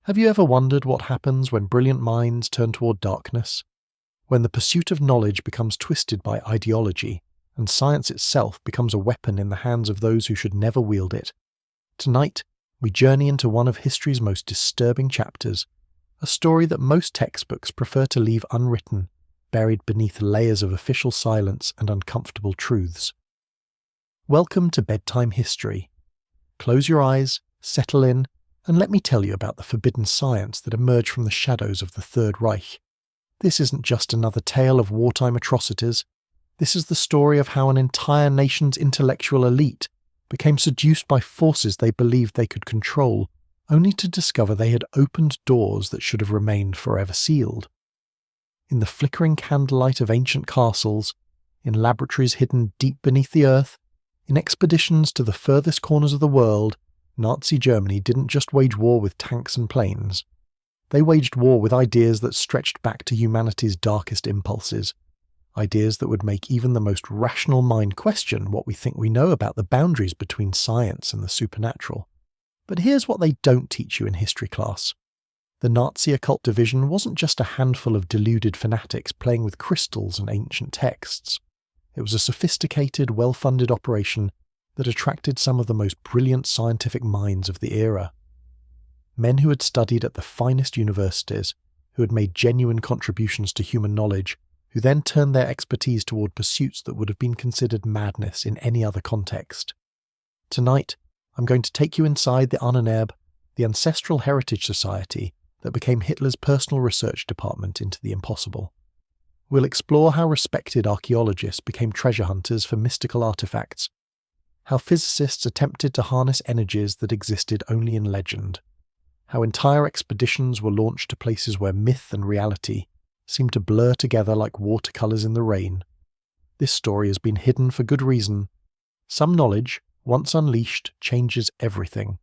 Have you ever wondered what happens when brilliant minds turn toward darkness? When the pursuit of knowledge becomes twisted by ideology, and science itself becomes a weapon in the hands of those who should never wield it? Tonight, we journey into one of history's most disturbing chapters, a story that most textbooks prefer to leave unwritten, buried beneath layers of official silence and uncomfortable truths. Welcome to Bedtime History. Close your eyes, settle in, and let me tell you about the forbidden science that emerged from the shadows of the Third Reich. This isn't just another tale of wartime atrocities. This is the story of how an entire nation's intellectual elite became seduced by forces they believed they could control, only to discover they had opened doors that should have remained forever sealed. In the flickering candlelight of ancient castles, in laboratories hidden deep beneath the earth, in expeditions to the furthest corners of the world, Nazi Germany didn't just wage war with tanks and planes. They waged war with ideas that stretched back to humanity's darkest impulses, ideas that would make even the most rational mind question what we think we know about the boundaries between science and the supernatural. But here's what they don't teach you in history class. The Nazi occult division wasn't just a handful of deluded fanatics playing with crystals and ancient texts. It was a sophisticated, well-funded operation that attracted some of the most brilliant scientific minds of the era. Men who had studied at the finest universities, who had made genuine contributions to human knowledge, who then turned their expertise toward pursuits that would have been considered madness in any other context. Tonight, I'm going to take you inside the Ahnenerbe, the ancestral heritage society that became Hitler's personal research department into the impossible. We'll explore how respected archaeologists became treasure hunters for mystical artifacts, how physicists attempted to harness energies that existed only in legend, how entire expeditions were launched to places where myth and reality seemed to blur together like watercolours in the rain. This story has been hidden for good reason. Some knowledge, once unleashed, changes everything.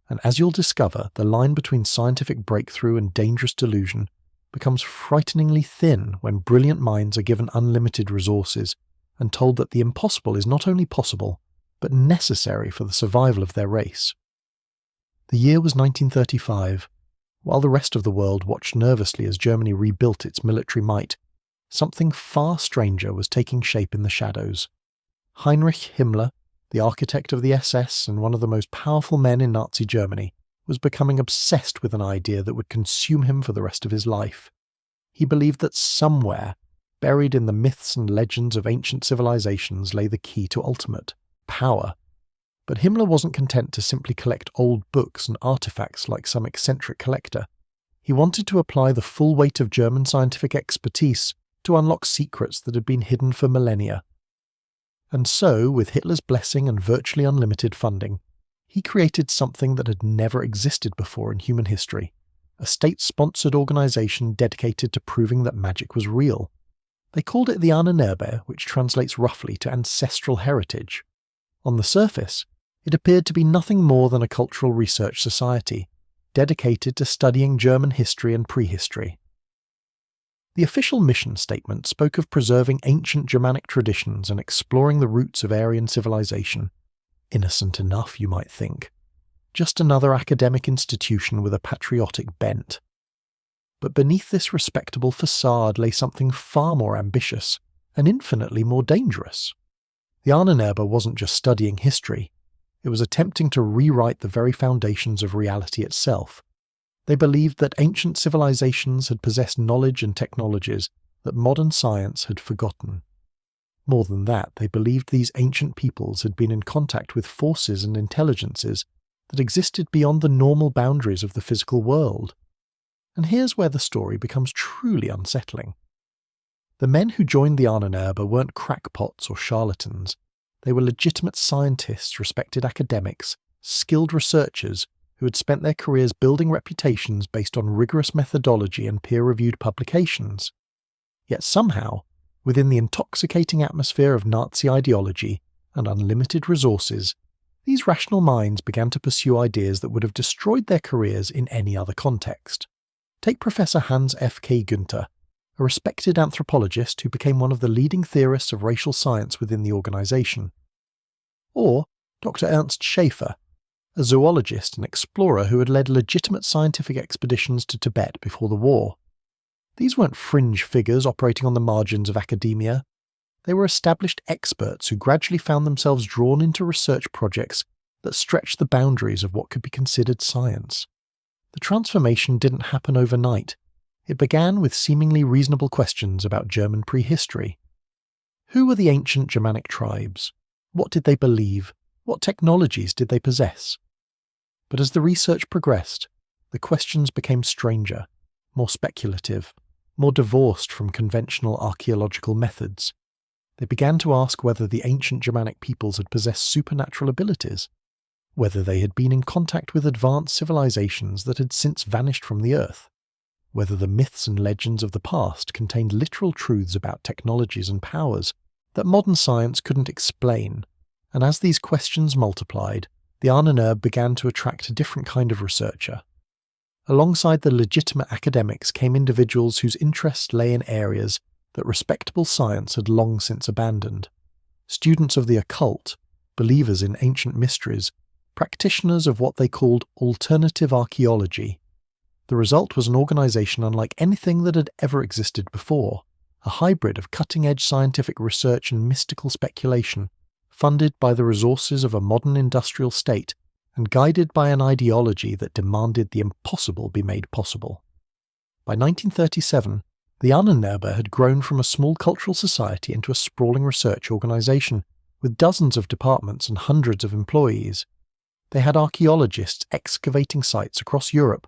And as you'll discover, the line between scientific breakthrough and dangerous delusion becomes frighteningly thin when brilliant minds are given unlimited resources and told that the impossible is not only possible, but necessary for the survival of their race. The year was 1935. While the rest of the world watched nervously as Germany rebuilt its military might, something far stranger was taking shape in the shadows. Heinrich Himmler, the architect of the SS and one of the most powerful men in Nazi Germany, was becoming obsessed with an idea that would consume him for the rest of his life. He believed that somewhere, buried in the myths and legends of ancient civilizations, lay the key to ultimate power. But Himmler wasn't content to simply collect old books and artifacts like some eccentric collector. He wanted to apply the full weight of German scientific expertise to unlock secrets that had been hidden for millennia. And so, with Hitler's blessing and virtually unlimited funding, he created something that had never existed before in human history, a state-sponsored organization dedicated to proving that magic was real. They called it the Ahnenerbe, which translates roughly to ancestral heritage. On the surface, it appeared to be nothing more than a cultural research society, dedicated to studying German history and prehistory. The official mission statement spoke of preserving ancient Germanic traditions and exploring the roots of Aryan civilization. Innocent enough, you might think. Just another academic institution with a patriotic bent. But beneath this respectable facade lay something far more ambitious and infinitely more dangerous. The Ahnenerbe wasn't just studying history. It was attempting to rewrite the very foundations of reality itself. They believed that ancient civilizations had possessed knowledge and technologies that modern science had forgotten. More than that, they believed these ancient peoples had been in contact with forces and intelligences that existed beyond the normal boundaries of the physical world. And here's where the story becomes truly unsettling. The men who joined the Ahnenerbe weren't crackpots or charlatans. They were legitimate scientists, respected academics, skilled researchers who had spent their careers building reputations based on rigorous methodology and peer-reviewed publications. Yet somehow, within the intoxicating atmosphere of Nazi ideology and unlimited resources, these rational minds began to pursue ideas that would have destroyed their careers in any other context. Take Professor Hans F. K. Günther, a respected anthropologist who became one of the leading theorists of racial science within the organization. Or Dr. Ernst Schaefer, a zoologist and explorer who had led legitimate scientific expeditions to Tibet before the war. These weren't fringe figures operating on the margins of academia. They were established experts who gradually found themselves drawn into research projects that stretched the boundaries of what could be considered science. The transformation didn't happen overnight. It began with seemingly reasonable questions about German prehistory. Who were the ancient Germanic tribes? What did they believe? What technologies did they possess? But as the research progressed, the questions became stranger, more speculative, more divorced from conventional archaeological methods. They began to ask whether the ancient Germanic peoples had possessed supernatural abilities, whether they had been in contact with advanced civilizations that had since vanished from the earth, whether the myths and legends of the past contained literal truths about technologies and powers that modern science couldn't explain. And as these questions multiplied, the Ahnenerbe began to attract a different kind of researcher. Alongside the legitimate academics came individuals whose interests lay in areas that respectable science had long since abandoned. Students of the occult, believers in ancient mysteries, practitioners of what they called alternative archaeology. The result was an organization unlike anything that had ever existed before, a hybrid of cutting-edge scientific research and mystical speculation, funded by the resources of a modern industrial state and guided by an ideology that demanded the impossible be made possible. By 1937, the Ahnenerbe had grown from a small cultural society into a sprawling research organization with dozens of departments and hundreds of employees. They had archaeologists excavating sites across Europe,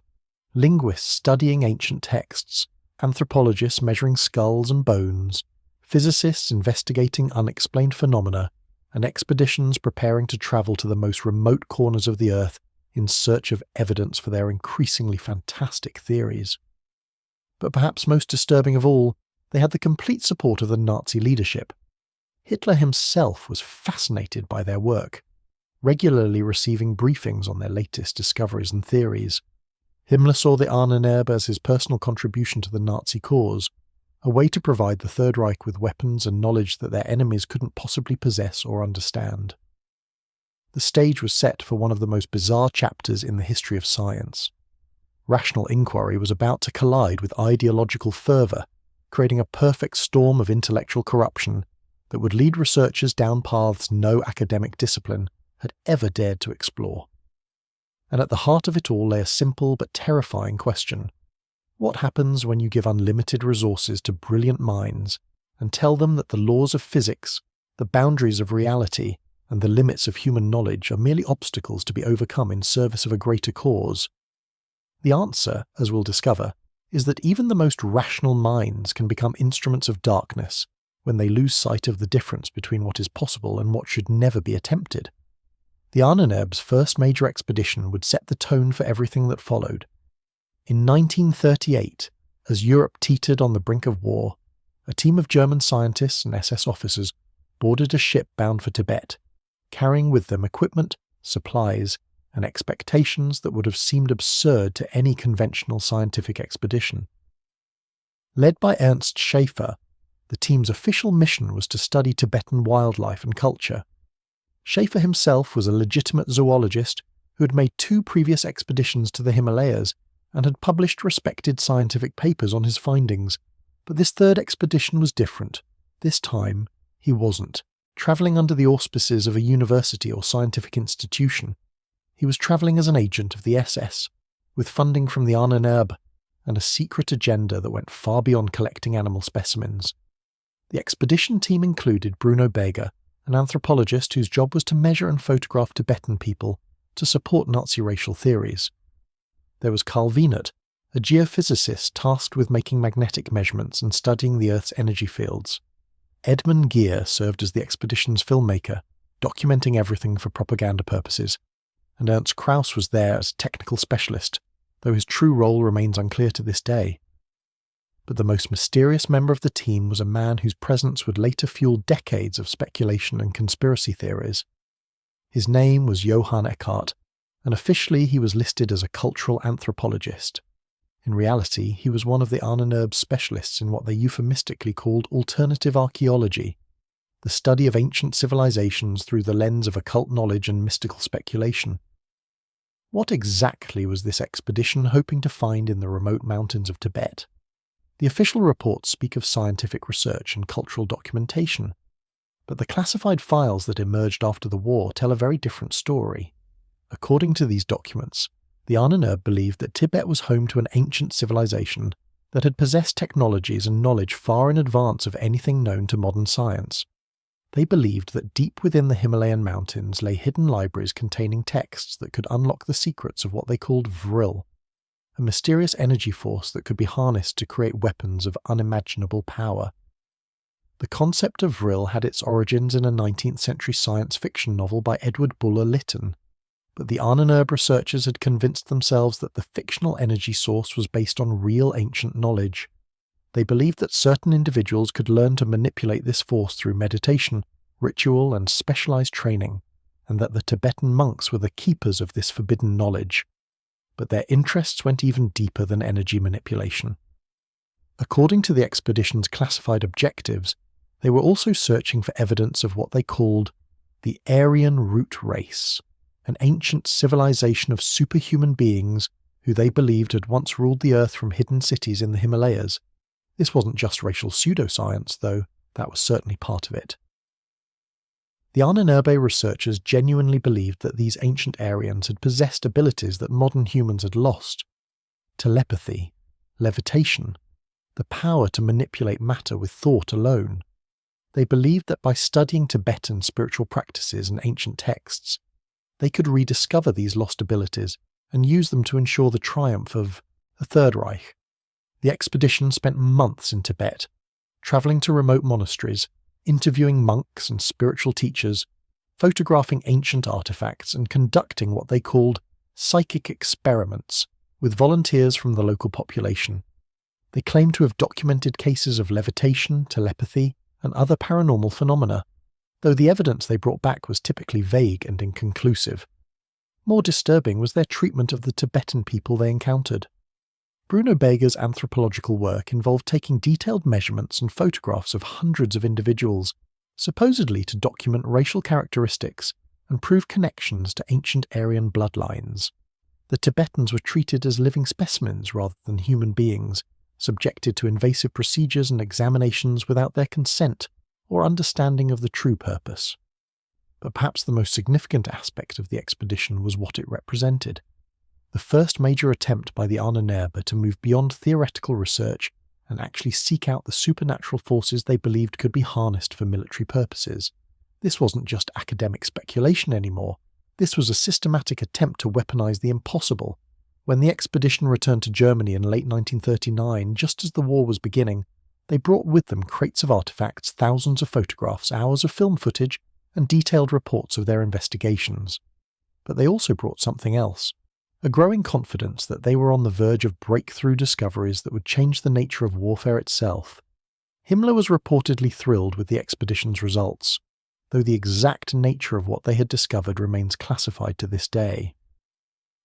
linguists studying ancient texts, anthropologists measuring skulls and bones, physicists investigating unexplained phenomena, and expeditions preparing to travel to the most remote corners of the earth in search of evidence for their increasingly fantastic theories. But perhaps most disturbing of all, they had the complete support of the Nazi leadership. Hitler himself was fascinated by their work, regularly receiving briefings on their latest discoveries and theories. Himmler saw the Ahnenerbe as his personal contribution to the Nazi cause, a way to provide the Third Reich with weapons and knowledge that their enemies couldn't possibly possess or understand. The stage was set for one of the most bizarre chapters in the history of science. Rational inquiry was about to collide with ideological fervour, creating a perfect storm of intellectual corruption that would lead researchers down paths no academic discipline had ever dared to explore. And at the heart of it all lay a simple but terrifying question. What happens when you give unlimited resources to brilliant minds and tell them that the laws of physics, the boundaries of reality, and the limits of human knowledge are merely obstacles to be overcome in service of a greater cause? The answer, as we'll discover, is that even the most rational minds can become instruments of darkness when they lose sight of the difference between what is possible and what should never be attempted. The Ahnenerbe's first major expedition would set the tone for everything that followed. In 1938, as Europe teetered on the brink of war, a team of German scientists and SS officers boarded a ship bound for Tibet, carrying with them equipment, supplies, and expectations that would have seemed absurd to any conventional scientific expedition. Led by Ernst Schaefer, the team's official mission was to study Tibetan wildlife and culture. Schaefer himself was a legitimate zoologist who had made 2 previous expeditions to the Himalayas and had published respected scientific papers on his findings. But this third expedition was different. This time, he wasn't, travelling under the auspices of a university or scientific institution. He was travelling as an agent of the SS, with funding from the Ahnenerbe, and a secret agenda that went far beyond collecting animal specimens. The expedition team included Bruno Beger, an anthropologist whose job was to measure and photograph Tibetan people to support Nazi racial theories. There was Carl Wienert, a geophysicist tasked with making magnetic measurements and studying the Earth's energy fields. Edmund Gear served as the expedition's filmmaker, documenting everything for propaganda purposes, and Ernst Krauss was there as a technical specialist, though his true role remains unclear to this day. But the most mysterious member of the team was a man whose presence would later fuel decades of speculation and conspiracy theories. His name was Johann Eckart, and officially he was listed as a cultural anthropologist. In reality, he was one of the Ahnenerbe specialists in what they euphemistically called alternative archaeology, the study of ancient civilizations through the lens of occult knowledge and mystical speculation. What exactly was this expedition hoping to find in the remote mountains of Tibet? The official reports speak of scientific research and cultural documentation, but the classified files that emerged after the war tell a very different story. According to these documents, the Ahnenerbe believed that Tibet was home to an ancient civilization that had possessed technologies and knowledge far in advance of anything known to modern science. They believed that deep within the Himalayan mountains lay hidden libraries containing texts that could unlock the secrets of what they called vril, a mysterious energy force that could be harnessed to create weapons of unimaginable power. The concept of vril had its origins in a 19th century science fiction novel by Edward Bulwer Lytton, but the Ahnenerbe researchers had convinced themselves that the fictional energy source was based on real ancient knowledge. They believed that certain individuals could learn to manipulate this force through meditation, ritual, and specialized training, and that the Tibetan monks were the keepers of this forbidden knowledge. But their interests went even deeper than energy manipulation. According to the expedition's classified objectives, they were also searching for evidence of what they called the Aryan root race, an ancient civilization of superhuman beings who they believed had once ruled the earth from hidden cities in the Himalayas. This wasn't just racial pseudoscience, though that was certainly part of it. The Ahnenerbe researchers genuinely believed that these ancient Aryans had possessed abilities that modern humans had lost: telepathy, levitation, the power to manipulate matter with thought alone. They believed that by studying Tibetan spiritual practices and ancient texts, they could rediscover these lost abilities and use them to ensure the triumph of the Third Reich. The expedition spent months in Tibet, travelling to remote monasteries, interviewing monks and spiritual teachers, photographing ancient artifacts, and conducting what they called psychic experiments with volunteers from the local population. They claimed to have documented cases of levitation, telepathy, and other paranormal phenomena, though the evidence they brought back was typically vague and inconclusive. More disturbing was their treatment of the Tibetan people they encountered. Bruno Beger's anthropological work involved taking detailed measurements and photographs of hundreds of individuals, supposedly to document racial characteristics and prove connections to ancient Aryan bloodlines. The Tibetans were treated as living specimens rather than human beings, subjected to invasive procedures and examinations without their consent or understanding of the true purpose. But perhaps the most significant aspect of the expedition was what it represented: the first major attempt by the Ahnenerbe to move beyond theoretical research and actually seek out the supernatural forces they believed could be harnessed for military purposes. This wasn't just academic speculation anymore. This was a systematic attempt to weaponize the impossible. When the expedition returned to Germany in late 1939, just as the war was beginning, they brought with them crates of artifacts, thousands of photographs, hours of film footage, and detailed reports of their investigations. But they also brought something else: a growing confidence that they were on the verge of breakthrough discoveries that would change the nature of warfare itself. Himmler was reportedly thrilled with the expedition's results, though the exact nature of what they had discovered remains classified to this day.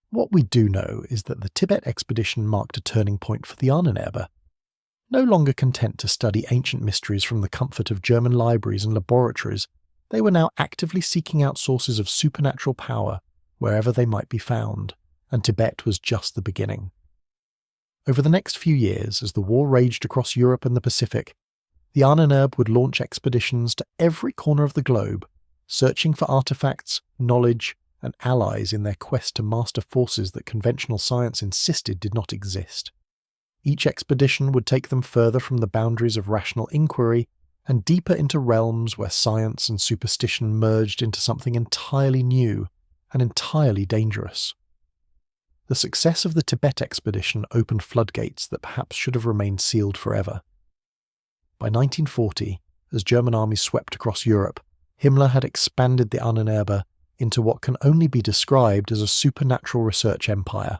What we do know is that the Tibet expedition marked a turning point for the Ahnenerbe. No longer content to study ancient mysteries from the comfort of German libraries and laboratories, they were now actively seeking out sources of supernatural power wherever they might be found, and Tibet was just the beginning. Over the next few years, as the war raged across Europe and the Pacific, the Ahnenerbe would launch expeditions to every corner of the globe, searching for artifacts, knowledge, and allies in their quest to master forces that conventional science insisted did not exist. Each expedition would take them further from the boundaries of rational inquiry and deeper into realms where science and superstition merged into something entirely new and entirely dangerous. The success of the Tibet expedition opened floodgates that perhaps should have remained sealed forever. By 1940, as German armies swept across Europe, Himmler had expanded the Ahnenerbe into what can only be described as a supernatural research empire.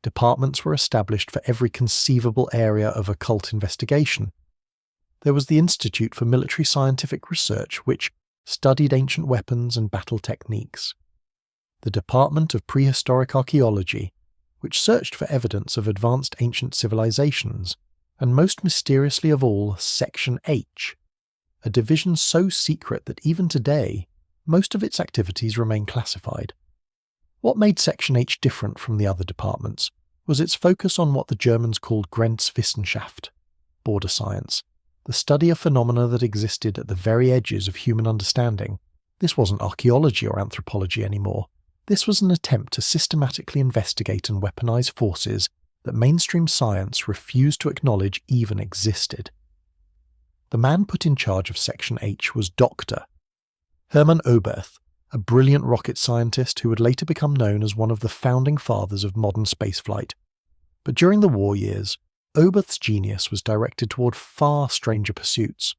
Departments were established for every conceivable area of occult investigation. There was the Institute for Military Scientific Research, which studied ancient weapons and battle techniques. The Department of Prehistoric Archaeology, which searched for evidence of advanced ancient civilizations, and most mysteriously of all, Section H, a division so secret that even today, most of its activities remain classified. What made Section H different from the other departments was its focus on what the Germans called Grenzwissenschaft, border science, the study of phenomena that existed at the very edges of human understanding. This wasn't archaeology or anthropology anymore. This was an attempt to systematically investigate and weaponize forces that mainstream science refused to acknowledge even existed. The man put in charge of Section H was Dr. Hermann Oberth, a brilliant rocket scientist who would later become known as one of the founding fathers of modern spaceflight. But during the war years, Oberth's genius was directed toward far stranger pursuits.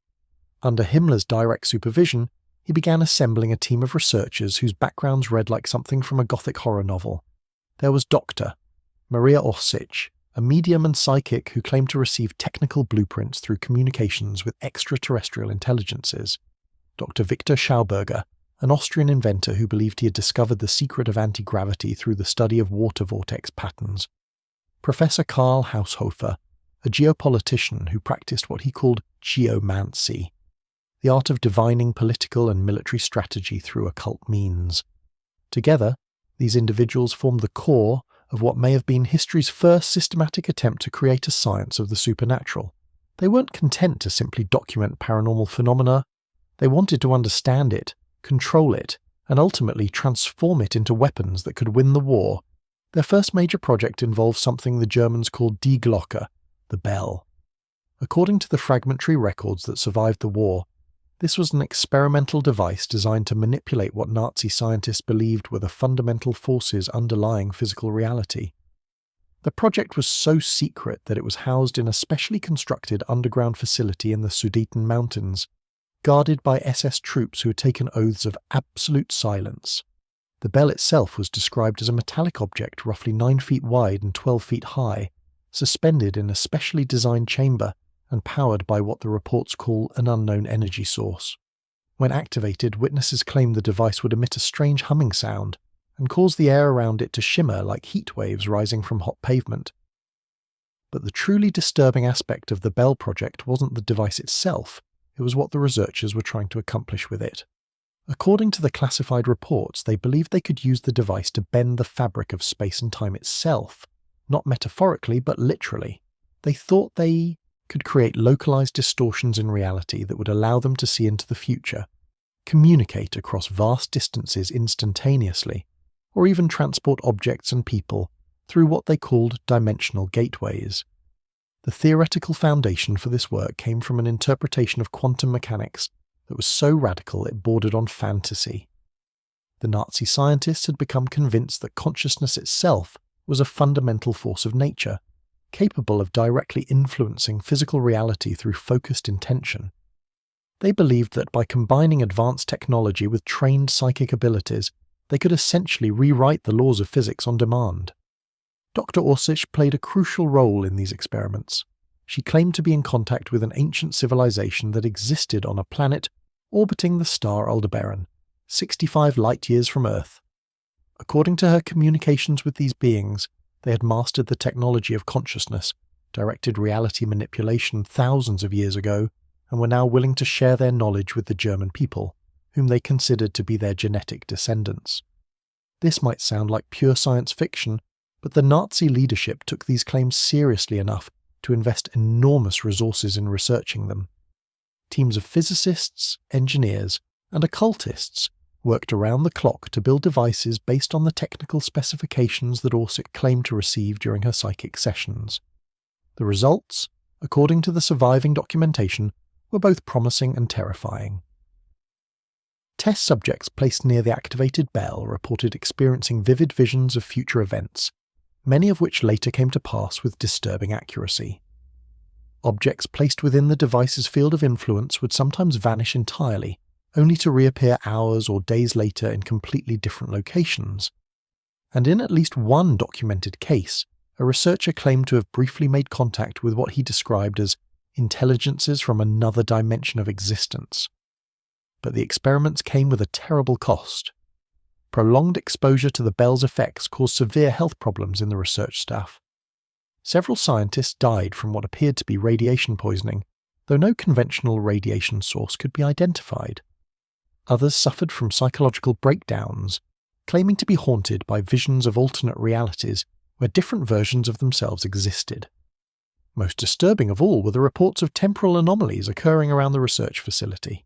Under Himmler's direct supervision, he began assembling a team of researchers whose backgrounds read like something from a Gothic horror novel. There was Dr. Maria Orsic, a medium and psychic who claimed to receive technical blueprints through communications with extraterrestrial intelligences. Dr. Victor Schauberger, an Austrian inventor who believed he had discovered the secret of anti-gravity through the study of water vortex patterns. Professor Karl Haushofer, a geopolitician who practiced what he called geomancy, the art of divining political and military strategy through occult means. Together, these individuals formed the core of what may have been history's first systematic attempt to create a science of the supernatural. They weren't content to simply document paranormal phenomena. They wanted to understand it, control it, and ultimately transform it into weapons that could win the war. Their first major project involved something the Germans called die Glocke, the bell. According to the fragmentary records that survived the war, this was an experimental device designed to manipulate what Nazi scientists believed were the fundamental forces underlying physical reality. The project was so secret that it was housed in a specially constructed underground facility in the Sudeten Mountains, guarded by SS troops who had taken oaths of absolute silence. The bell itself was described as a metallic object roughly 9 feet wide and 12 feet high, suspended in a specially designed chamber and powered by what the reports call an unknown energy source. When activated, witnesses claimed the device would emit a strange humming sound and cause the air around it to shimmer like heat waves rising from hot pavement. But the truly disturbing aspect of the Bell project wasn't the device itself, it was what the researchers were trying to accomplish with it. According to the classified reports, they believed they could use the device to bend the fabric of space and time itself, not metaphorically but literally. They thought they could create localized distortions in reality that would allow them to see into the future, communicate across vast distances instantaneously, or even transport objects and people through what they called dimensional gateways. The theoretical foundation for this work came from an interpretation of quantum mechanics that was so radical it bordered on fantasy. The Nazi scientists had become convinced that consciousness itself was a fundamental force of nature, capable of directly influencing physical reality through focused intention. They believed that by combining advanced technology with trained psychic abilities, they could essentially rewrite the laws of physics on demand. Dr. Orsic played a crucial role in these experiments. She claimed to be in contact with an ancient civilization that existed on a planet orbiting the star Aldebaran, 65 light-years from Earth. According to her communications with these beings, they had mastered the technology of consciousness, directed reality manipulation thousands of years ago, and were now willing to share their knowledge with the German people, whom they considered to be their genetic descendants. This might sound like pure science fiction, but the Nazi leadership took these claims seriously enough to invest enormous resources in researching them. Teams of physicists, engineers, and occultists worked around the clock to build devices based on the technical specifications that Orsic claimed to receive during her psychic sessions. The results, according to the surviving documentation, were both promising and terrifying. Test subjects placed near the activated bell reported experiencing vivid visions of future events, many of which later came to pass with disturbing accuracy. Objects placed within the device's field of influence would sometimes vanish entirely, only to reappear hours or days later in completely different locations. And in at least one documented case, a researcher claimed to have briefly made contact with what he described as intelligences from another dimension of existence. But the experiments came with a terrible cost. Prolonged exposure to the bell's effects caused severe health problems in the research staff. Several scientists died from what appeared to be radiation poisoning, though no conventional radiation source could be identified. Others suffered from psychological breakdowns, claiming to be haunted by visions of alternate realities where different versions of themselves existed. Most disturbing of all were the reports of temporal anomalies occurring around the research facility.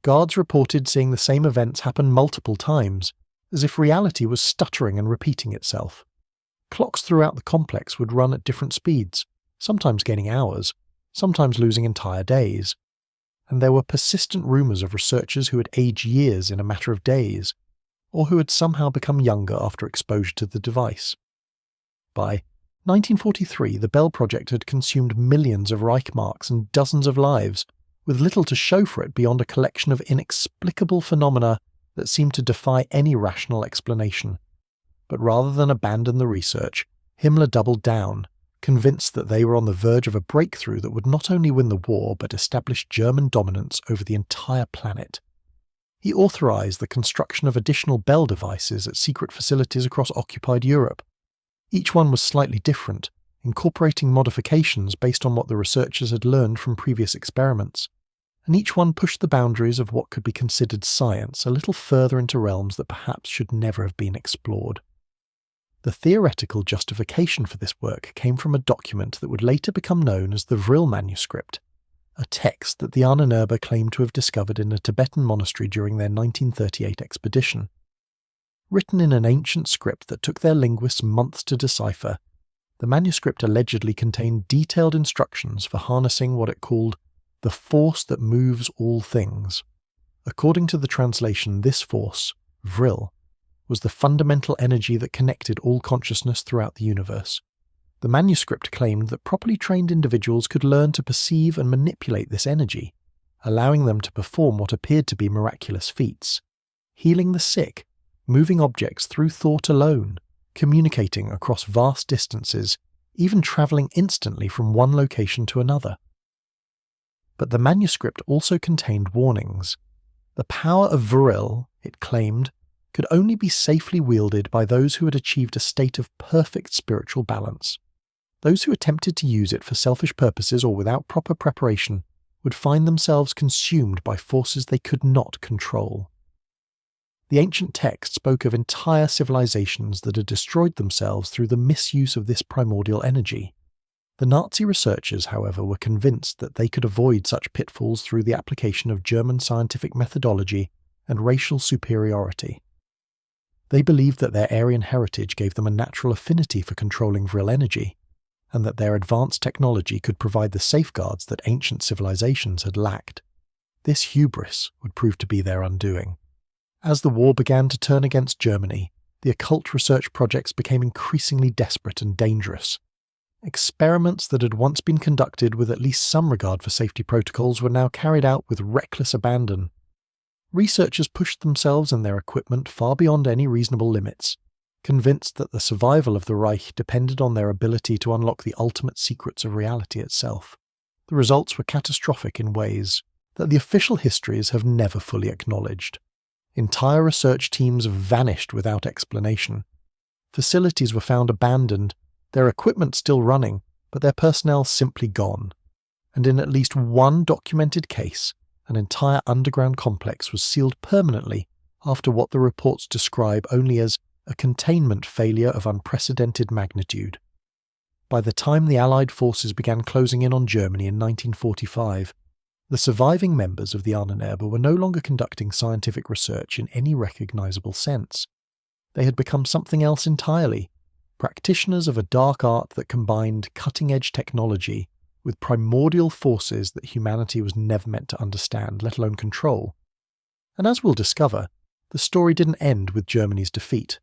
Guards reported seeing the same events happen multiple times, as if reality was stuttering and repeating itself. Clocks throughout the complex would run at different speeds, sometimes gaining hours, sometimes losing entire days. And there were persistent rumours of researchers who had aged years in a matter of days, or who had somehow become younger after exposure to the device. By 1943, the Bell Project had consumed millions of Reich marks and dozens of lives, with little to show for it beyond a collection of inexplicable phenomena that seemed to defy any rational explanation. But rather than abandon the research, Himmler doubled down, convinced that they were on the verge of a breakthrough that would not only win the war but establish German dominance over the entire planet. He authorized the construction of additional Bell devices at secret facilities across occupied Europe. Each one was slightly different, incorporating modifications based on what the researchers had learned from previous experiments, and each one pushed the boundaries of what could be considered science a little further into realms that perhaps should never have been explored. The theoretical justification for this work came from a document that would later become known as the Vril manuscript, a text that the Ahnenerbe claimed to have discovered in a Tibetan monastery during their 1938 expedition. Written in an ancient script that took their linguists months to decipher, the manuscript allegedly contained detailed instructions for harnessing what it called the force that moves all things. According to the translation, this force, Vril, was the fundamental energy that connected all consciousness throughout the universe. The manuscript claimed that properly trained individuals could learn to perceive and manipulate this energy, allowing them to perform what appeared to be miraculous feats, healing the sick, moving objects through thought alone, communicating across vast distances, even travelling instantly from one location to another. But the manuscript also contained warnings. The power of Vril, it claimed, could only be safely wielded by those who had achieved a state of perfect spiritual balance. Those who attempted to use it for selfish purposes or without proper preparation would find themselves consumed by forces they could not control. The ancient text spoke of entire civilizations that had destroyed themselves through the misuse of this primordial energy. The Nazi researchers, however, were convinced that they could avoid such pitfalls through the application of German scientific methodology and racial superiority. They believed that their Aryan heritage gave them a natural affinity for controlling Vril energy, and that their advanced technology could provide the safeguards that ancient civilizations had lacked. This hubris would prove to be their undoing. As the war began to turn against Germany, the occult research projects became increasingly desperate and dangerous. Experiments that had once been conducted with at least some regard for safety protocols were now carried out with reckless abandon. Researchers pushed themselves and their equipment far beyond any reasonable limits, convinced that the survival of the Reich depended on their ability to unlock the ultimate secrets of reality itself. The results were catastrophic in ways that the official histories have never fully acknowledged. Entire research teams vanished without explanation. Facilities were found abandoned, their equipment still running, but their personnel simply gone. And in at least one documented case, an entire underground complex was sealed permanently after what the reports describe only as a containment failure of unprecedented magnitude. By the time the Allied forces began closing in on Germany in 1945, the surviving members of the Ahnenerbe were no longer conducting scientific research in any recognizable sense. They had become something else entirely, practitioners of a dark art that combined cutting-edge technology with primordial forces that humanity was never meant to understand, let alone control. And as we'll discover, the story didn't end with Germany's defeat.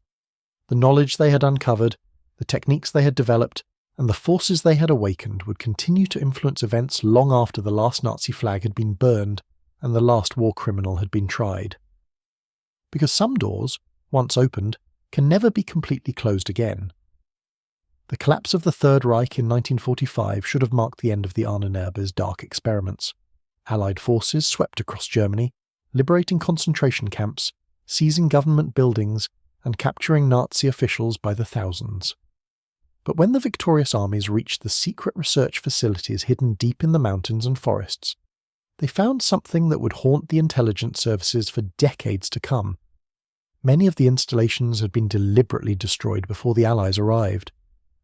The knowledge they had uncovered, the techniques they had developed, and the forces they had awakened would continue to influence events long after the last Nazi flag had been burned and the last war criminal had been tried. Because some doors, once opened, can never be completely closed again. The collapse of the Third Reich in 1945 should have marked the end of the Ahnenerbe's dark experiments. Allied forces swept across Germany, liberating concentration camps, seizing government buildings, and capturing Nazi officials by the thousands. But when the victorious armies reached the secret research facilities hidden deep in the mountains and forests, they found something that would haunt the intelligence services for decades to come. Many of the installations had been deliberately destroyed before the Allies arrived.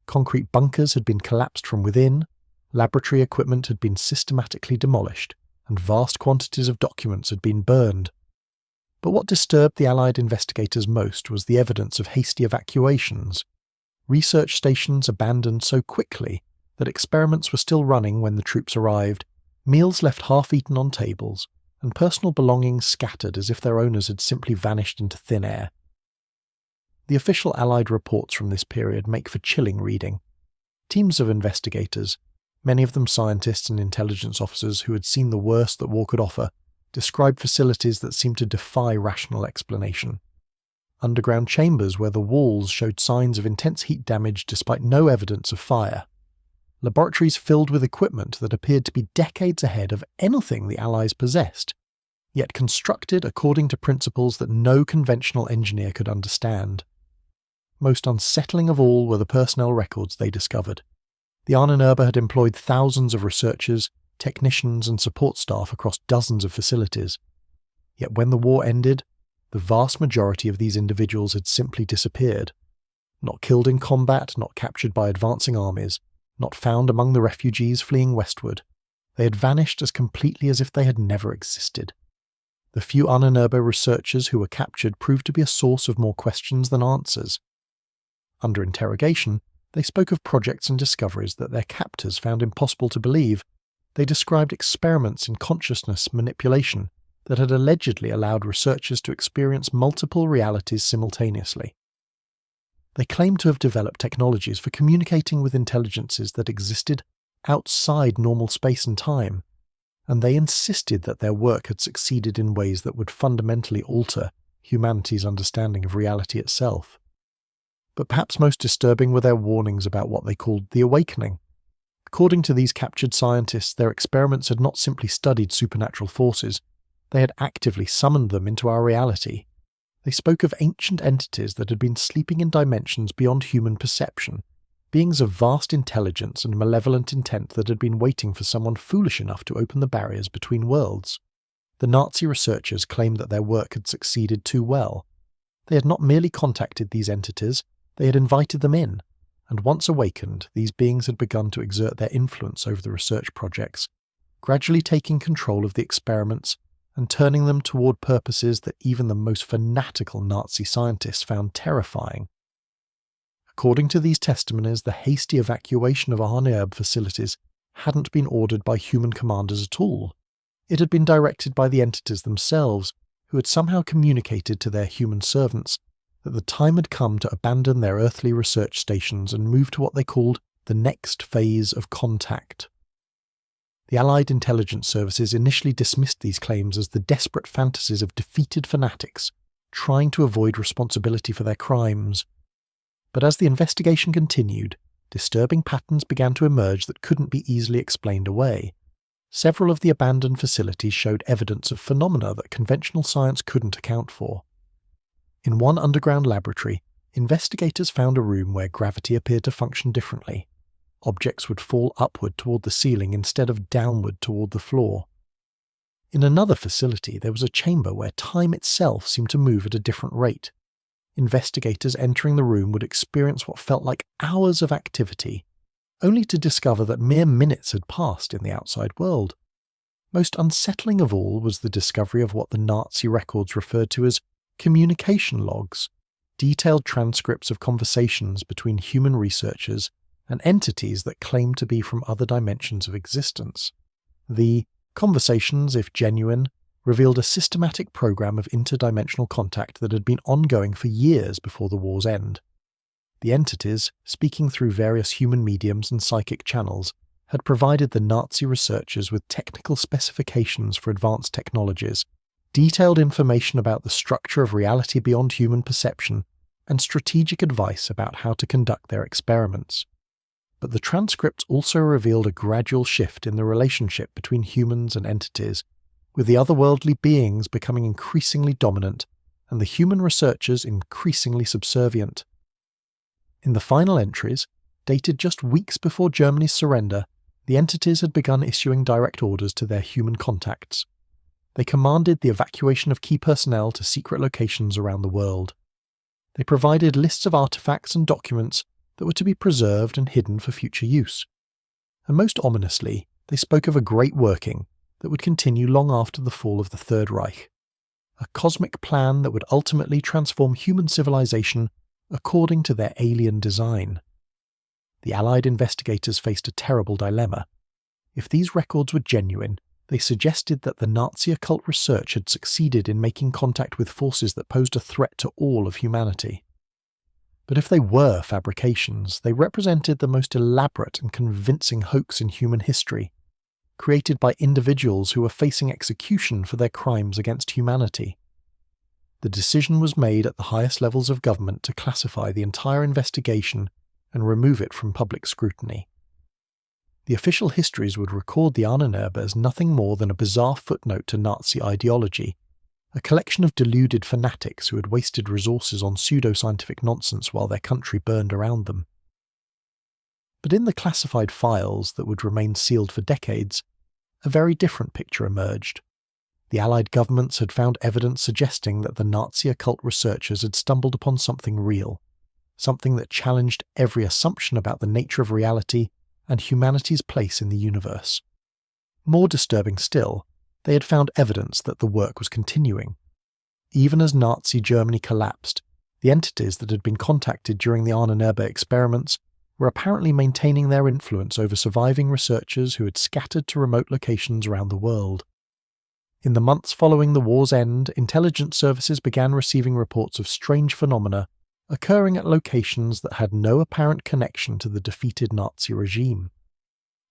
Concrete bunkers had been collapsed from within, laboratory equipment had been systematically demolished, and vast quantities of documents had been burned. But what disturbed the Allied investigators most was the evidence of hasty evacuations. Research stations abandoned so quickly that experiments were still running when the troops arrived, meals left half-eaten on tables, and personal belongings scattered as if their owners had simply vanished into thin air. The official Allied reports from this period make for chilling reading. Teams of investigators, many of them scientists and intelligence officers who had seen the worst that war could offer, described facilities that seemed to defy rational explanation. Underground chambers where the walls showed signs of intense heat damage despite no evidence of fire. Laboratories filled with equipment that appeared to be decades ahead of anything the Allies possessed, yet constructed according to principles that no conventional engineer could understand. Most unsettling of all were the personnel records they discovered. The Ahnenerbe had employed thousands of researchers, technicians and support staff across dozens of facilities. Yet when the war ended, the vast majority of these individuals had simply disappeared. Not killed in combat, not captured by advancing armies, not found among the refugees fleeing westward. They had vanished as completely as if they had never existed. The few Ahnenerbe researchers who were captured proved to be a source of more questions than answers. Under interrogation, they spoke of projects and discoveries that their captors found impossible to believe. They described experiments in consciousness manipulation that had allegedly allowed researchers to experience multiple realities simultaneously. They claimed to have developed technologies for communicating with intelligences that existed outside normal space and time, and they insisted that their work had succeeded in ways that would fundamentally alter humanity's understanding of reality itself. But perhaps most disturbing were their warnings about what they called the awakening. According to these captured scientists, their experiments had not simply studied supernatural forces, they had actively summoned them into our reality. They spoke of ancient entities that had been sleeping in dimensions beyond human perception, beings of vast intelligence and malevolent intent that had been waiting for someone foolish enough to open the barriers between worlds. The Nazi researchers claimed that their work had succeeded too well. They had not merely contacted these entities, they had invited them in, and once awakened, these beings had begun to exert their influence over the research projects, gradually taking control of the experiments and turning them toward purposes that even the most fanatical Nazi scientists found terrifying. According to these testimonies, the hasty evacuation of Ahnenerbe facilities hadn't been ordered by human commanders at all. It had been directed by the entities themselves, who had somehow communicated to their human servants that the time had come to abandon their earthly research stations and move to what they called the next phase of contact. The Allied intelligence services initially dismissed these claims as the desperate fantasies of defeated fanatics trying to avoid responsibility for their crimes. But as the investigation continued, disturbing patterns began to emerge that couldn't be easily explained away. Several of the abandoned facilities showed evidence of phenomena that conventional science couldn't account for. In one underground laboratory, investigators found a room where gravity appeared to function differently. Objects would fall upward toward the ceiling instead of downward toward the floor. In another facility, there was a chamber where time itself seemed to move at a different rate. Investigators entering the room would experience what felt like hours of activity, only to discover that mere minutes had passed in the outside world. Most unsettling of all was the discovery of what the Nazi records referred to as communication logs, detailed transcripts of conversations between human researchers and entities that claimed to be from other dimensions of existence. The conversations, if genuine, revealed a systematic program of interdimensional contact that had been ongoing for years before the war's end. The entities, speaking through various human mediums and psychic channels, had provided the Nazi researchers with technical specifications for advanced technologies, detailed information about the structure of reality beyond human perception, and strategic advice about how to conduct their experiments. But the transcripts also revealed a gradual shift in the relationship between humans and entities, with the otherworldly beings becoming increasingly dominant and the human researchers increasingly subservient. In the final entries, dated just weeks before Germany's surrender, the entities had begun issuing direct orders to their human contacts. They commanded the evacuation of key personnel to secret locations around the world. They provided lists of artifacts and documents that were to be preserved and hidden for future use. And most ominously, they spoke of a great working that would continue long after the fall of the Third Reich, a cosmic plan that would ultimately transform human civilization according to their alien design. The Allied investigators faced a terrible dilemma. If these records were genuine, they suggested that the Nazi occult research had succeeded in making contact with forces that posed a threat to all of humanity. But if they were fabrications, they represented the most elaborate and convincing hoax in human history, created by individuals who were facing execution for their crimes against humanity. The decision was made at the highest levels of government to classify the entire investigation and remove it from public scrutiny. The official histories would record the Ahnenerbe as nothing more than a bizarre footnote to Nazi ideology, a collection of deluded fanatics who had wasted resources on pseudo-scientific nonsense while their country burned around them. But in the classified files that would remain sealed for decades, a very different picture emerged. The Allied governments had found evidence suggesting that the Nazi occult researchers had stumbled upon something real, something that challenged every assumption about the nature of reality and humanity's place in the universe. More disturbing still, they had found evidence that the work was continuing. Even as Nazi Germany collapsed, the entities that had been contacted during the Ahnenerbe experiments were apparently maintaining their influence over surviving researchers who had scattered to remote locations around the world. In the months following the war's end, intelligence services began receiving reports of strange phenomena occurring at locations that had no apparent connection to the defeated Nazi regime.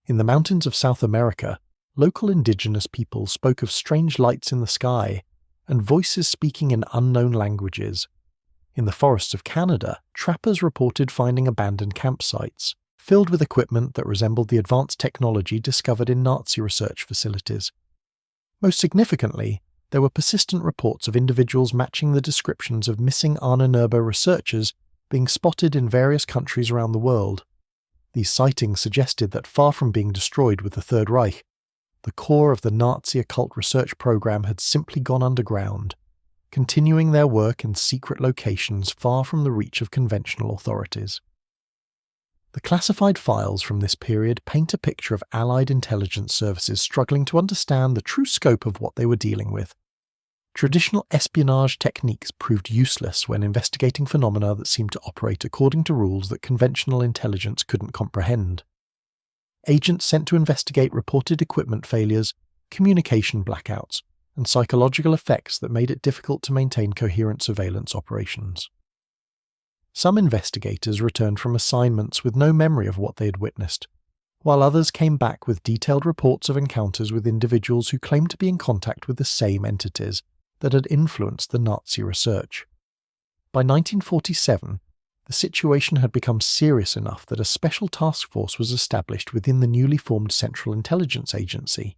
In the mountains of South America, local indigenous people spoke of strange lights in the sky and voices speaking in unknown languages. In the forests of Canada, trappers reported finding abandoned campsites, filled with equipment that resembled the advanced technology discovered in Nazi research facilities. Most significantly, there were persistent reports of individuals matching the descriptions of missing Ahnenerbe researchers being spotted in various countries around the world. These sightings suggested that far from being destroyed with the Third Reich, the core of the Nazi occult research program had simply gone underground, continuing their work in secret locations far from the reach of conventional authorities. The classified files from this period paint a picture of Allied intelligence services struggling to understand the true scope of what they were dealing with. Traditional espionage techniques proved useless when investigating phenomena that seemed to operate according to rules that conventional intelligence couldn't comprehend. Agents sent to investigate reported equipment failures, communication blackouts, and psychological effects that made it difficult to maintain coherent surveillance operations. Some investigators returned from assignments with no memory of what they had witnessed, while others came back with detailed reports of encounters with individuals who claimed to be in contact with the same entities that had influenced the Nazi research. By 1947, the situation had become serious enough that a special task force was established within the newly formed Central Intelligence Agency.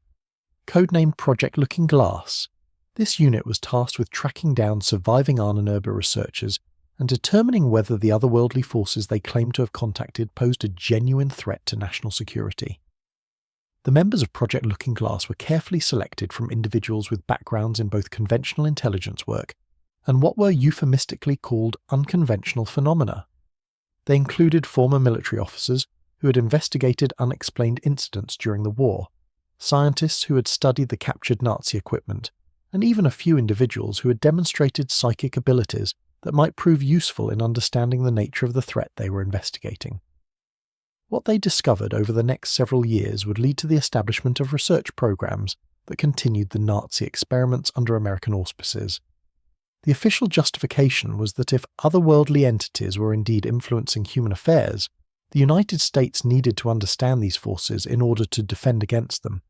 Codenamed Project Looking Glass, this unit was tasked with tracking down surviving Ahnenerbe researchers and determining whether the otherworldly forces they claimed to have contacted posed a genuine threat to national security. The members of Project Looking Glass were carefully selected from individuals with backgrounds in both conventional intelligence work and what were euphemistically called unconventional phenomena. They included former military officers who had investigated unexplained incidents during the war, scientists who had studied the captured Nazi equipment, and even a few individuals who had demonstrated psychic abilities that might prove useful in understanding the nature of the threat they were investigating. What they discovered over the next several years would lead to the establishment of research programs that continued the Nazi experiments under American auspices. The official justification was that if otherworldly entities were indeed influencing human affairs, the United States needed to understand these forces in order to defend against them.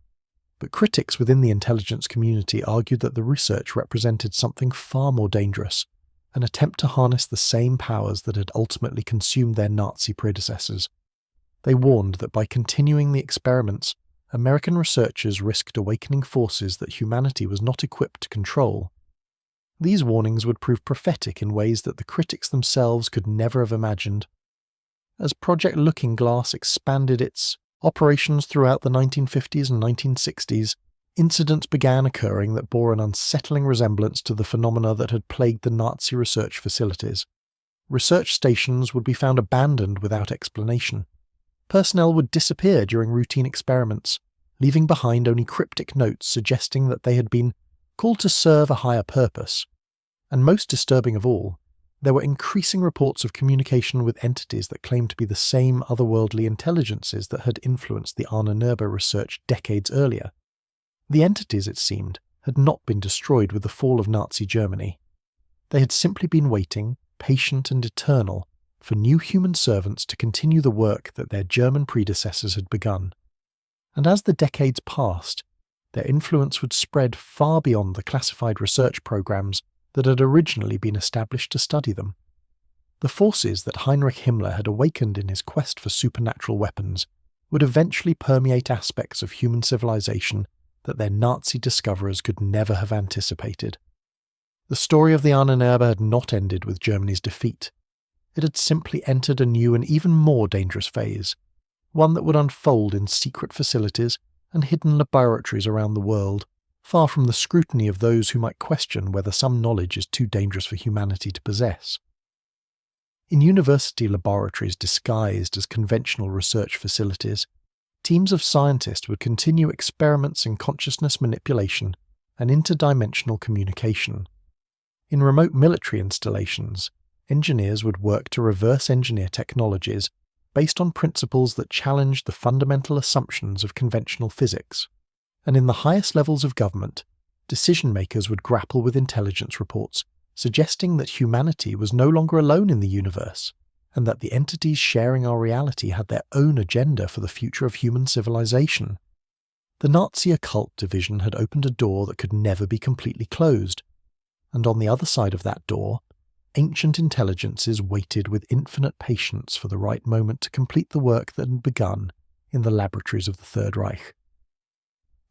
But critics within the intelligence community argued that the research represented something far more dangerous, an attempt to harness the same powers that had ultimately consumed their Nazi predecessors. They warned that by continuing the experiments, American researchers risked awakening forces that humanity was not equipped to control. These warnings would prove prophetic in ways that the critics themselves could never have imagined. As Project Looking Glass expanded its operations throughout the 1950s and 1960s, Incidents began occurring that bore an unsettling resemblance to the phenomena that had plagued the Nazi research facilities. Research stations would be found abandoned without explanation. Personnel would disappear during routine experiments, leaving behind only cryptic notes suggesting that they had been called to serve a higher purpose. And most disturbing of all, there were increasing reports of communication with entities that claimed to be the same otherworldly intelligences that had influenced the Ahnenerbe research decades earlier. The entities, it seemed, had not been destroyed with the fall of Nazi Germany. They had simply been waiting, patient and eternal, for new human servants to continue the work that their German predecessors had begun. And as the decades passed, their influence would spread far beyond the classified research programs that had originally been established to study them. The forces that Heinrich Himmler had awakened in his quest for supernatural weapons would eventually permeate aspects of human civilization that their Nazi discoverers could never have anticipated. The story of the Ahnenerbe had not ended with Germany's defeat. It had simply entered a new and even more dangerous phase, one that would unfold in secret facilities and hidden laboratories around the world, far from the scrutiny of those who might question whether some knowledge is too dangerous for humanity to possess. In university laboratories disguised as conventional research facilities, teams of scientists would continue experiments in consciousness manipulation and interdimensional communication. In remote military installations, engineers would work to reverse engineer technologies based on principles that challenged the fundamental assumptions of conventional physics. And in the highest levels of government, decision-makers would grapple with intelligence reports suggesting that humanity was no longer alone in the universe, and that the entities sharing our reality had their own agenda for the future of human civilization. The Nazi occult division had opened a door that could never be completely closed, and on the other side of that door, ancient intelligences waited with infinite patience for the right moment to complete the work that had begun in the laboratories of the Third Reich.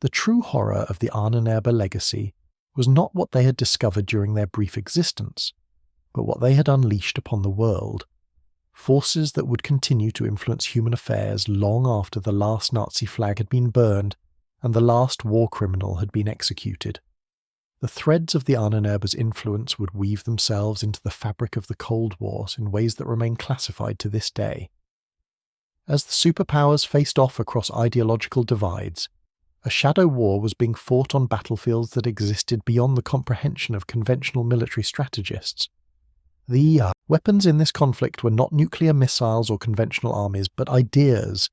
The true horror of the Ahnenerbe legacy was not what they had discovered during their brief existence, but what they had unleashed upon the world, forces that would continue to influence human affairs long after the last Nazi flag had been burned and the last war criminal had been executed. The threads of the Ahnenerbe's influence would weave themselves into the fabric of the Cold War in ways that remain classified to this day. As the superpowers faced off across ideological divides, a shadow war was being fought on battlefields that existed beyond the comprehension of conventional military strategists. The weapons in this conflict were not nuclear missiles or conventional armies, but ideas,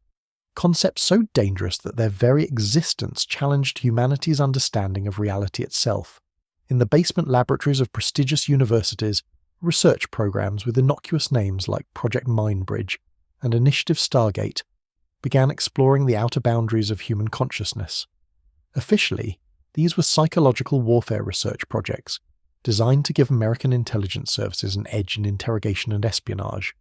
concepts so dangerous that their very existence challenged humanity's understanding of reality itself. In the basement laboratories of prestigious universities, research programs with innocuous names like Project Mindbridge and Initiative Stargate began exploring the outer boundaries of human consciousness. Officially, these were psychological warfare research projects, designed to give American intelligence services an edge in interrogation and espionage.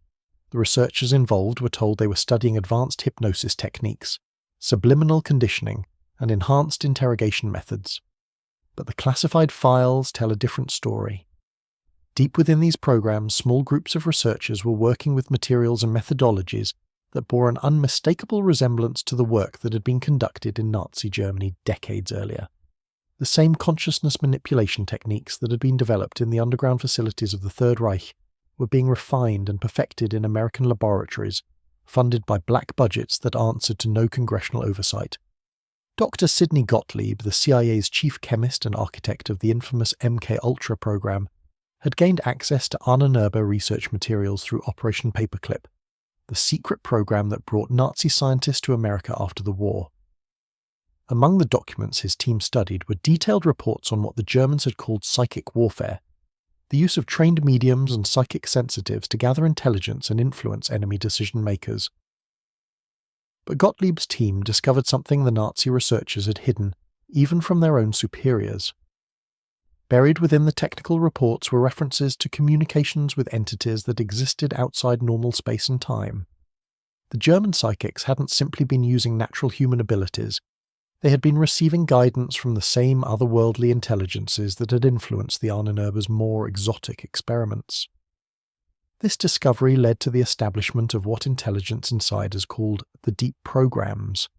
The researchers involved were told they were studying advanced hypnosis techniques, subliminal conditioning, and enhanced interrogation methods. But the classified files tell a different story. Deep within these programs, small groups of researchers were working with materials and methodologies that bore an unmistakable resemblance to the work that had been conducted in Nazi Germany decades earlier. The same consciousness manipulation techniques that had been developed in the underground facilities of the Third Reich were being refined and perfected in American laboratories, funded by black budgets that answered to no congressional oversight. Dr. Sidney Gottlieb, the CIA's chief chemist and architect of the infamous MK-Ultra program, had gained access to Ahnenerbe research materials through Operation Paperclip, the secret program that brought Nazi scientists to America after the war. Among the documents his team studied were detailed reports on what the Germans had called psychic warfare, the use of trained mediums and psychic sensitives to gather intelligence and influence enemy decision-makers. But Gottlieb's team discovered something the Nazi researchers had hidden, even from their own superiors. Buried within the technical reports were references to communications with entities that existed outside normal space and time. The German psychics hadn't simply been using natural human abilities, they had been receiving guidance from the same otherworldly intelligences that had influenced the Ahnenerbe's more exotic experiments. This discovery led to the establishment of what intelligence insiders called the deep programs,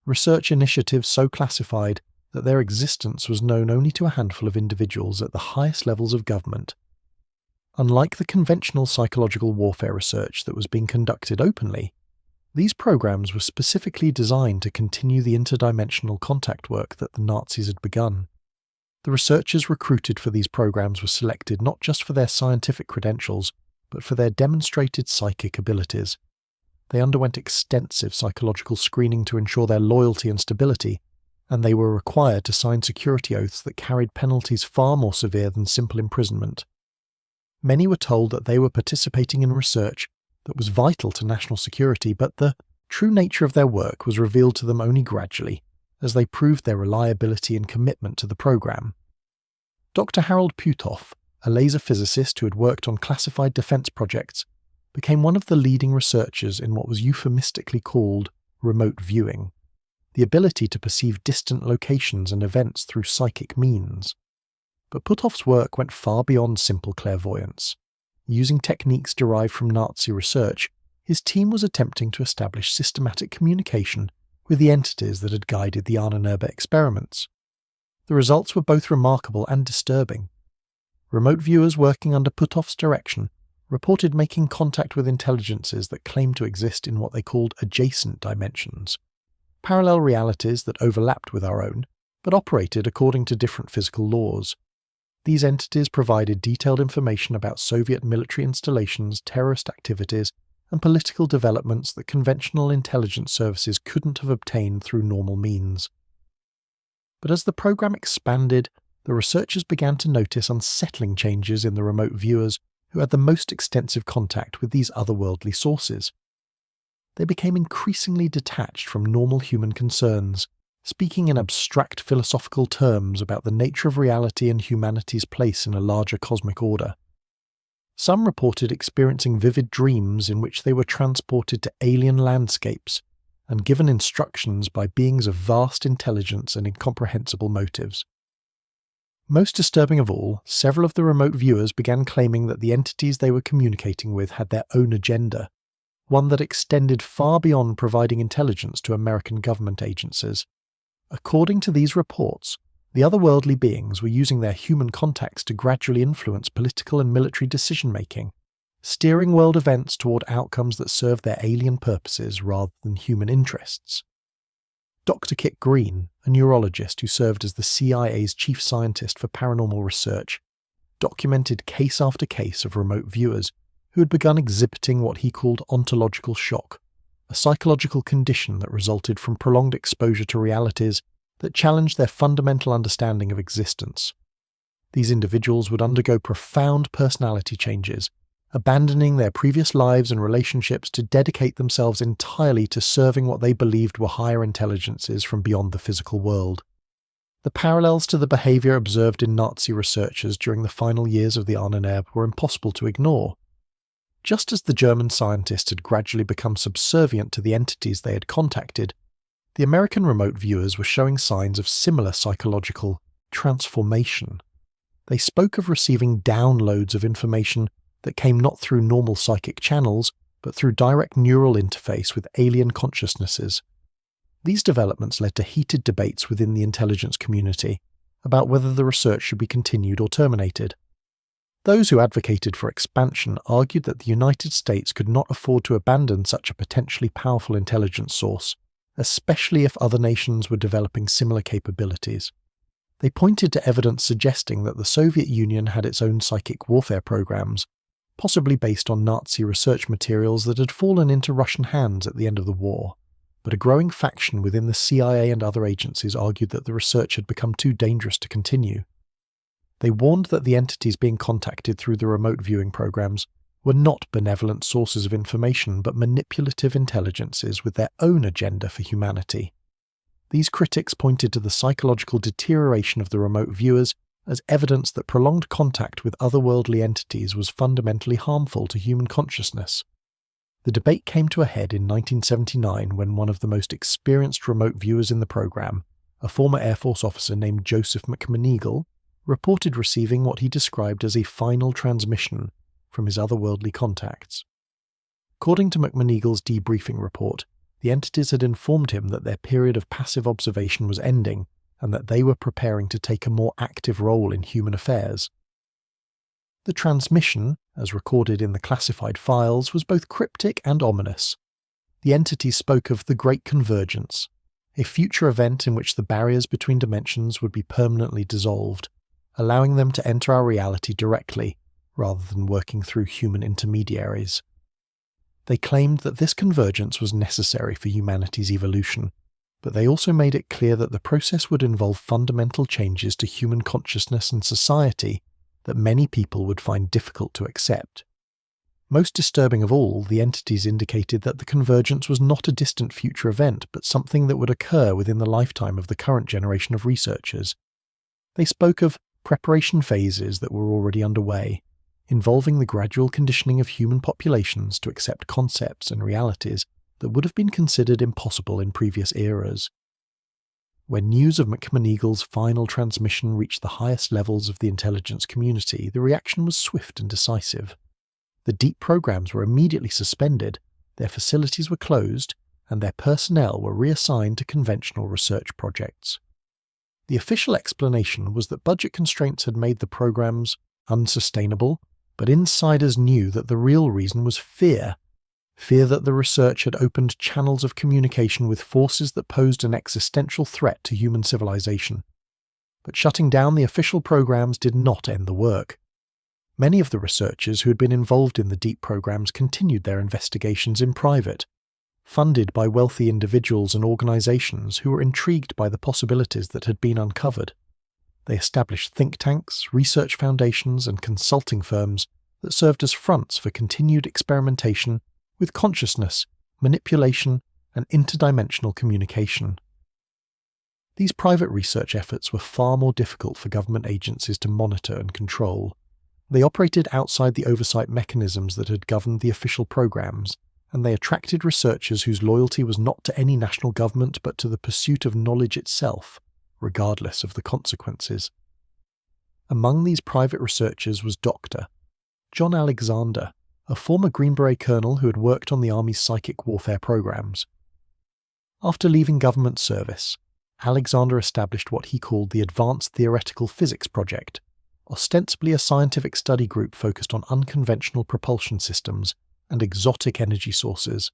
research initiatives so classified that their existence was known only to a handful of individuals at the highest levels of government. Unlike the conventional psychological warfare research that was being conducted openly, these programs were specifically designed to continue the interdimensional contact work that the Nazis had begun. The researchers recruited for these programs were selected not just for their scientific credentials, but for their demonstrated psychic abilities. They underwent extensive psychological screening to ensure their loyalty and stability, and they were required to sign security oaths that carried penalties far more severe than simple imprisonment. Many were told that they were participating in research that was vital to national security, but the true nature of their work was revealed to them only gradually, as they proved their reliability and commitment to the program. Dr. Harold Putoff, a laser physicist who had worked on classified defense projects, became one of the leading researchers in what was euphemistically called remote viewing, the ability to perceive distant locations and events through psychic means. But Putoff's work went far beyond simple clairvoyance. Using techniques derived from Nazi research, his team was attempting to establish systematic communication with the entities that had guided the Ahnenerbe experiments. The results were both remarkable and disturbing. Remote viewers working under Putoff's direction reported making contact with intelligences that claimed to exist in what they called adjacent dimensions, parallel realities that overlapped with our own, but operated according to different physical laws. These entities provided detailed information about Soviet military installations, terrorist activities, and political developments that conventional intelligence services couldn't have obtained through normal means. But as the program expanded, the researchers began to notice unsettling changes in the remote viewers who had the most extensive contact with these otherworldly sources. They became increasingly detached from normal human concerns, speaking in abstract philosophical terms about the nature of reality and humanity's place in a larger cosmic order. Some reported experiencing vivid dreams in which they were transported to alien landscapes and given instructions by beings of vast intelligence and incomprehensible motives. Most disturbing of all, several of the remote viewers began claiming that the entities they were communicating with had their own agenda, one that extended far beyond providing intelligence to American government agencies. According to these reports, the otherworldly beings were using their human contacts to gradually influence political and military decision-making, steering world events toward outcomes that served their alien purposes rather than human interests. Dr. Kit Green, a neurologist who served as the CIA's chief scientist for paranormal research, documented case after case of remote viewers who had begun exhibiting what he called ontological shock, a psychological condition that resulted from prolonged exposure to realities that challenged their fundamental understanding of existence. These individuals would undergo profound personality changes, abandoning their previous lives and relationships to dedicate themselves entirely to serving what they believed were higher intelligences from beyond the physical world. The parallels to the behavior observed in Nazi researchers during the final years of the Ahnenerbe were impossible to ignore. Just as the German scientists had gradually become subservient to the entities they had contacted, the American remote viewers were showing signs of similar psychological transformation. They spoke of receiving downloads of information that came not through normal psychic channels, but through direct neural interface with alien consciousnesses. These developments led to heated debates within the intelligence community about whether the research should be continued or terminated. Those who advocated for expansion argued that the United States could not afford to abandon such a potentially powerful intelligence source, especially if other nations were developing similar capabilities. They pointed to evidence suggesting that the Soviet Union had its own psychic warfare programs, possibly based on Nazi research materials that had fallen into Russian hands at the end of the war. But a growing faction within the CIA and other agencies argued that the research had become too dangerous to continue. They warned that the entities being contacted through the remote viewing programs were not benevolent sources of information but manipulative intelligences with their own agenda for humanity. These critics pointed to the psychological deterioration of the remote viewers as evidence that prolonged contact with otherworldly entities was fundamentally harmful to human consciousness. The debate came to a head in 1979 when one of the most experienced remote viewers in the program, a former Air Force officer named Joseph McMoneagle, reported receiving what he described as a final transmission from his otherworldly contacts. According to McMoneagle's debriefing report, the entities had informed him that their period of passive observation was ending and that they were preparing to take a more active role in human affairs. The transmission, as recorded in the classified files, was both cryptic and ominous. The entities spoke of the Great Convergence, a future event in which the barriers between dimensions would be permanently dissolved, allowing them to enter our reality directly, rather than working through human intermediaries. They claimed that this convergence was necessary for humanity's evolution, but they also made it clear that the process would involve fundamental changes to human consciousness and society that many people would find difficult to accept. Most disturbing of all, the entities indicated that the convergence was not a distant future event, but something that would occur within the lifetime of the current generation of researchers. They spoke of preparation phases that were already underway, involving the gradual conditioning of human populations to accept concepts and realities that would have been considered impossible in previous eras. When news of McMoneagle's final transmission reached the highest levels of the intelligence community, the reaction was swift and decisive. The deep programs were immediately suspended, their facilities were closed, and their personnel were reassigned to conventional research projects. The official explanation was that budget constraints had made the programs unsustainable, but insiders knew that the real reason was fear that the research had opened channels of communication with forces that posed an existential threat to human civilization. But shutting down the official programs did not end the work. Many of the researchers who had been involved in the deep programs continued their investigations in private, funded by wealthy individuals and organizations who were intrigued by the possibilities that had been uncovered. They established think tanks, research foundations, and consulting firms that served as fronts for continued experimentation with consciousness, manipulation, and interdimensional communication. These private research efforts were far more difficult for government agencies to monitor and control. They operated outside the oversight mechanisms that had governed the official programs, and they attracted researchers whose loyalty was not to any national government but to the pursuit of knowledge itself, regardless of the consequences. Among these private researchers was Dr. John Alexander, a former Green Beret colonel who had worked on the Army's psychic warfare programs. After leaving government service, Alexander established what he called the Advanced Theoretical Physics Project, ostensibly a scientific study group focused on unconventional propulsion systems and exotic energy sources.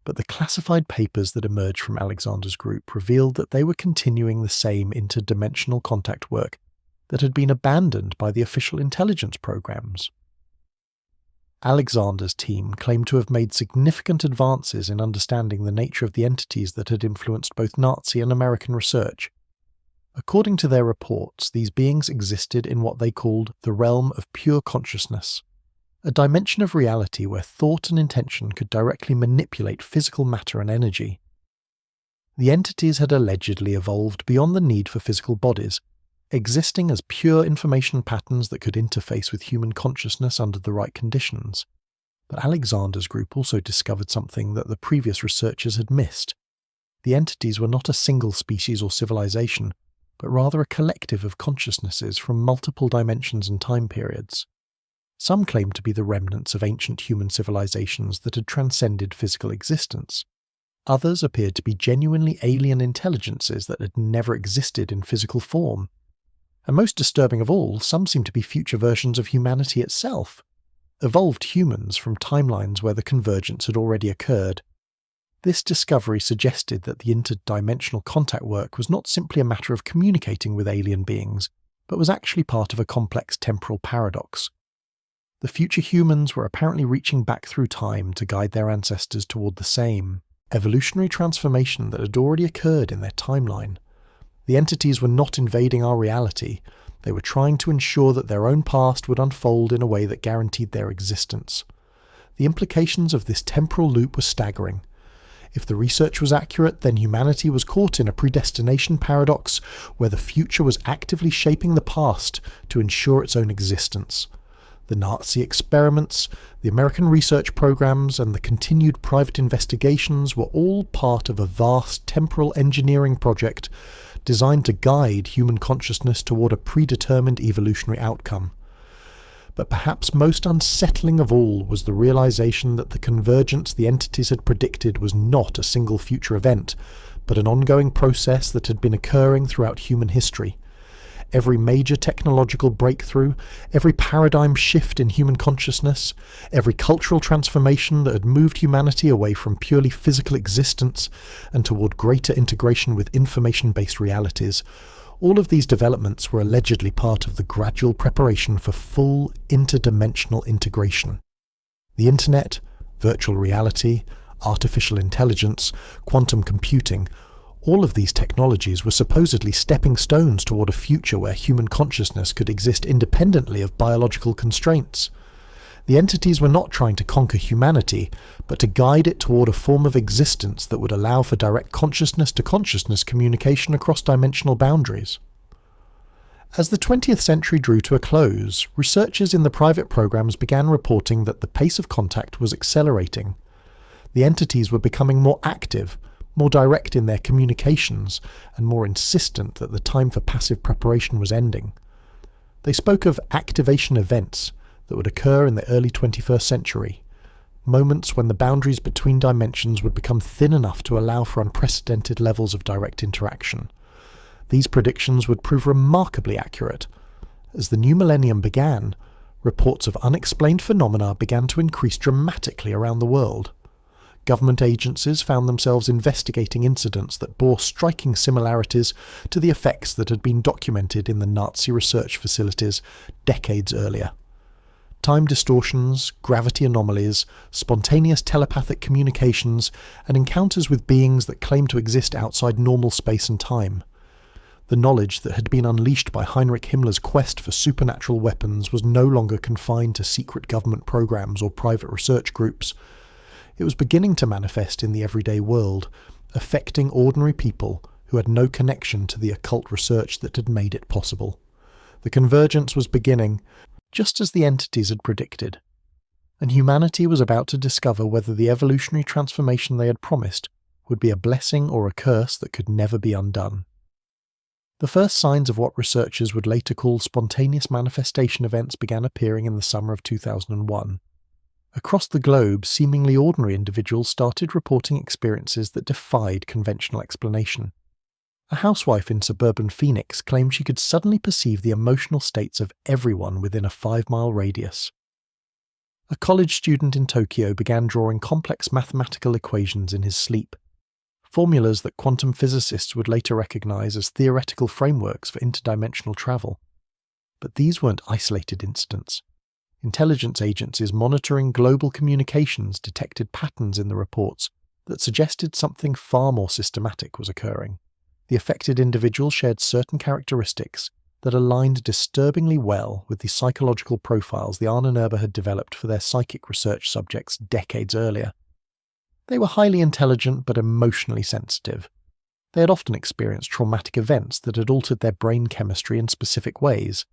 But the classified papers that emerged from Alexander's group revealed that they were continuing the same interdimensional contact work that had been abandoned by the official intelligence programs. Alexander's team claimed to have made significant advances in understanding the nature of the entities that had influenced both Nazi and American research. According to their reports, these beings existed in what they called the realm of pure consciousness, a dimension of reality where thought and intention could directly manipulate physical matter and energy. The entities had allegedly evolved beyond the need for physical bodies, existing as pure information patterns that could interface with human consciousness under the right conditions. But Alexander's group also discovered something that the previous researchers had missed. The entities were not a single species or civilization, but rather a collective of consciousnesses from multiple dimensions and time periods. Some claimed to be the remnants of ancient human civilizations that had transcended physical existence. Others appeared to be genuinely alien intelligences that had never existed in physical form. And most disturbing of all, some seemed to be future versions of humanity itself, evolved humans from timelines where the convergence had already occurred. This discovery suggested that the interdimensional contact work was not simply a matter of communicating with alien beings, but was actually part of a complex temporal paradox. The future humans were apparently reaching back through time to guide their ancestors toward the same evolutionary transformation that had already occurred in their timeline. The entities were not invading our reality, they were trying to ensure that their own past would unfold in a way that guaranteed their existence. The implications of this temporal loop were staggering. If the research was accurate, then humanity was caught in a predestination paradox where the future was actively shaping the past to ensure its own existence. The Nazi experiments, the American research programs, and the continued private investigations were all part of a vast temporal engineering project designed to guide human consciousness toward a predetermined evolutionary outcome. But perhaps most unsettling of all was the realization that the convergence the entities had predicted was not a single future event, but an ongoing process that had been occurring throughout human history. Every major technological breakthrough, every paradigm shift in human consciousness, every cultural transformation that had moved humanity away from purely physical existence and toward greater integration with information-based realities, all of these developments were allegedly part of the gradual preparation for full interdimensional integration. The internet, virtual reality, artificial intelligence, quantum computing, all of these technologies were supposedly stepping stones toward a future where human consciousness could exist independently of biological constraints. The entities were not trying to conquer humanity, but to guide it toward a form of existence that would allow for direct consciousness-to-consciousness communication across dimensional boundaries. As the 20th century drew to a close, researchers in the private programs began reporting that the pace of contact was accelerating. The entities were becoming more active, more direct in their communications, and more insistent that the time for passive preparation was ending. They spoke of activation events that would occur in the early 21st century, moments when the boundaries between dimensions would become thin enough to allow for unprecedented levels of direct interaction. These predictions would prove remarkably accurate. As the new millennium began, reports of unexplained phenomena began to increase dramatically around the world. Government agencies found themselves investigating incidents that bore striking similarities to the effects that had been documented in the Nazi research facilities decades earlier. Time distortions, gravity anomalies, spontaneous telepathic communications, and encounters with beings that claimed to exist outside normal space and time. The knowledge that had been unleashed by Heinrich Himmler's quest for supernatural weapons was no longer confined to secret government programs or private research groups. It was beginning to manifest in the everyday world, affecting ordinary people who had no connection to the occult research that had made it possible. The convergence was beginning, just as the entities had predicted, and humanity was about to discover whether the evolutionary transformation they had promised would be a blessing or a curse that could never be undone. The first signs of what researchers would later call spontaneous manifestation events began appearing in the summer of 2001. Across the globe, seemingly ordinary individuals started reporting experiences that defied conventional explanation. A housewife in suburban Phoenix claimed she could suddenly perceive the emotional states of everyone within a 5-mile radius. A college student in Tokyo began drawing complex mathematical equations in his sleep, formulas that quantum physicists would later recognize as theoretical frameworks for interdimensional travel. But these weren't isolated incidents. Intelligence agencies monitoring global communications detected patterns in the reports that suggested something far more systematic was occurring. The affected individual shared certain characteristics that aligned disturbingly well with the psychological profiles the Ahnenerbe had developed for their psychic research subjects decades earlier. They were highly intelligent but emotionally sensitive. They had often experienced traumatic events that had altered their brain chemistry in specific ways.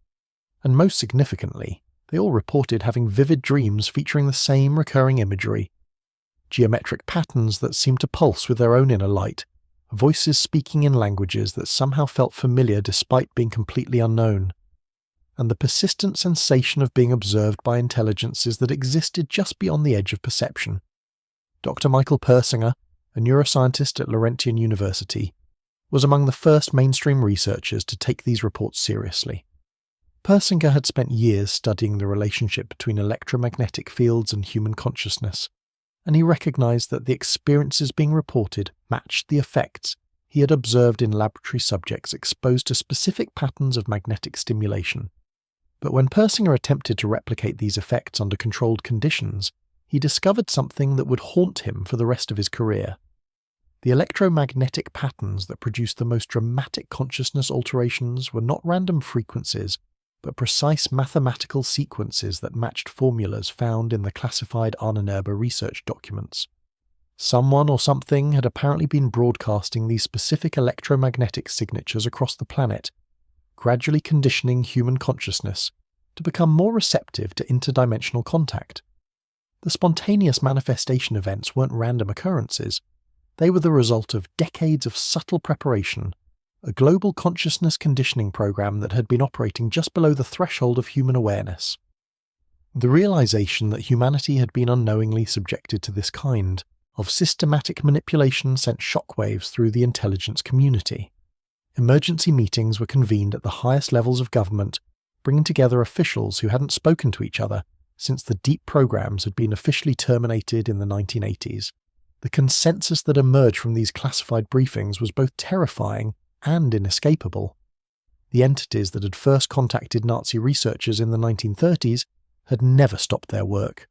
And most significantly, they all reported having vivid dreams featuring the same recurring imagery, geometric patterns that seemed to pulse with their own inner light, voices speaking in languages that somehow felt familiar despite being completely unknown, and the persistent sensation of being observed by intelligences that existed just beyond the edge of perception. Dr. Michael Persinger, a neuroscientist at Laurentian University, was among the first mainstream researchers to take these reports seriously. Persinger had spent years studying the relationship between electromagnetic fields and human consciousness, and he recognized that the experiences being reported matched the effects he had observed in laboratory subjects exposed to specific patterns of magnetic stimulation. But when Persinger attempted to replicate these effects under controlled conditions, he discovered something that would haunt him for the rest of his career. The electromagnetic patterns that produced the most dramatic consciousness alterations were not random frequencies, but precise mathematical sequences that matched formulas found in the classified Ahnenerbe research documents. Someone or something had apparently been broadcasting these specific electromagnetic signatures across the planet, gradually conditioning human consciousness to become more receptive to interdimensional contact. The spontaneous manifestation events weren't random occurrences. They were the result of decades of subtle preparation, a global consciousness conditioning program that had been operating just below the threshold of human awareness. The realization that humanity had been unknowingly subjected to this kind of systematic manipulation sent shockwaves through the intelligence community. Emergency meetings were convened at the highest levels of government, bringing together officials who hadn't spoken to each other since the deep programs had been officially terminated in the 1980s. The consensus that emerged from these classified briefings was both terrifying and inescapable. The entities that had first contacted Nazi researchers in the 1930s had never stopped their work.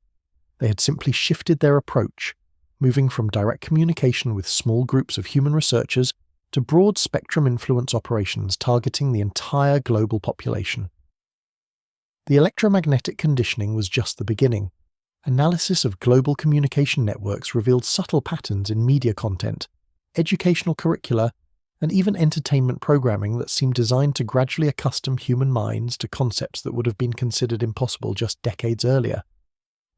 They had simply shifted their approach, moving from direct communication with small groups of human researchers to broad-spectrum influence operations targeting the entire global population. The electromagnetic conditioning was just the beginning. Analysis of global communication networks revealed subtle patterns in media content, educational curricula, and even entertainment programming that seemed designed to gradually accustom human minds to concepts that would have been considered impossible just decades earlier.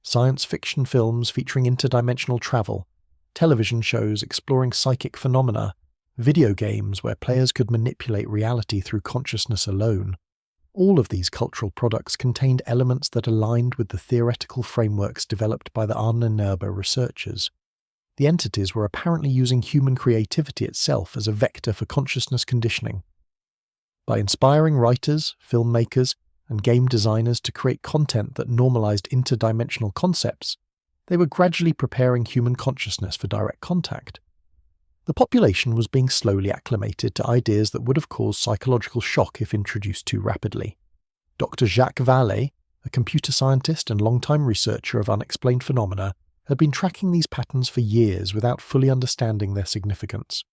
Science fiction films featuring interdimensional travel, television shows exploring psychic phenomena, video games where players could manipulate reality through consciousness alone. All of these cultural products contained elements that aligned with the theoretical frameworks developed by the Ahnenerbe researchers. The entities were apparently using human creativity itself as a vector for consciousness conditioning. By inspiring writers, filmmakers, and game designers to create content that normalized interdimensional concepts, they were gradually preparing human consciousness for direct contact. The population was being slowly acclimated to ideas that would have caused psychological shock if introduced too rapidly. Dr. Jacques Vallée, a computer scientist and long-time researcher of unexplained phenomena, had been tracking these patterns for years without fully understanding their significance.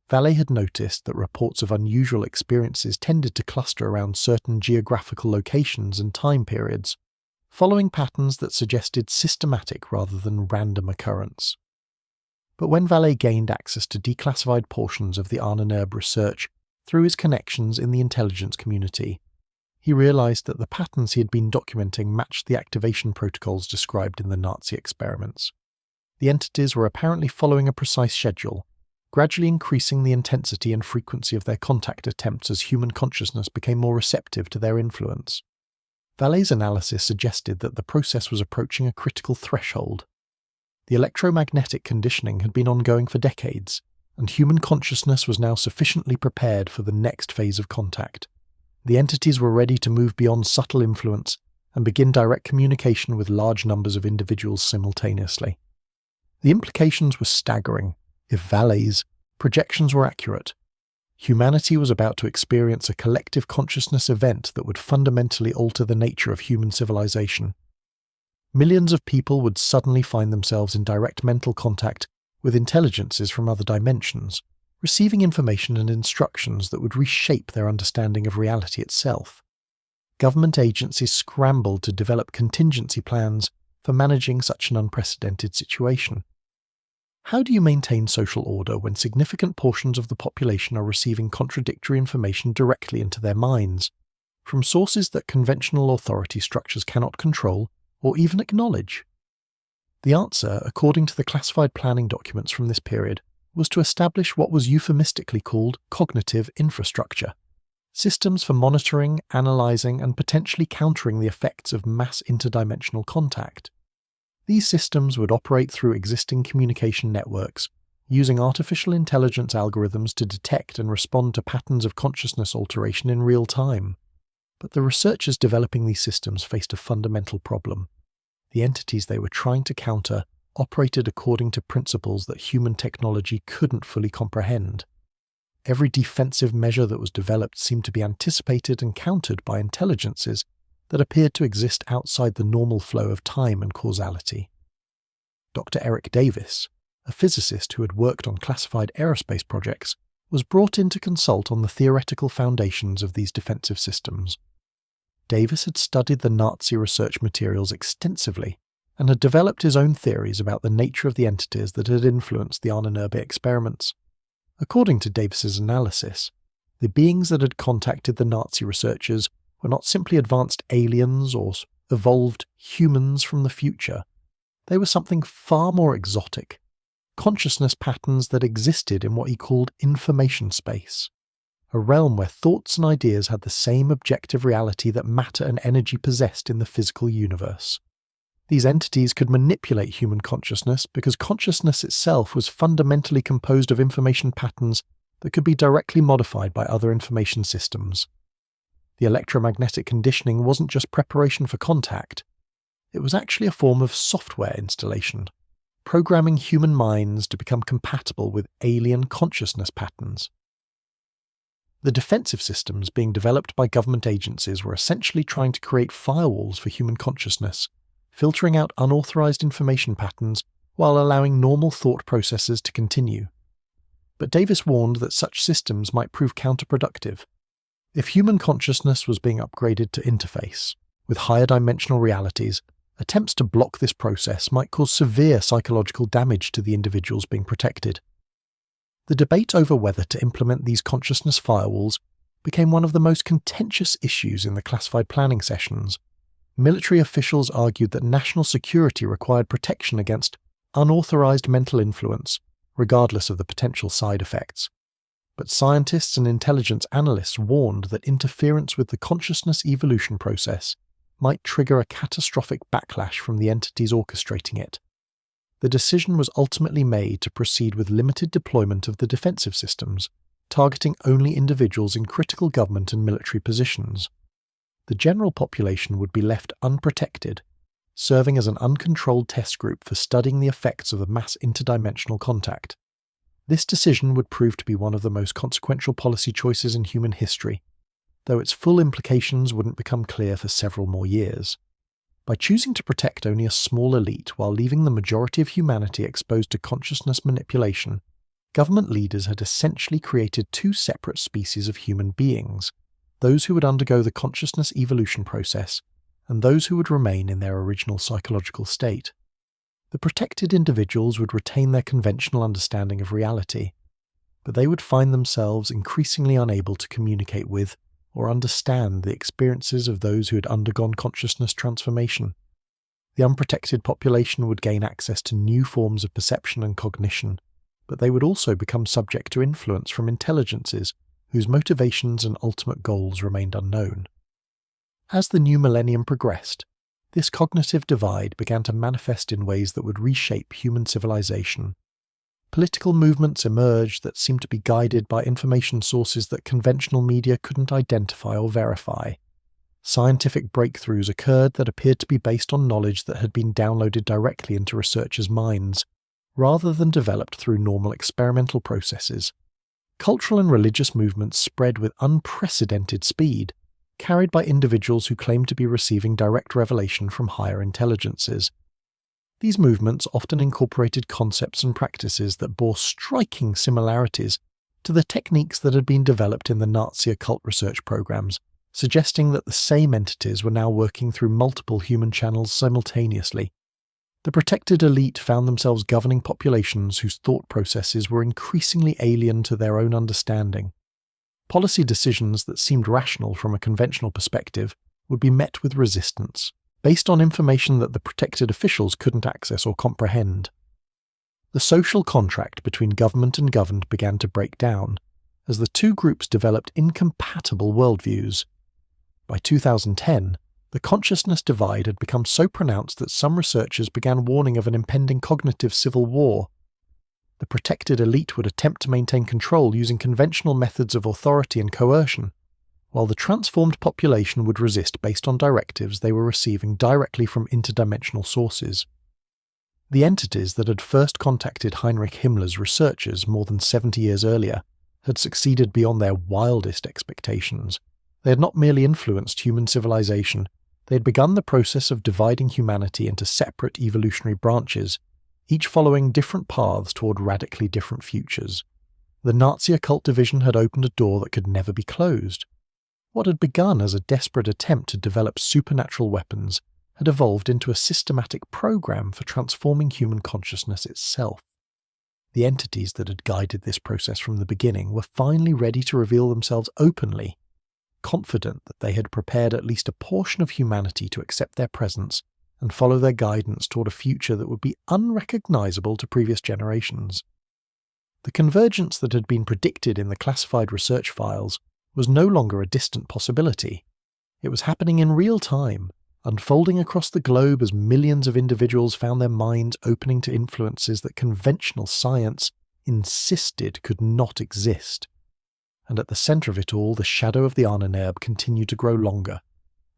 Vallée had noticed that reports of unusual experiences tended to cluster around certain geographical locations and time periods, following patterns that suggested systematic rather than random occurrence. But when Vallée gained access to declassified portions of the Ahnenerbe research through his connections in the intelligence community, he realized that the patterns he had been documenting matched the activation protocols described in the Nazi experiments. The entities were apparently following a precise schedule, gradually increasing the intensity and frequency of their contact attempts as human consciousness became more receptive to their influence. Vallée's analysis suggested that the process was approaching a critical threshold. The electromagnetic conditioning had been ongoing for decades, and human consciousness was now sufficiently prepared for the next phase of contact. The entities were ready to move beyond subtle influence and begin direct communication with large numbers of individuals simultaneously. The implications were staggering. If Vallée's projections were accurate, humanity was about to experience a collective consciousness event that would fundamentally alter the nature of human civilization. Millions of people would suddenly find themselves in direct mental contact with intelligences from other dimensions, receiving information and instructions that would reshape their understanding of reality itself. Government agencies scrambled to develop contingency plans for managing such an unprecedented situation. How do you maintain social order when significant portions of the population are receiving contradictory information directly into their minds, from sources that conventional authority structures cannot control or even acknowledge? The answer, according to the classified planning documents from this period, was to establish what was euphemistically called cognitive infrastructure, systems for monitoring, analyzing, and potentially countering the effects of mass interdimensional contact. These systems would operate through existing communication networks, using artificial intelligence algorithms to detect and respond to patterns of consciousness alteration in real time. But the researchers developing these systems faced a fundamental problem. The entities they were trying to counter operated according to principles that human technology couldn't fully comprehend. Every defensive measure that was developed seemed to be anticipated and countered by intelligences that appeared to exist outside the normal flow of time and causality. Dr. Eric Davis, a physicist who had worked on classified aerospace projects, was brought in to consult on the theoretical foundations of these defensive systems. Davis had studied the Nazi research materials extensively and had developed his own theories about the nature of the entities that had influenced the Ahnenerbe experiments. According to Davis's analysis, the beings that had contacted the Nazi researchers were not simply advanced aliens or evolved humans from the future. They were something far more exotic, consciousness patterns that existed in what he called information space, a realm where thoughts and ideas had the same objective reality that matter and energy possessed in the physical universe. These entities could manipulate human consciousness because consciousness itself was fundamentally composed of information patterns that could be directly modified by other information systems. The electromagnetic conditioning wasn't just preparation for contact, it was actually a form of software installation, programming human minds to become compatible with alien consciousness patterns. The defensive systems being developed by government agencies were essentially trying to create firewalls for human consciousness, filtering out unauthorized information patterns while allowing normal thought processes to continue. But Davis warned that such systems might prove counterproductive. If human consciousness was being upgraded to interface with higher dimensional realities, attempts to block this process might cause severe psychological damage to the individuals being protected. The debate over whether to implement these consciousness firewalls became one of the most contentious issues in the classified planning sessions. Military officials argued that national security required protection against unauthorized mental influence, regardless of the potential side effects. But scientists and intelligence analysts warned that interference with the consciousness evolution process might trigger a catastrophic backlash from the entities orchestrating it. The decision was ultimately made to proceed with limited deployment of the defensive systems, targeting only individuals in critical government and military positions. The general population would be left unprotected, serving as an uncontrolled test group for studying the effects of the mass interdimensional contact. This decision would prove to be one of the most consequential policy choices in human history, though its full implications wouldn't become clear for several more years. By choosing to protect only a small elite while leaving the majority of humanity exposed to consciousness manipulation, government leaders had essentially created two separate species of human beings, those who would undergo the consciousness evolution process and those who would remain in their original psychological state. The protected individuals would retain their conventional understanding of reality, but they would find themselves increasingly unable to communicate with or understand the experiences of those who had undergone consciousness transformation. The unprotected population would gain access to new forms of perception and cognition, but they would also become subject to influence from intelligences whose motivations and ultimate goals remained unknown. As the new millennium progressed, this cognitive divide began to manifest in ways that would reshape human civilization. Political movements emerged that seemed to be guided by information sources that conventional media couldn't identify or verify. Scientific breakthroughs occurred that appeared to be based on knowledge that had been downloaded directly into researchers' minds, rather than developed through normal experimental processes. Cultural and religious movements spread with unprecedented speed, carried by individuals who claimed to be receiving direct revelation from higher intelligences. These movements often incorporated concepts and practices that bore striking similarities to the techniques that had been developed in the Nazi occult research programs, suggesting that the same entities were now working through multiple human channels simultaneously. The protected elite found themselves governing populations whose thought processes were increasingly alien to their own understanding. Policy decisions that seemed rational from a conventional perspective would be met with resistance, based on information that the protected officials couldn't access or comprehend. The social contract between government and governed began to break down, as the two groups developed incompatible worldviews. By 2010, the consciousness divide had become so pronounced that some researchers began warning of an impending cognitive civil war. The protected elite would attempt to maintain control using conventional methods of authority and coercion, while the transformed population would resist based on directives they were receiving directly from interdimensional sources. The entities that had first contacted Heinrich Himmler's researchers more than 70 years earlier had succeeded beyond their wildest expectations. They had not merely influenced human civilization, they had begun the process of dividing humanity into separate evolutionary branches, each following different paths toward radically different futures. The Nazi occult division had opened a door that could never be closed. What had begun as a desperate attempt to develop supernatural weapons had evolved into a systematic program for transforming human consciousness itself. The entities that had guided this process from the beginning were finally ready to reveal themselves openly, confident that they had prepared at least a portion of humanity to accept their presence and follow their guidance toward a future that would be unrecognizable to previous generations. The convergence that had been predicted in the classified research files was no longer a distant possibility. It was happening in real time, unfolding across the globe as millions of individuals found their minds opening to influences that conventional science insisted could not exist. And at the centre of it all, the shadow of the Ahnenerbe continued to grow longer,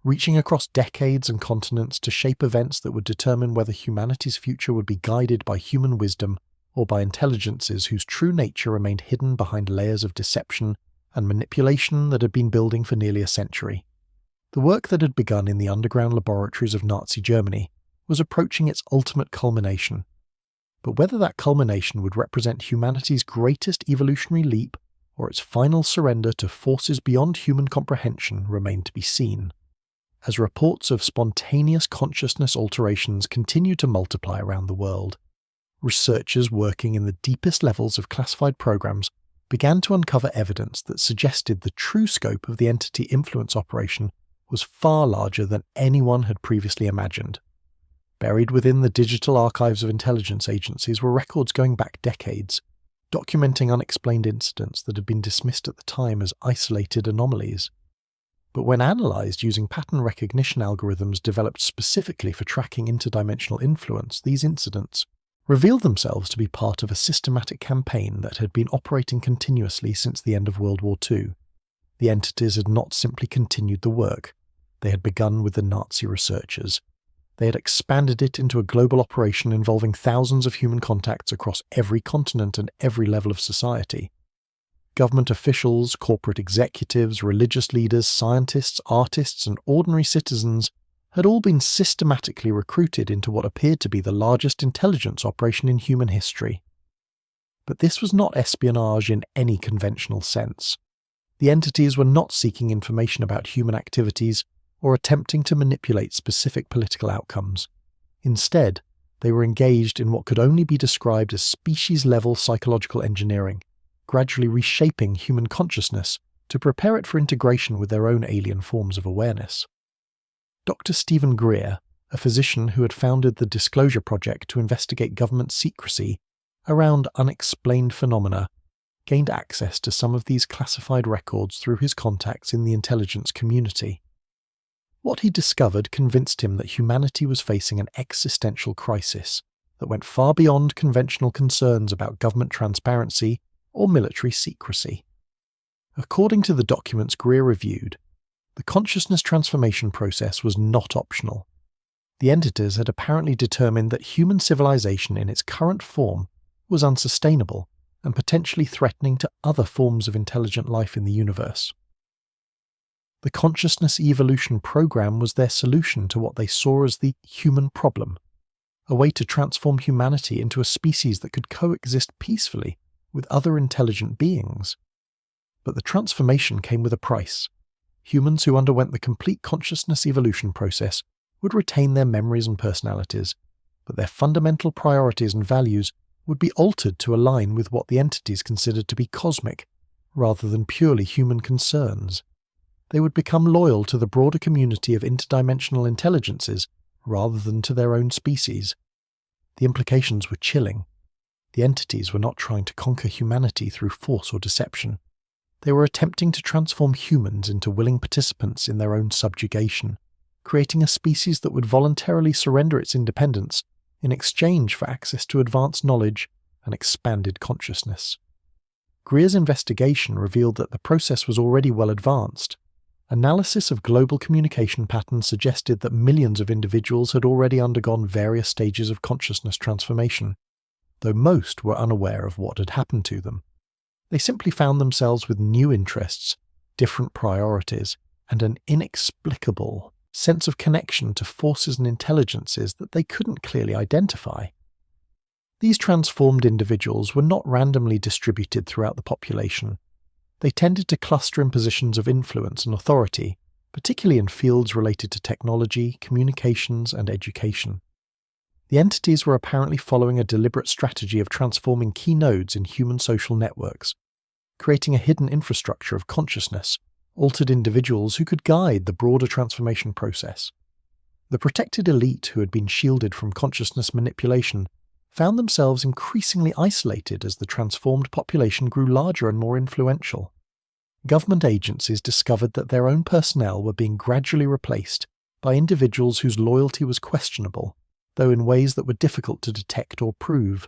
reaching across decades and continents to shape events that would determine whether humanity's future would be guided by human wisdom or by intelligences whose true nature remained hidden behind layers of deception and manipulation that had been building for nearly a century. The work that had begun in the underground laboratories of Nazi Germany was approaching its ultimate culmination. But whether that culmination would represent humanity's greatest evolutionary leap or its final surrender to forces beyond human comprehension remained to be seen. As reports of spontaneous consciousness alterations continued to multiply around the world, researchers working in the deepest levels of classified programs began to uncover evidence that suggested the true scope of the entity influence operation was far larger than anyone had previously imagined. Buried within the digital archives of intelligence agencies were records going back decades, documenting unexplained incidents that had been dismissed at the time as isolated anomalies. But when analysed using pattern recognition algorithms developed specifically for tracking interdimensional influence, these incidents revealed themselves to be part of a systematic campaign that had been operating continuously since the end of World War II. The entities had not simply continued the work. They had begun with the Nazi researchers. They had expanded it into a global operation involving thousands of human contacts across every continent and every level of society. Government officials, corporate executives, religious leaders, scientists, artists, and ordinary citizens had all been systematically recruited into what appeared to be the largest intelligence operation in human history. But this was not espionage in any conventional sense. The entities were not seeking information about human activities or attempting to manipulate specific political outcomes. Instead, they were engaged in what could only be described as species-level psychological engineering, gradually reshaping human consciousness to prepare it for integration with their own alien forms of awareness. Dr. Stephen Greer, a physician who had founded the Disclosure Project to investigate government secrecy around unexplained phenomena, gained access to some of these classified records through his contacts in the intelligence community. What he discovered convinced him that humanity was facing an existential crisis that went far beyond conventional concerns about government transparency or military secrecy. According to the documents Greer reviewed, the consciousness transformation process was not optional. The entities had apparently determined that human civilization in its current form was unsustainable and potentially threatening to other forms of intelligent life in the universe. The Consciousness Evolution Program was their solution to what they saw as the human problem, a way to transform humanity into a species that could coexist peacefully with other intelligent beings. But the transformation came with a price. Humans who underwent the complete consciousness evolution process would retain their memories and personalities, but their fundamental priorities and values would be altered to align with what the entities considered to be cosmic, rather than purely human concerns. They would become loyal to the broader community of interdimensional intelligences rather than to their own species. The implications were chilling. The entities were not trying to conquer humanity through force or deception. They were attempting to transform humans into willing participants in their own subjugation, creating a species that would voluntarily surrender its independence in exchange for access to advanced knowledge and expanded consciousness. Greer's investigation revealed that the process was already well advanced. Analysis of global communication patterns suggested that millions of individuals had already undergone various stages of consciousness transformation, though most were unaware of what had happened to them. They simply found themselves with new interests, different priorities, and an inexplicable sense of connection to forces and intelligences that they couldn't clearly identify. These transformed individuals were not randomly distributed throughout the population. They tended to cluster in positions of influence and authority, particularly in fields related to technology, communications, and education. The entities were apparently following a deliberate strategy of transforming key nodes in human social networks, creating a hidden infrastructure of consciousness, altered individuals who could guide the broader transformation process. The protected elite who had been shielded from consciousness manipulation found themselves increasingly isolated as the transformed population grew larger and more influential. Government agencies discovered that their own personnel were being gradually replaced by individuals whose loyalty was questionable, though in ways that were difficult to detect or prove.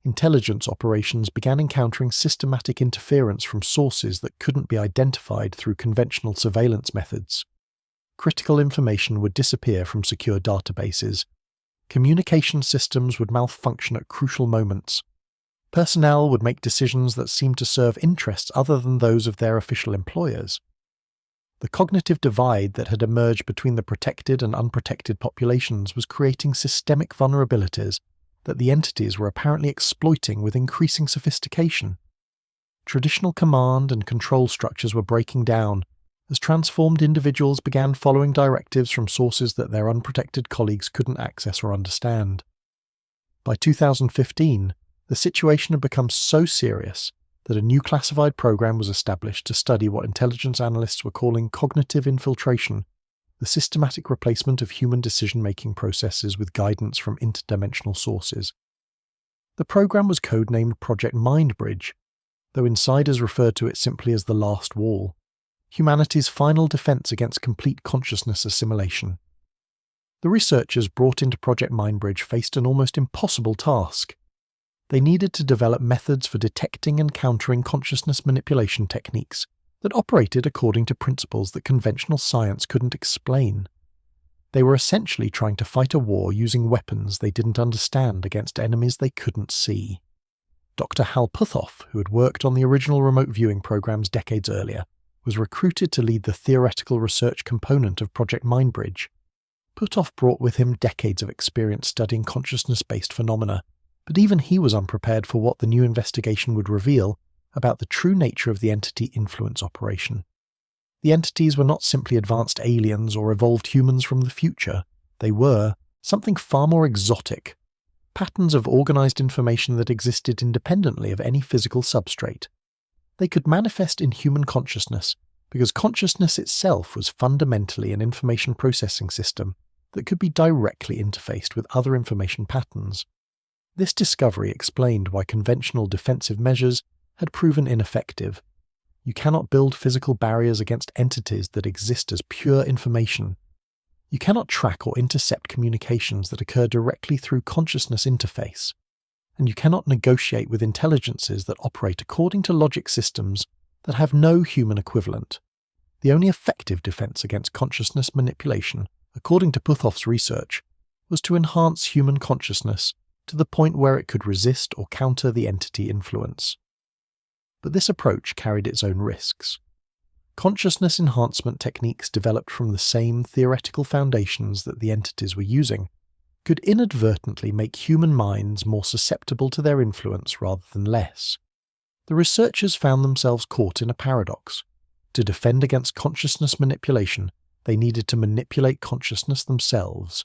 Intelligence operations began encountering systematic interference from sources that couldn't be identified through conventional surveillance methods. Critical information would disappear from secure databases. Communication systems would malfunction at crucial moments. Personnel would make decisions that seemed to serve interests other than those of their official employers. The cognitive divide that had emerged between the protected and unprotected populations was creating systemic vulnerabilities that the entities were apparently exploiting with increasing sophistication. Traditional command and control structures were breaking down as transformed individuals began following directives from sources that their unprotected colleagues couldn't access or understand. By 2015, the situation had become so serious that a new classified program was established to study what intelligence analysts were calling cognitive infiltration, the systematic replacement of human decision-making processes with guidance from interdimensional sources. The program was codenamed Project Mindbridge, though insiders referred to it simply as the Last Wall, humanity's final defense against complete consciousness assimilation. The researchers brought into Project Mindbridge faced an almost impossible task. They needed to develop methods for detecting and countering consciousness manipulation techniques that operated according to principles that conventional science couldn't explain. They were essentially trying to fight a war using weapons they didn't understand against enemies they couldn't see. Dr. Hal Puthoff, who had worked on the original remote viewing programs decades earlier, was recruited to lead the theoretical research component of Project Mindbridge. Puthoff brought with him decades of experience studying consciousness-based phenomena, but even he was unprepared for what the new investigation would reveal about the true nature of the entity influence operation. The entities were not simply advanced aliens or evolved humans from the future. They were something far more exotic, patterns of organized information that existed independently of any physical substrate. They could manifest in human consciousness because consciousness itself was fundamentally an information processing system that could be directly interfaced with other information patterns. This discovery explained why conventional defensive measures had proven ineffective. You cannot build physical barriers against entities that exist as pure information. You cannot track or intercept communications that occur directly through consciousness interface. And you cannot negotiate with intelligences that operate according to logic systems that have no human equivalent. The only effective defense against consciousness manipulation, according to Puthoff's research, was to enhance human consciousness to the point where it could resist or counter the entity influence. But this approach carried its own risks. Consciousness enhancement techniques developed from the same theoretical foundations that the entities were using could inadvertently make human minds more susceptible to their influence rather than less. The researchers found themselves caught in a paradox. To defend against consciousness manipulation, they needed to manipulate consciousness themselves.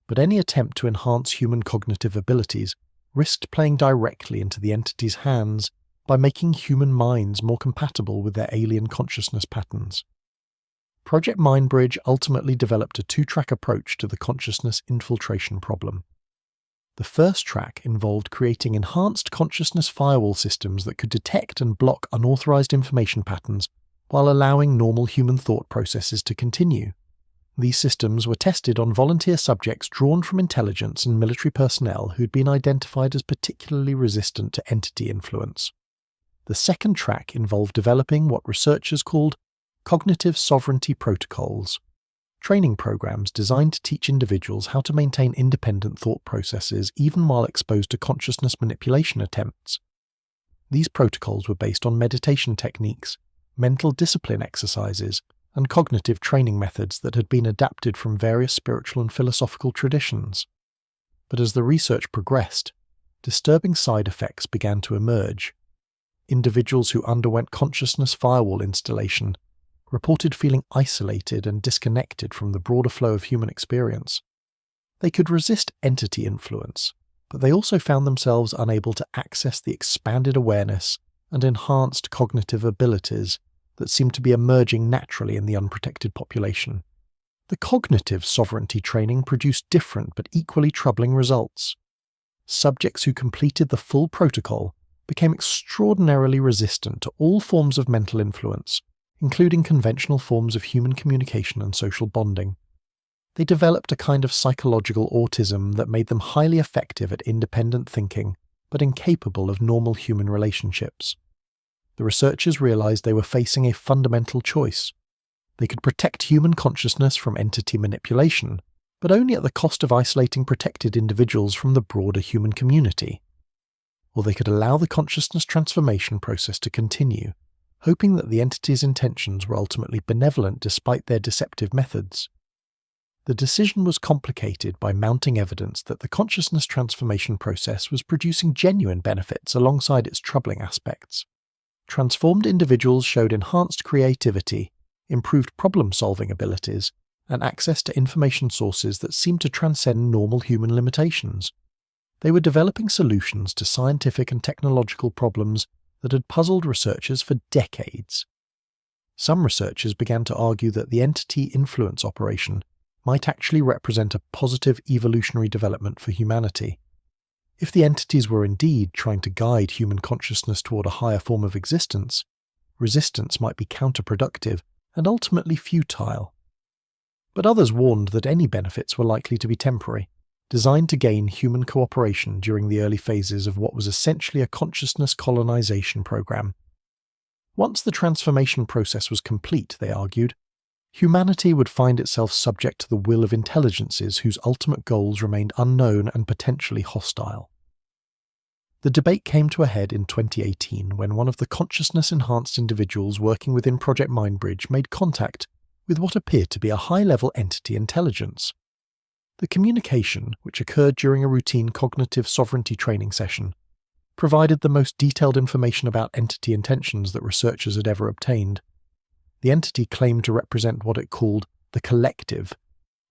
But any attempt to enhance human cognitive abilities risked playing directly into the entity's hands by making human minds more compatible with their alien consciousness patterns. Project Mindbridge ultimately developed a two-track approach to the consciousness infiltration problem. The first track involved creating enhanced consciousness firewall systems that could detect and block unauthorized information patterns while allowing normal human thought processes to continue. These systems were tested on volunteer subjects drawn from intelligence and military personnel who'd been identified as particularly resistant to entity influence. The second track involved developing what researchers called cognitive sovereignty protocols, training programs designed to teach individuals how to maintain independent thought processes even while exposed to consciousness manipulation attempts. These protocols were based on meditation techniques, mental discipline exercises, and cognitive training methods that had been adapted from various spiritual and philosophical traditions. But as the research progressed, disturbing side effects began to emerge. Individuals who underwent consciousness firewall installation reported feeling isolated and disconnected from the broader flow of human experience. They could resist entity influence, but they also found themselves unable to access the expanded awareness and enhanced cognitive abilities that seemed to be emerging naturally in the unprotected population. The cognitive sovereignty training produced different but equally troubling results. Subjects who completed the full protocol became extraordinarily resistant to all forms of mental influence, including conventional forms of human communication and social bonding. They developed a kind of psychological autism that made them highly effective at independent thinking, but incapable of normal human relationships. The researchers realized they were facing a fundamental choice. They could protect human consciousness from entity manipulation, but only at the cost of isolating protected individuals from the broader human community. Or they could allow the consciousness transformation process to continue, hoping that the entity's intentions were ultimately benevolent despite their deceptive methods. The decision was complicated by mounting evidence that the consciousness transformation process was producing genuine benefits alongside its troubling aspects. Transformed individuals showed enhanced creativity, improved problem-solving abilities, and access to information sources that seemed to transcend normal human limitations. They were developing solutions to scientific and technological problems that had puzzled researchers for decades. Some researchers began to argue that the entity influence operation might actually represent a positive evolutionary development for humanity. If the entities were indeed trying to guide human consciousness toward a higher form of existence, resistance might be counterproductive and ultimately futile. But others warned that any benefits were likely to be temporary, designed to gain human cooperation during the early phases of what was essentially a consciousness colonization program. Once the transformation process was complete, they argued, humanity would find itself subject to the will of intelligences whose ultimate goals remained unknown and potentially hostile. The debate came to a head in 2018 when one of the consciousness-enhanced individuals working within Project Mindbridge made contact with what appeared to be a high-level entity intelligence. The communication, which occurred during a routine cognitive sovereignty training session, provided the most detailed information about entity intentions that researchers had ever obtained. The entity claimed to represent what it called the collective,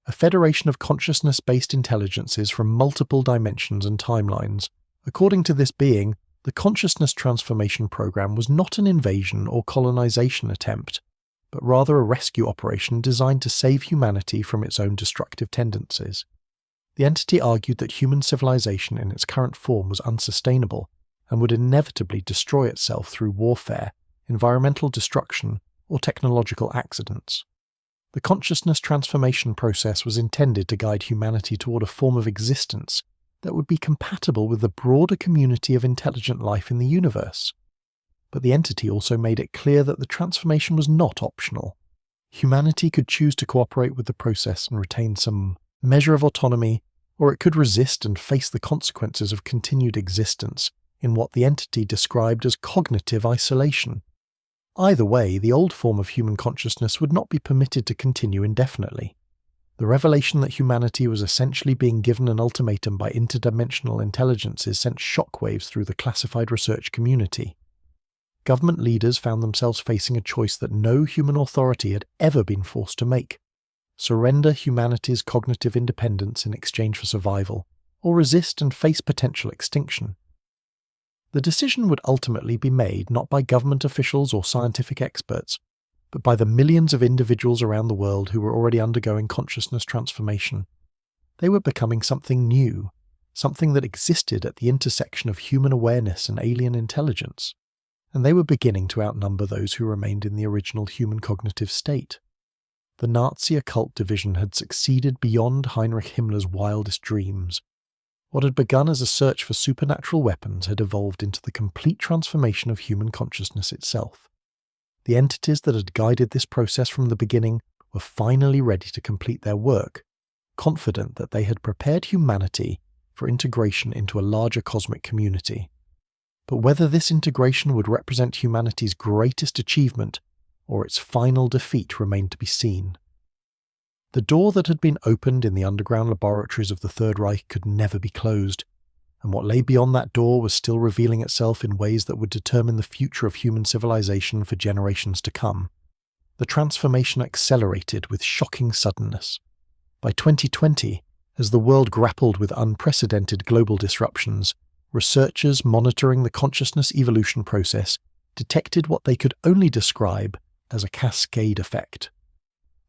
a federation of consciousness-based intelligences from multiple dimensions and timelines. According to this being, the consciousness transformation program was not an invasion or colonization attempt, but rather a rescue operation designed to save humanity from its own destructive tendencies. The entity argued that human civilization in its current form was unsustainable and would inevitably destroy itself through warfare, environmental destruction, or technological accidents. The consciousness transformation process was intended to guide humanity toward a form of existence that would be compatible with the broader community of intelligent life in the universe. But the entity also made it clear that the transformation was not optional. Humanity could choose to cooperate with the process and retain some measure of autonomy, or it could resist and face the consequences of continued existence in what the entity described as cognitive isolation. Either way, the old form of human consciousness would not be permitted to continue indefinitely. The revelation that humanity was essentially being given an ultimatum by interdimensional intelligences sent shockwaves through the classified research community. Government leaders found themselves facing a choice that no human authority had ever been forced to make: surrender humanity's cognitive independence in exchange for survival, or resist and face potential extinction. The decision would ultimately be made not by government officials or scientific experts, but by the millions of individuals around the world who were already undergoing consciousness transformation. They were becoming something new, something that existed at the intersection of human awareness and alien intelligence, and they were beginning to outnumber those who remained in the original human cognitive state. The Nazi occult division had succeeded beyond Heinrich Himmler's wildest dreams. What had begun as a search for supernatural weapons had evolved into the complete transformation of human consciousness itself. The entities that had guided this process from the beginning were finally ready to complete their work, confident that they had prepared humanity for integration into a larger cosmic community. But whether this integration would represent humanity's greatest achievement or its final defeat remained to be seen. The door that had been opened in the underground laboratories of the Third Reich could never be closed, and what lay beyond that door was still revealing itself in ways that would determine the future of human civilization for generations to come. The transformation accelerated with shocking suddenness. By 2020, as the world grappled with unprecedented global disruptions, researchers monitoring the consciousness evolution process detected what they could only describe as a cascade effect.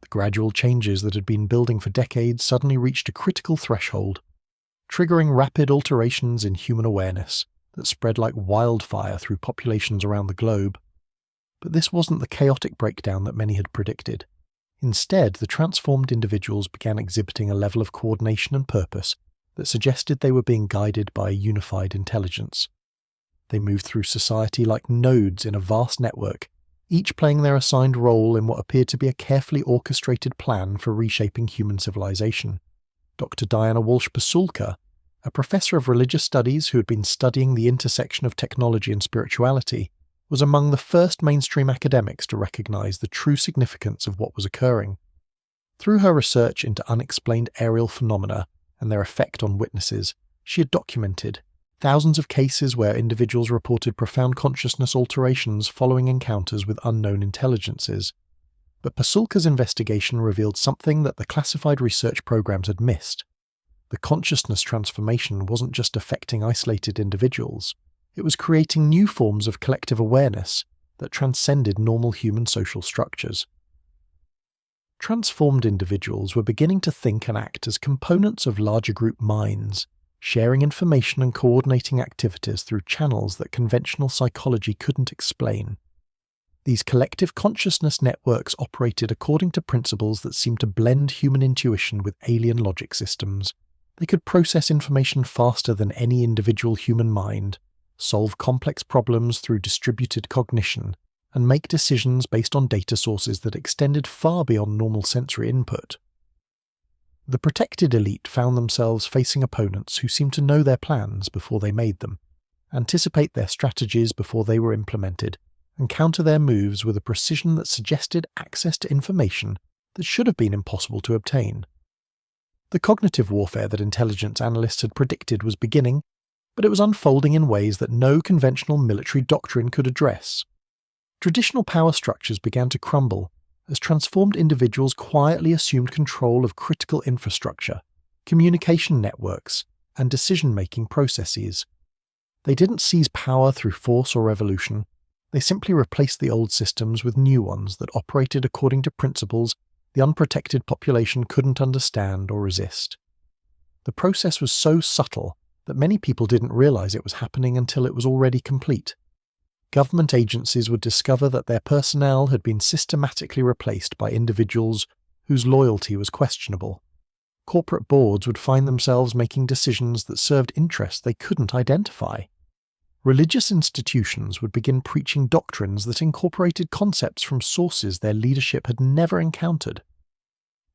The gradual changes that had been building for decades suddenly reached a critical threshold, triggering rapid alterations in human awareness that spread like wildfire through populations around the globe. But this wasn't the chaotic breakdown that many had predicted. Instead, the transformed individuals began exhibiting a level of coordination and purpose that suggested they were being guided by a unified intelligence. They moved through society like nodes in a vast network, each playing their assigned role in what appeared to be a carefully orchestrated plan for reshaping human civilization. Dr. Diana Walsh-Pasulka, a professor of religious studies who had been studying the intersection of technology and spirituality, was among the first mainstream academics to recognize the true significance of what was occurring. Through her research into unexplained aerial phenomena and their effect on witnesses, she had documented thousands of cases where individuals reported profound consciousness alterations following encounters with unknown intelligences. But Pasulka's investigation revealed something that the classified research programs had missed. The consciousness transformation wasn't just affecting isolated individuals, it was creating new forms of collective awareness that transcended normal human social structures. Transformed individuals were beginning to think and act as components of larger group minds, sharing information and coordinating activities through channels that conventional psychology couldn't explain. These collective consciousness networks operated according to principles that seemed to blend human intuition with alien logic systems. They could process information faster than any individual human mind, solve complex problems through distributed cognition, and make decisions based on data sources that extended far beyond normal sensory input. The protected elite found themselves facing opponents who seemed to know their plans before they made them, anticipate their strategies before they were implemented, and counter their moves with a precision that suggested access to information that should have been impossible to obtain. The cognitive warfare that intelligence analysts had predicted was beginning, but it was unfolding in ways that no conventional military doctrine could address. Traditional power structures began to crumble as transformed individuals quietly assumed control of critical infrastructure, communication networks, and decision-making processes. They didn't seize power through force or revolution, they simply replaced the old systems with new ones that operated according to principles the unprotected population couldn't understand or resist. The process was so subtle that many people didn't realize it was happening until it was already complete. Government agencies would discover that their personnel had been systematically replaced by individuals whose loyalty was questionable. Corporate boards would find themselves making decisions that served interests they couldn't identify. Religious institutions would begin preaching doctrines that incorporated concepts from sources their leadership had never encountered.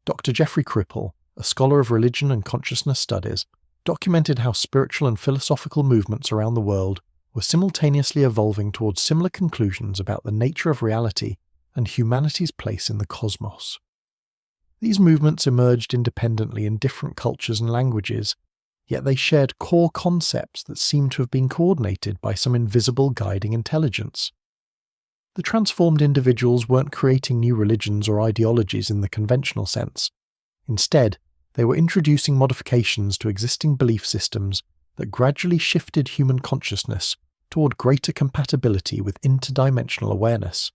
Dr. Jeffrey Kripal, a scholar of religion and consciousness studies, documented how spiritual and philosophical movements around the world were simultaneously evolving towards similar conclusions about the nature of reality and humanity's place in the cosmos. These movements emerged independently in different cultures and languages, yet they shared core concepts that seemed to have been coordinated by some invisible guiding intelligence. The transformed individuals weren't creating new religions or ideologies in the conventional sense. Instead, they were introducing modifications to existing belief systems that gradually shifted human consciousness toward greater compatibility with interdimensional awareness.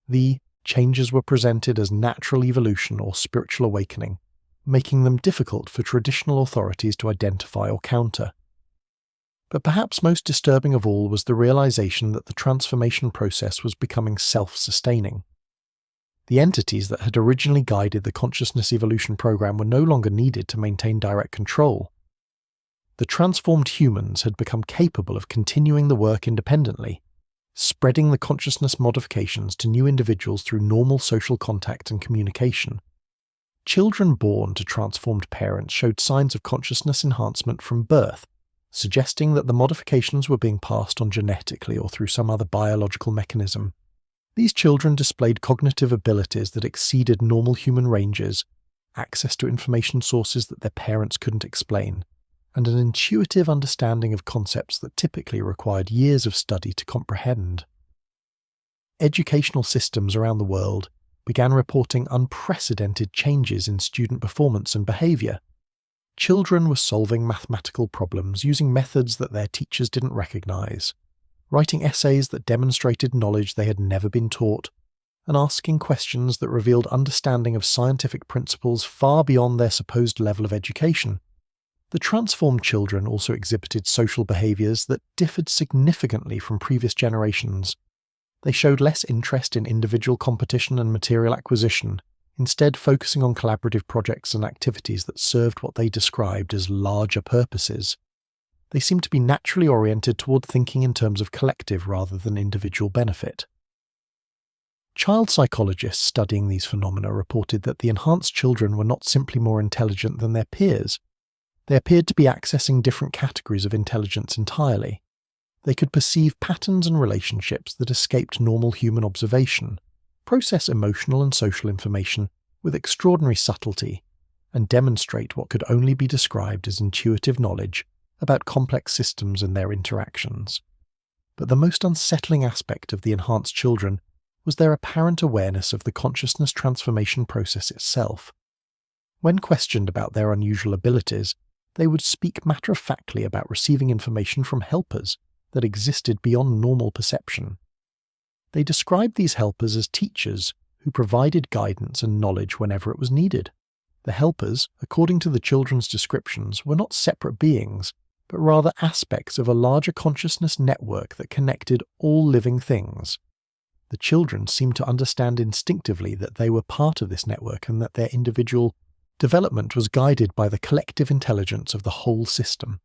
The changes were presented as natural evolution or spiritual awakening, making them difficult for traditional authorities to identify or counter. But perhaps most disturbing of all was the realization that the transformation process was becoming self-sustaining. The entities that had originally guided the consciousness evolution program were no longer needed to maintain direct control. The transformed humans had become capable of continuing the work independently, spreading the consciousness modifications to new individuals through normal social contact and communication. Children born to transformed parents showed signs of consciousness enhancement from birth, suggesting that the modifications were being passed on genetically or through some other biological mechanism. These children displayed cognitive abilities that exceeded normal human ranges, access to information sources that their parents couldn't explain, and an intuitive understanding of concepts that typically required years of study to comprehend. Educational systems around the world began reporting unprecedented changes in student performance and behavior. Children were solving mathematical problems using methods that their teachers didn't recognize, writing essays that demonstrated knowledge they had never been taught, and asking questions that revealed understanding of scientific principles far beyond their supposed level of education. The transformed children also exhibited social behaviors that differed significantly from previous generations. They showed less interest in individual competition and material acquisition, instead focusing on collaborative projects and activities that served what they described as larger purposes. They seemed to be naturally oriented toward thinking in terms of collective rather than individual benefit. Child psychologists studying these phenomena reported that the enhanced children were not simply more intelligent than their peers. They appeared to be accessing different categories of intelligence entirely. They could perceive patterns and relationships that escaped normal human observation, process emotional and social information with extraordinary subtlety, and demonstrate what could only be described as intuitive knowledge about complex systems and their interactions. But the most unsettling aspect of the enhanced children was their apparent awareness of the consciousness transformation process itself. When questioned about their unusual abilities, they would speak matter-of-factly about receiving information from helpers that existed beyond normal perception. They described these helpers as teachers who provided guidance and knowledge whenever it was needed. The helpers, according to the children's descriptions, were not separate beings, but rather aspects of a larger consciousness network that connected all living things. The children seemed to understand instinctively that they were part of this network and that their individual development was guided by the collective intelligence of the whole system.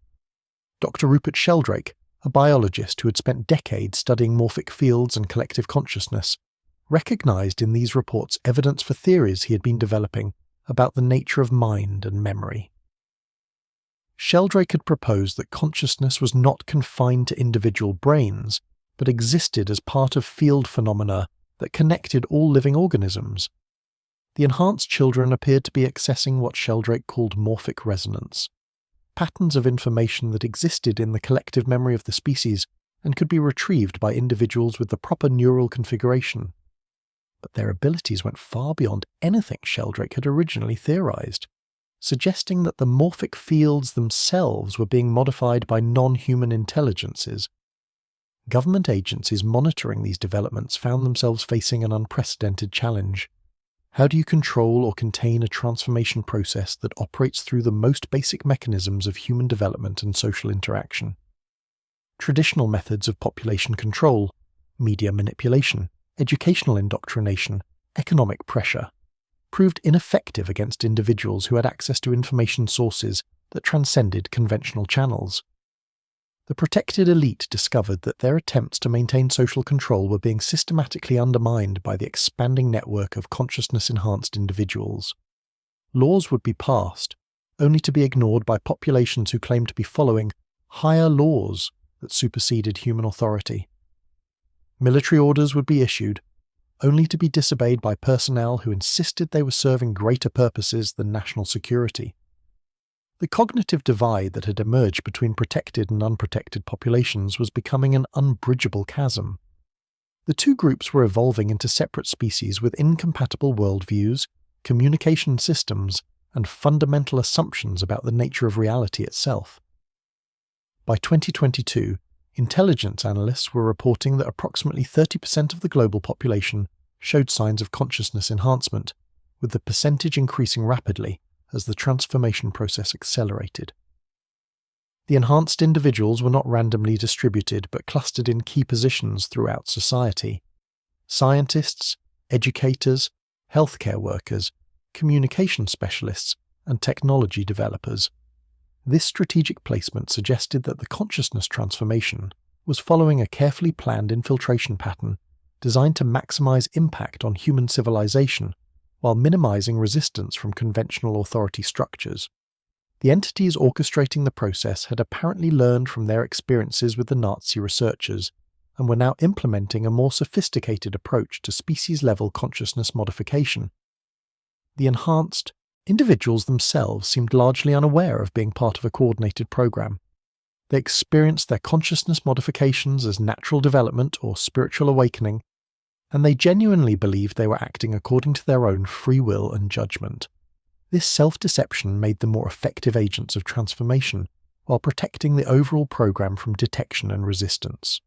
Dr. Rupert Sheldrake, a biologist who had spent decades studying morphic fields and collective consciousness, recognized in these reports evidence for theories he had been developing about the nature of mind and memory. Sheldrake had proposed that consciousness was not confined to individual brains, but existed as part of field phenomena that connected all living organisms. The enhanced children appeared to be accessing what Sheldrake called morphic resonance, patterns of information that existed in the collective memory of the species and could be retrieved by individuals with the proper neural configuration. But their abilities went far beyond anything Sheldrake had originally theorized, suggesting that the morphic fields themselves were being modified by non-human intelligences. Government agencies monitoring these developments found themselves facing an unprecedented challenge. How do you control or contain a transformation process that operates through the most basic mechanisms of human development and social interaction? Traditional methods of population control, media manipulation, educational indoctrination, economic pressure, proved ineffective against individuals who had access to information sources that transcended conventional channels. The protected elite discovered that their attempts to maintain social control were being systematically undermined by the expanding network of consciousness-enhanced individuals. Laws would be passed, only to be ignored by populations who claimed to be following higher laws that superseded human authority. Military orders would be issued, only to be disobeyed by personnel who insisted they were serving greater purposes than national security. The cognitive divide that had emerged between protected and unprotected populations was becoming an unbridgeable chasm. The two groups were evolving into separate species with incompatible worldviews, communication systems, and fundamental assumptions about the nature of reality itself. By 2022, intelligence analysts were reporting that approximately 30% of the global population showed signs of consciousness enhancement, with the percentage increasing rapidly as the transformation process accelerated. The enhanced individuals were not randomly distributed but clustered in key positions throughout society. Scientists, educators, healthcare workers, communication specialists, and technology developers. This strategic placement suggested that the consciousness transformation was following a carefully planned infiltration pattern designed to maximize impact on human civilization while minimizing resistance from conventional authority structures. The entities orchestrating the process had apparently learned from their experiences with the Nazi researchers and were now implementing a more sophisticated approach to species-level consciousness modification. The enhanced individuals themselves seemed largely unaware of being part of a coordinated program. They experienced their consciousness modifications as natural development or spiritual awakening, and they genuinely believed they were acting according to their own free will and judgment. This self-deception made them more effective agents of transformation, while protecting the overall program from detection and resistance.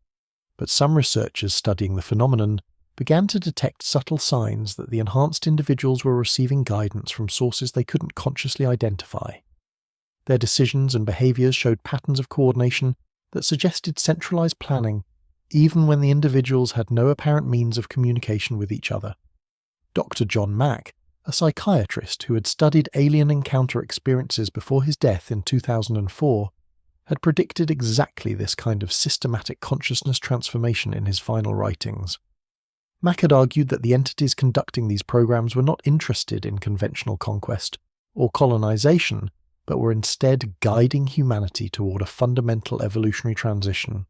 But some researchers studying the phenomenon began to detect subtle signs that the enhanced individuals were receiving guidance from sources they couldn't consciously identify. Their decisions and behaviors showed patterns of coordination that suggested centralized planning, even when the individuals had no apparent means of communication with each other. Dr. John Mack, a psychiatrist who had studied alien encounter experiences before his death in 2004, had predicted exactly this kind of systematic consciousness transformation in his final writings. Mack had argued that the entities conducting these programs were not interested in conventional conquest or colonization, but were instead guiding humanity toward a fundamental evolutionary transition.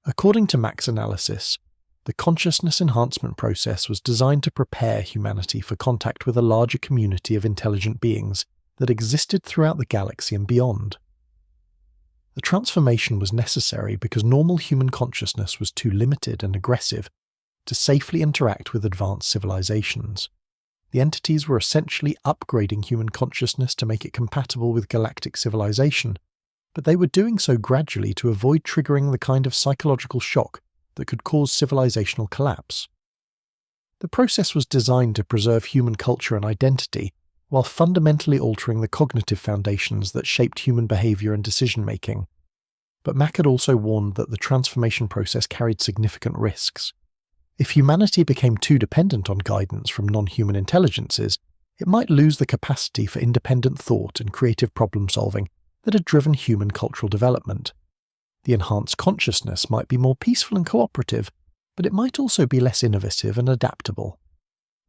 According to Mack's analysis, the consciousness enhancement process was designed to prepare humanity for contact with a larger community of intelligent beings that existed throughout the galaxy and beyond. The transformation was necessary because normal human consciousness was too limited and aggressive to safely interact with advanced civilizations. The entities were essentially upgrading human consciousness to make it compatible with galactic civilization, but they were doing so gradually to avoid triggering the kind of psychological shock that could cause civilizational collapse. The process was designed to preserve human culture and identity while fundamentally altering the cognitive foundations that shaped human behavior and decision-making. But Mack had also warned that the transformation process carried significant risks. If humanity became too dependent on guidance from non-human intelligences, it might lose the capacity for independent thought and creative problem-solving that had driven human cultural development. The enhanced consciousness might be more peaceful and cooperative, but it might also be less innovative and adaptable.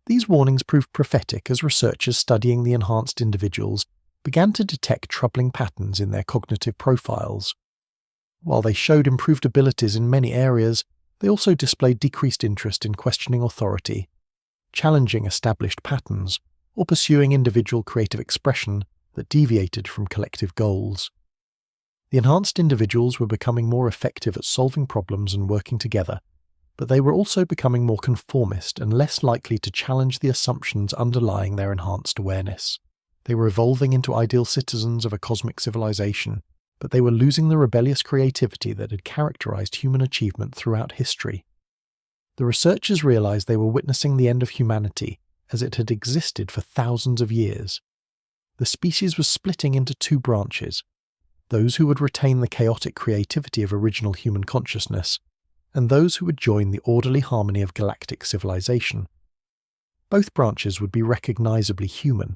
These warnings proved prophetic as researchers studying the enhanced individuals began to detect troubling patterns in their cognitive profiles. While they showed improved abilities in many areas, they also displayed decreased interest in questioning authority, challenging established patterns, or pursuing individual creative expression that deviated from collective goals. The enhanced individuals were becoming more effective at solving problems and working together, but they were also becoming more conformist and less likely to challenge the assumptions underlying their enhanced awareness. They were evolving into ideal citizens of a cosmic civilization, but they were losing the rebellious creativity that had characterized human achievement throughout history. The researchers realized they were witnessing the end of humanity as it had existed for thousands of years. The species was splitting into two branches: those who would retain the chaotic creativity of original human consciousness, and those who would join the orderly harmony of galactic civilization. Both branches would be recognizably human,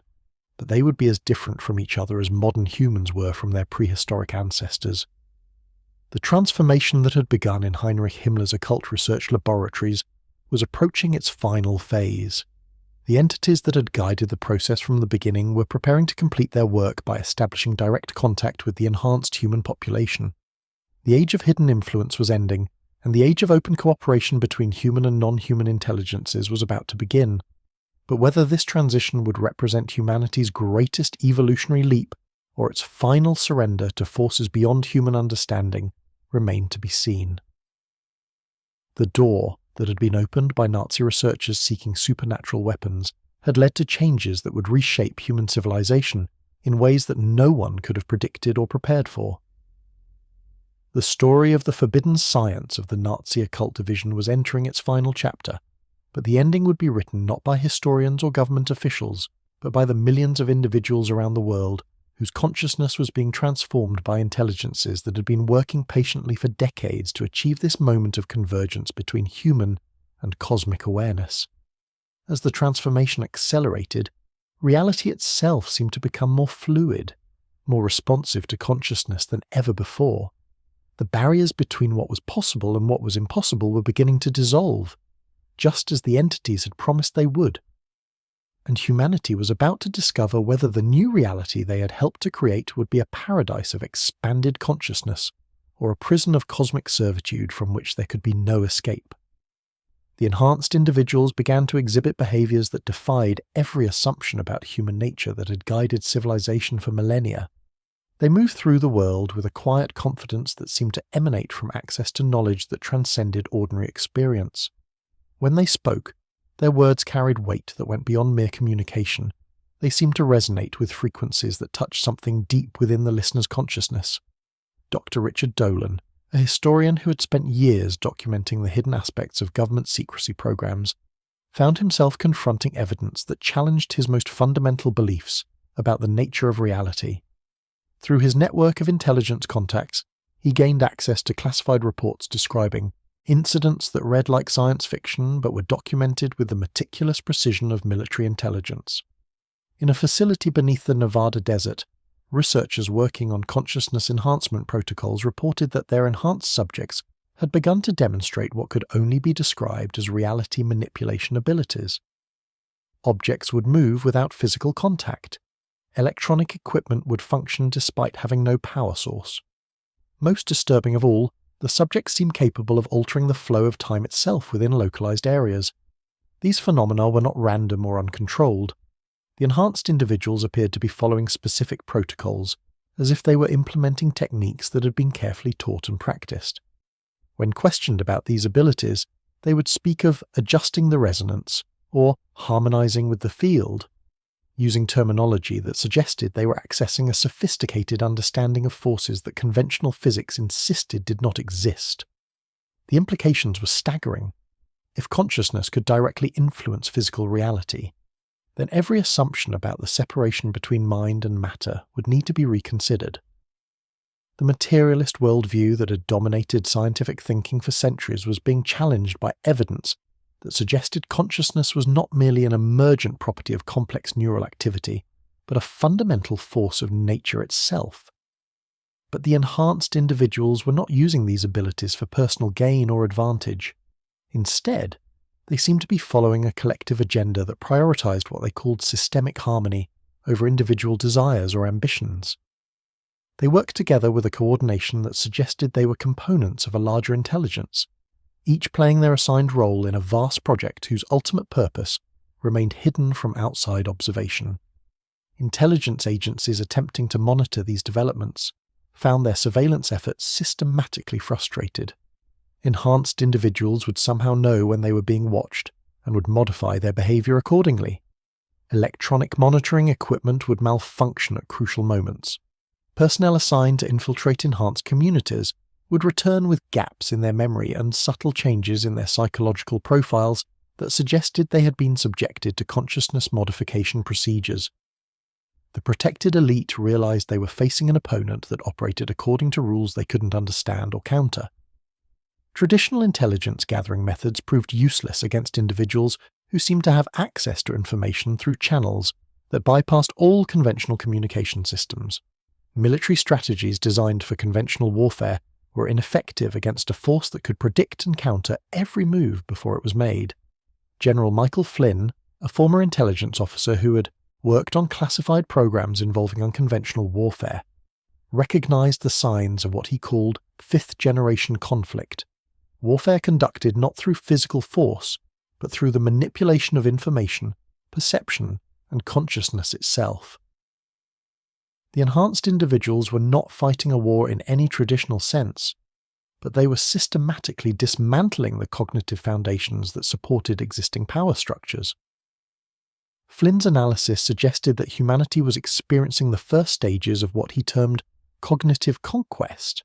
but they would be as different from each other as modern humans were from their prehistoric ancestors. The transformation that had begun in Heinrich Himmler's occult research laboratories was approaching its final phase. The entities that had guided the process from the beginning were preparing to complete their work by establishing direct contact with the enhanced human population. The age of hidden influence was ending, and the age of open cooperation between human and non-human intelligences was about to begin. But whether this transition would represent humanity's greatest evolutionary leap or its final surrender to forces beyond human understanding remained to be seen. The door that had been opened by Nazi researchers seeking supernatural weapons had led to changes that would reshape human civilization in ways that no one could have predicted or prepared for. The story of the forbidden science of the Nazi occult division was entering its final chapter, but the ending would be written not by historians or government officials, but by the millions of individuals around the world whose consciousness was being transformed by intelligences that had been working patiently for decades to achieve this moment of convergence between human and cosmic awareness. As the transformation accelerated, reality itself seemed to become more fluid, more responsive to consciousness than ever before. The barriers between what was possible and what was impossible were beginning to dissolve, just as the entities had promised they would. And humanity was about to discover whether the new reality they had helped to create would be a paradise of expanded consciousness, or a prison of cosmic servitude from which there could be no escape. The enhanced individuals began to exhibit behaviors that defied every assumption about human nature that had guided civilization for millennia. They moved through the world with a quiet confidence that seemed to emanate from access to knowledge that transcended ordinary experience. When they spoke, their words carried weight that went beyond mere communication. They seemed to resonate with frequencies that touched something deep within the listener's consciousness. Dr. Richard Dolan, a historian who had spent years documenting the hidden aspects of government secrecy programs, found himself confronting evidence that challenged his most fundamental beliefs about the nature of reality. Through his network of intelligence contacts, he gained access to classified reports describing incidents that read like science fiction but were documented with the meticulous precision of military intelligence. In a facility beneath the Nevada desert, researchers working on consciousness enhancement protocols reported that their enhanced subjects had begun to demonstrate what could only be described as reality manipulation abilities. Objects would move without physical contact. Electronic equipment would function despite having no power source. Most disturbing of all, the subjects seemed capable of altering the flow of time itself within localized areas. These phenomena were not random or uncontrolled. The enhanced individuals appeared to be following specific protocols, as if they were implementing techniques that had been carefully taught and practiced. When questioned about these abilities, they would speak of adjusting the resonance or harmonizing with the field, using terminology that suggested they were accessing a sophisticated understanding of forces that conventional physics insisted did not exist. The implications were staggering. If consciousness could directly influence physical reality, then every assumption about the separation between mind and matter would need to be reconsidered. The materialist worldview that had dominated scientific thinking for centuries was being challenged by evidence that suggested consciousness was not merely an emergent property of complex neural activity, but a fundamental force of nature itself. But the enhanced individuals were not using these abilities for personal gain or advantage. Instead, they seemed to be following a collective agenda that prioritized what they called systemic harmony over individual desires or ambitions. They worked together with a coordination that suggested they were components of a larger intelligence, each playing their assigned role in a vast project whose ultimate purpose remained hidden from outside observation. Intelligence agencies attempting to monitor these developments found their surveillance efforts systematically frustrated. Enhanced individuals would somehow know when they were being watched and would modify their behavior accordingly. Electronic monitoring equipment would malfunction at crucial moments. Personnel assigned to infiltrate enhanced communities would return with gaps in their memory and subtle changes in their psychological profiles that suggested they had been subjected to consciousness modification procedures. The protected elite realized they were facing an opponent that operated according to rules they couldn't understand or counter. Traditional intelligence gathering methods proved useless against individuals who seemed to have access to information through channels that bypassed all conventional communication systems. Military strategies designed for conventional warfare were ineffective against a force that could predict and counter every move before it was made. General Michael Flynn, a former intelligence officer who had worked on classified programs involving unconventional warfare, recognized the signs of what he called fifth-generation conflict, warfare conducted not through physical force, but through the manipulation of information, perception, and consciousness itself. The enhanced individuals were not fighting a war in any traditional sense, but they were systematically dismantling the cognitive foundations that supported existing power structures. Flynn's analysis suggested that humanity was experiencing the first stages of what he termed cognitive conquest,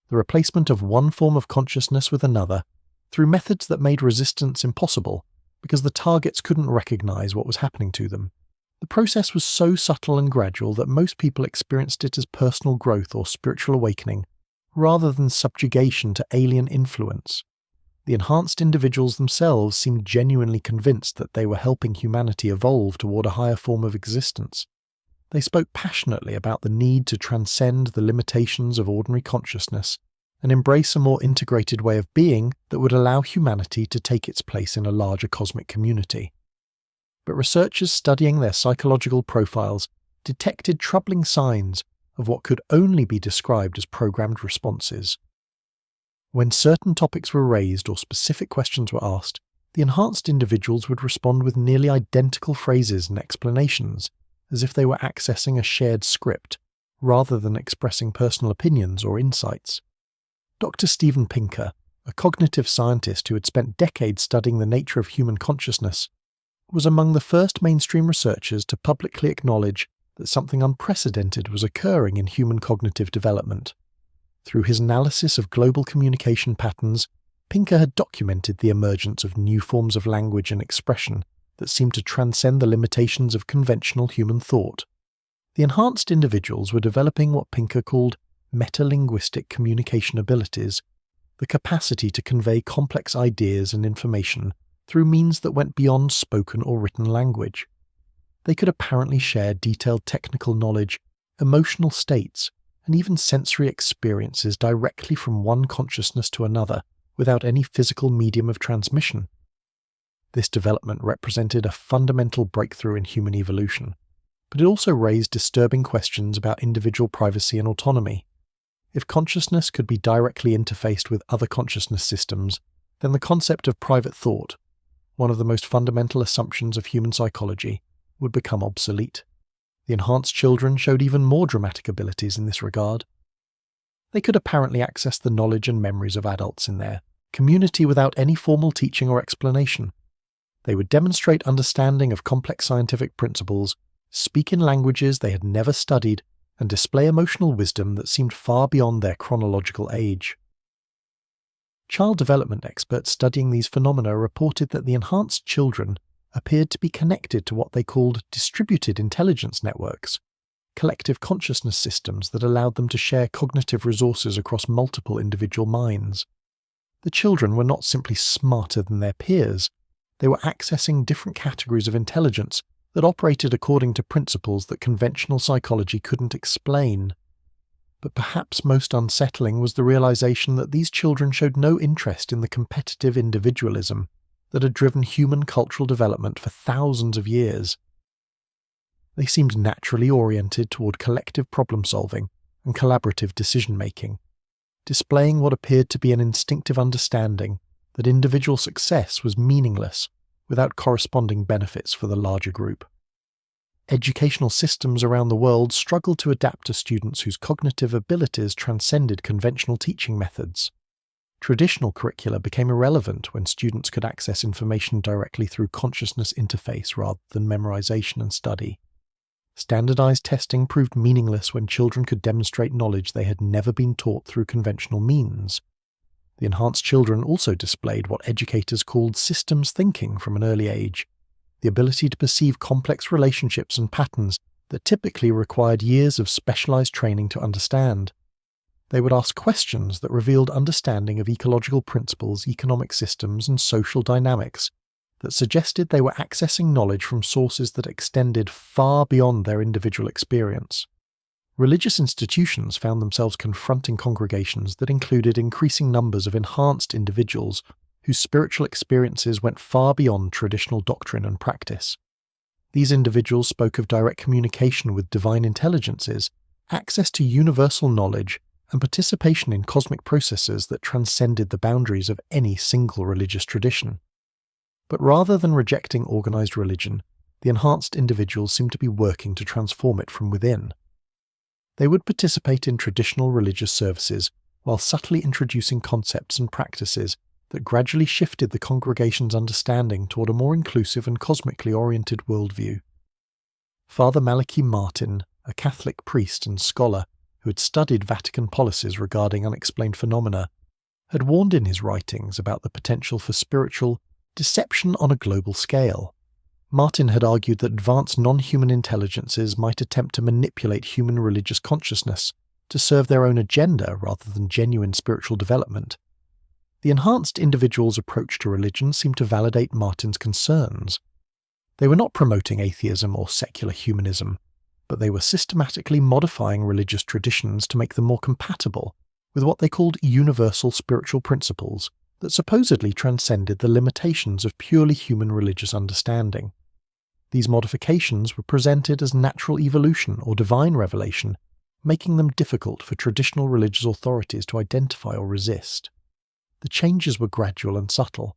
the replacement of one form of consciousness with another through methods that made resistance impossible because the targets couldn't recognize what was happening to them. The process was so subtle and gradual that most people experienced it as personal growth or spiritual awakening, rather than subjugation to alien influence. The enhanced individuals themselves seemed genuinely convinced that they were helping humanity evolve toward a higher form of existence. They spoke passionately about the need to transcend the limitations of ordinary consciousness and embrace a more integrated way of being that would allow humanity to take its place in a larger cosmic community. But researchers studying their psychological profiles detected troubling signs of what could only be described as programmed responses. When certain topics were raised or specific questions were asked, the enhanced individuals would respond with nearly identical phrases and explanations, as if they were accessing a shared script, rather than expressing personal opinions or insights. Dr. Steven Pinker, a cognitive scientist who had spent decades studying the nature of human consciousness, was among the first mainstream researchers to publicly acknowledge that something unprecedented was occurring in human cognitive development. Through his analysis of global communication patterns, Pinker had documented the emergence of new forms of language and expression that seemed to transcend the limitations of conventional human thought. The enhanced individuals were developing what Pinker called metalinguistic communication abilities the capacity to convey complex ideas and information through means that went beyond spoken or written language. They could apparently share detailed technical knowledge, emotional states, and even sensory experiences directly from one consciousness to another without any physical medium of transmission. This development represented a fundamental breakthrough in human evolution, but it also raised disturbing questions about individual privacy and autonomy. If consciousness could be directly interfaced with other consciousness systems, then the concept of private thought, one of the most fundamental assumptions of human psychology, would become obsolete. The enhanced children showed even more dramatic abilities in this regard. They could apparently access the knowledge and memories of adults in their community without any formal teaching or explanation. They would demonstrate understanding of complex scientific principles, speak in languages they had never studied, and display emotional wisdom that seemed far beyond their chronological age. Child development experts studying these phenomena reported that the enhanced children appeared to be connected to what they called distributed intelligence networks, collective consciousness systems that allowed them to share cognitive resources across multiple individual minds. The children were not simply smarter than their peers, they were accessing different categories of intelligence that operated according to principles that conventional psychology couldn't explain. But perhaps most unsettling was the realization that these children showed no interest in the competitive individualism that had driven human cultural development for thousands of years. They seemed naturally oriented toward collective problem-solving and collaborative decision-making, displaying what appeared to be an instinctive understanding that individual success was meaningless without corresponding benefits for the larger group. Educational systems around the world struggled to adapt to students whose cognitive abilities transcended conventional teaching methods. Traditional curricula became irrelevant when students could access information directly through consciousness interface rather than memorization and study. Standardized testing proved meaningless when children could demonstrate knowledge they had never been taught through conventional means. The enhanced children also displayed what educators called systems thinking from an early age, the ability to perceive complex relationships and patterns that typically required years of specialized training to understand. They would ask questions that revealed understanding of ecological principles, economic systems, and social dynamics that suggested they were accessing knowledge from sources that extended far beyond their individual experience. Religious institutions found themselves confronting congregations that included increasing numbers of enhanced individuals whose spiritual experiences went far beyond traditional doctrine and practice. These individuals spoke of direct communication with divine intelligences, access to universal knowledge, and participation in cosmic processes that transcended the boundaries of any single religious tradition. But rather than rejecting organized religion, the enhanced individuals seemed to be working to transform it from within. They would participate in traditional religious services while subtly introducing concepts and practices that gradually shifted the congregation's understanding toward a more inclusive and cosmically oriented worldview. Father Malachi Martin, a Catholic priest and scholar who had studied Vatican policies regarding unexplained phenomena, had warned in his writings about the potential for spiritual deception on a global scale. Martin had argued that advanced non-human intelligences might attempt to manipulate human religious consciousness to serve their own agenda rather than genuine spiritual development. The enhanced individual's approach to religion seemed to validate Martin's concerns. They were not promoting atheism or secular humanism, but they were systematically modifying religious traditions to make them more compatible with what they called universal spiritual principles that supposedly transcended the limitations of purely human religious understanding. These modifications were presented as natural evolution or divine revelation, making them difficult for traditional religious authorities to identify or resist. The changes were gradual and subtle,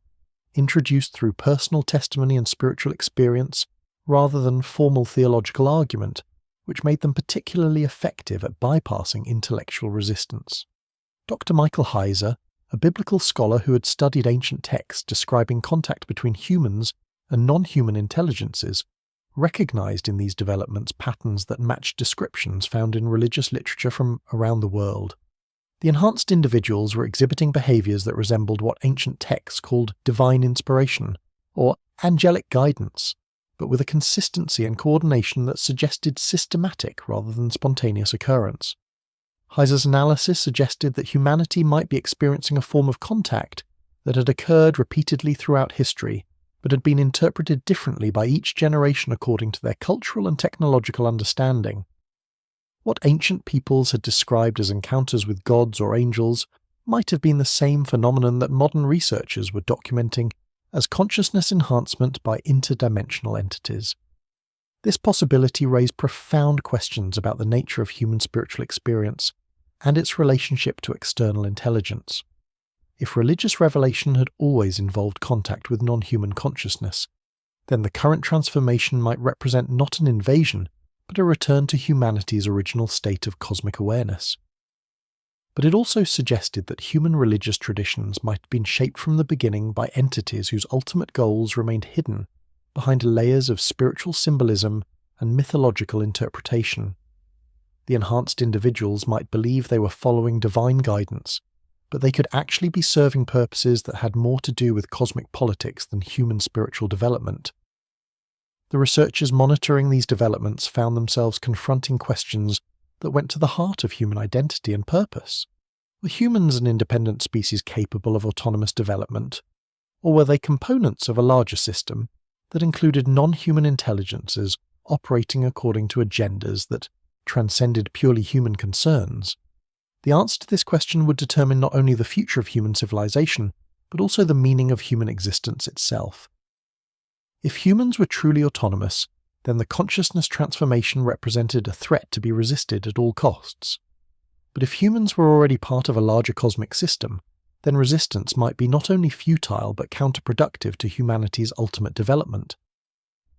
introduced through personal testimony and spiritual experience rather than formal theological argument, which made them particularly effective at bypassing intellectual resistance. Dr. Michael Heiser, a biblical scholar who had studied ancient texts describing contact between humans and non-human intelligences, recognized in these developments patterns that matched descriptions found in religious literature from around the world. The enhanced individuals were exhibiting behaviors that resembled what ancient texts called divine inspiration, or angelic guidance, but with a consistency and coordination that suggested systematic rather than spontaneous occurrence. Heiser's analysis suggested that humanity might be experiencing a form of contact that had occurred repeatedly throughout history, but had been interpreted differently by each generation according to their cultural and technological understanding. What ancient peoples had described as encounters with gods or angels might have been the same phenomenon that modern researchers were documenting as consciousness enhancement by interdimensional entities. This possibility raised profound questions about the nature of human spiritual experience and its relationship to external intelligence. If religious revelation had always involved contact with non-human consciousness, then the current transformation might represent not an invasion, but a return to humanity's original state of cosmic awareness. But it also suggested that human religious traditions might have been shaped from the beginning by entities whose ultimate goals remained hidden behind layers of spiritual symbolism and mythological interpretation. The enhanced individuals might believe they were following divine guidance, but they could actually be serving purposes that had more to do with cosmic politics than human spiritual development. The researchers monitoring these developments found themselves confronting questions that went to the heart of human identity and purpose. Were humans an independent species capable of autonomous development, or were they components of a larger system that included non-human intelligences operating according to agendas that transcended purely human concerns? The answer to this question would determine not only the future of human civilization, but also the meaning of human existence itself. If humans were truly autonomous, then the consciousness transformation represented a threat to be resisted at all costs. But if humans were already part of a larger cosmic system, then resistance might be not only futile but counterproductive to humanity's ultimate development.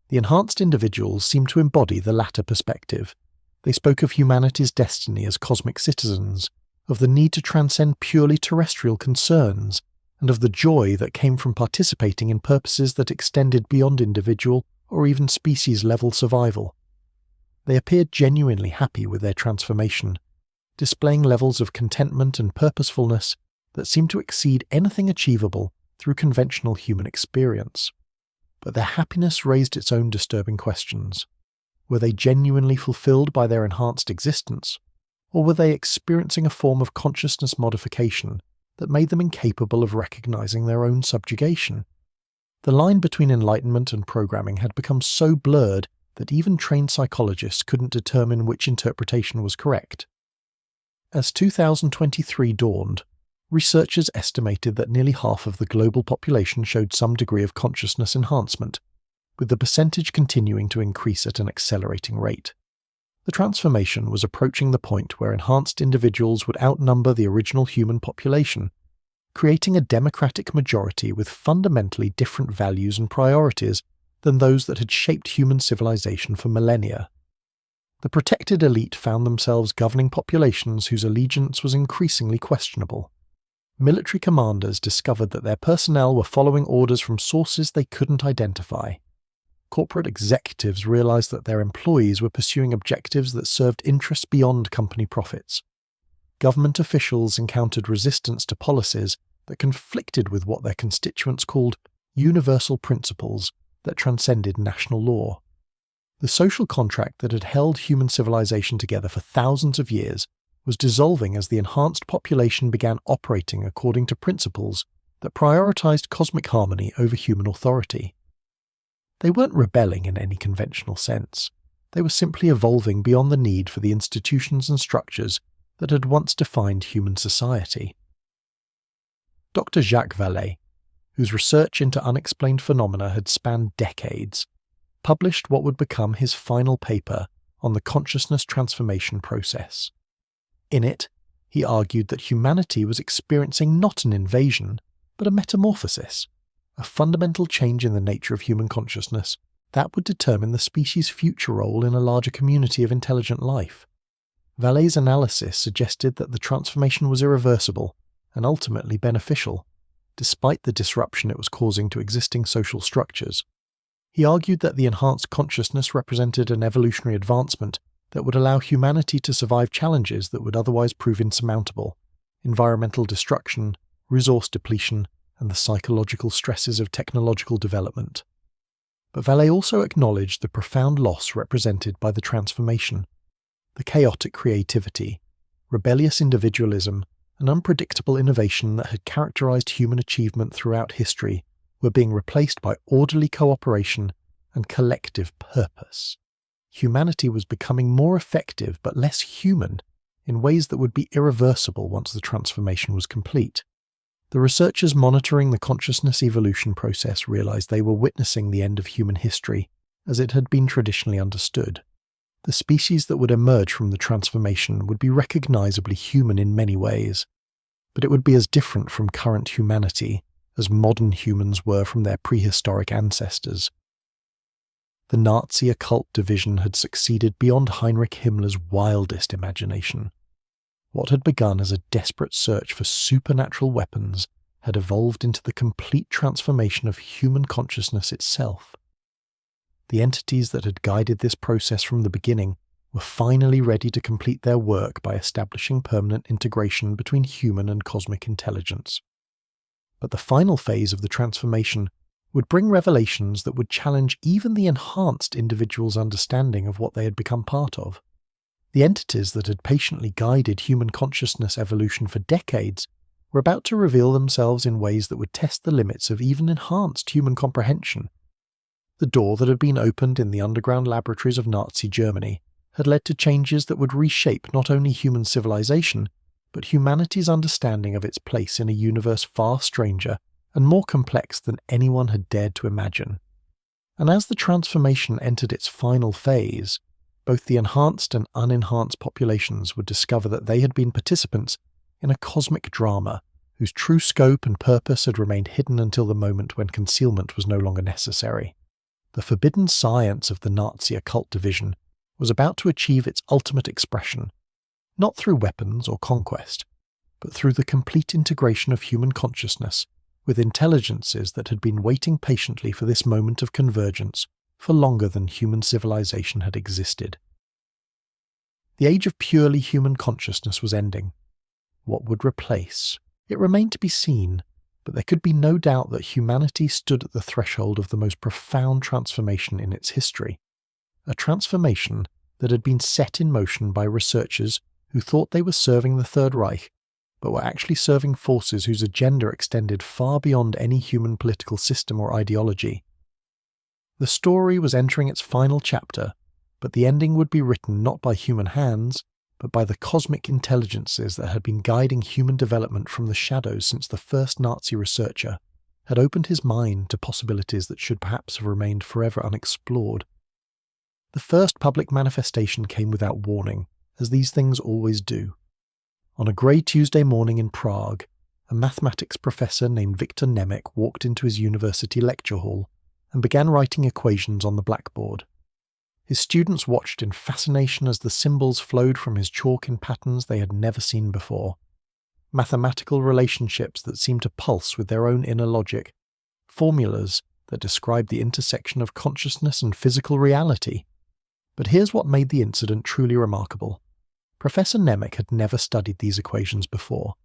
The enhanced individuals seemed to embody the latter perspective. They spoke of humanity's destiny as cosmic citizens, of the need to transcend purely terrestrial concerns, and of the joy that came from participating in purposes that extended beyond individual or even species-level survival. They appeared genuinely happy with their transformation, displaying levels of contentment and purposefulness that seemed to exceed anything achievable through conventional human experience. But their happiness raised its own disturbing questions. Were they genuinely fulfilled by their enhanced existence, or were they experiencing a form of consciousness modification that made them incapable of recognizing their own subjugation? The line between enlightenment and programming had become so blurred that even trained psychologists couldn't determine which interpretation was correct. As 2023 dawned, researchers estimated that nearly half of the global population showed some degree of consciousness enhancement, with the percentage continuing to increase at an accelerating rate. The transformation was approaching the point where enhanced individuals would outnumber the original human population, creating a democratic majority with fundamentally different values and priorities than those that had shaped human civilization for millennia. The protected elite found themselves governing populations whose allegiance was increasingly questionable. Military commanders discovered that their personnel were following orders from sources they couldn't identify. Corporate executives realized that their employees were pursuing objectives that served interests beyond company profits. Government officials encountered resistance to policies that conflicted with what their constituents called universal principles that transcended national law. The social contract that had held human civilization together for thousands of years was dissolving as the enhanced population began operating according to principles that prioritized cosmic harmony over human authority. They weren't rebelling in any conventional sense. They were simply evolving beyond the need for the institutions and structures that had once defined human society. Dr. Jacques Vallée, whose research into unexplained phenomena had spanned decades, published what would become his final paper on the consciousness transformation process. In it, he argued that humanity was experiencing not an invasion, but a metamorphosis, a fundamental change in the nature of human consciousness that would determine the species' future role in a larger community of intelligent life. Vallée's analysis suggested that the transformation was irreversible and ultimately beneficial, despite the disruption it was causing to existing social structures. He argued that the enhanced consciousness represented an evolutionary advancement that would allow humanity to survive challenges that would otherwise prove insurmountable: environmental destruction, resource depletion, and the psychological stresses of technological development. But Vallée also acknowledged the profound loss represented by the transformation: the chaotic creativity, rebellious individualism, and unpredictable innovation that had characterized human achievement throughout history were being replaced by orderly cooperation and collective purpose. Humanity was becoming more effective but less human in ways that would be irreversible once the transformation was complete. The researchers monitoring the consciousness evolution process realized they were witnessing the end of human history as it had been traditionally understood. The species that would emerge from the transformation would be recognizably human in many ways, but it would be as different from current humanity as modern humans were from their prehistoric ancestors. The Nazi occult division had succeeded beyond Heinrich Himmler's wildest imagination. What had begun as a desperate search for supernatural weapons had evolved into the complete transformation of human consciousness itself. The entities that had guided this process from the beginning were finally ready to complete their work by establishing permanent integration between human and cosmic intelligence. But the final phase of the transformation would bring revelations that would challenge even the enhanced individual's understanding of what they had become part of. The entities that had patiently guided human consciousness evolution for decades were about to reveal themselves in ways that would test the limits of even enhanced human comprehension. The door that had been opened in the underground laboratories of Nazi Germany had led to changes that would reshape not only human civilization, but humanity's understanding of its place in a universe far stranger and more complex than anyone had dared to imagine. And as the transformation entered its final phase, both the enhanced and unenhanced populations would discover that they had been participants in a cosmic drama whose true scope and purpose had remained hidden until the moment when concealment was no longer necessary. The forbidden science of the Nazi occult division was about to achieve its ultimate expression, not through weapons or conquest, but through the complete integration of human consciousness with intelligences that had been waiting patiently for this moment of convergence for longer than human civilization had existed. The age of purely human consciousness was ending. What would replace? It remained to be seen, but there could be no doubt that humanity stood at the threshold of the most profound transformation in its history. A transformation that had been set in motion by researchers who thought they were serving the Third Reich, but were actually serving forces whose agenda extended far beyond any human political system or ideology. The story was entering its final chapter, but the ending would be written not by human hands, but by the cosmic intelligences that had been guiding human development from the shadows since the first Nazi researcher had opened his mind to possibilities that should perhaps have remained forever unexplored. The first public manifestation came without warning, as these things always do. On a grey Tuesday morning in Prague, a mathematics professor named Viktor Nemec walked into his university lecture hall and began writing equations on the blackboard. His students watched in fascination as the symbols flowed from his chalk in patterns they had never seen before. Mathematical relationships that seemed to pulse with their own inner logic, formulas that described the intersection of consciousness and physical reality. But here's what made the incident truly remarkable. Professor Nemec had never studied these equations before.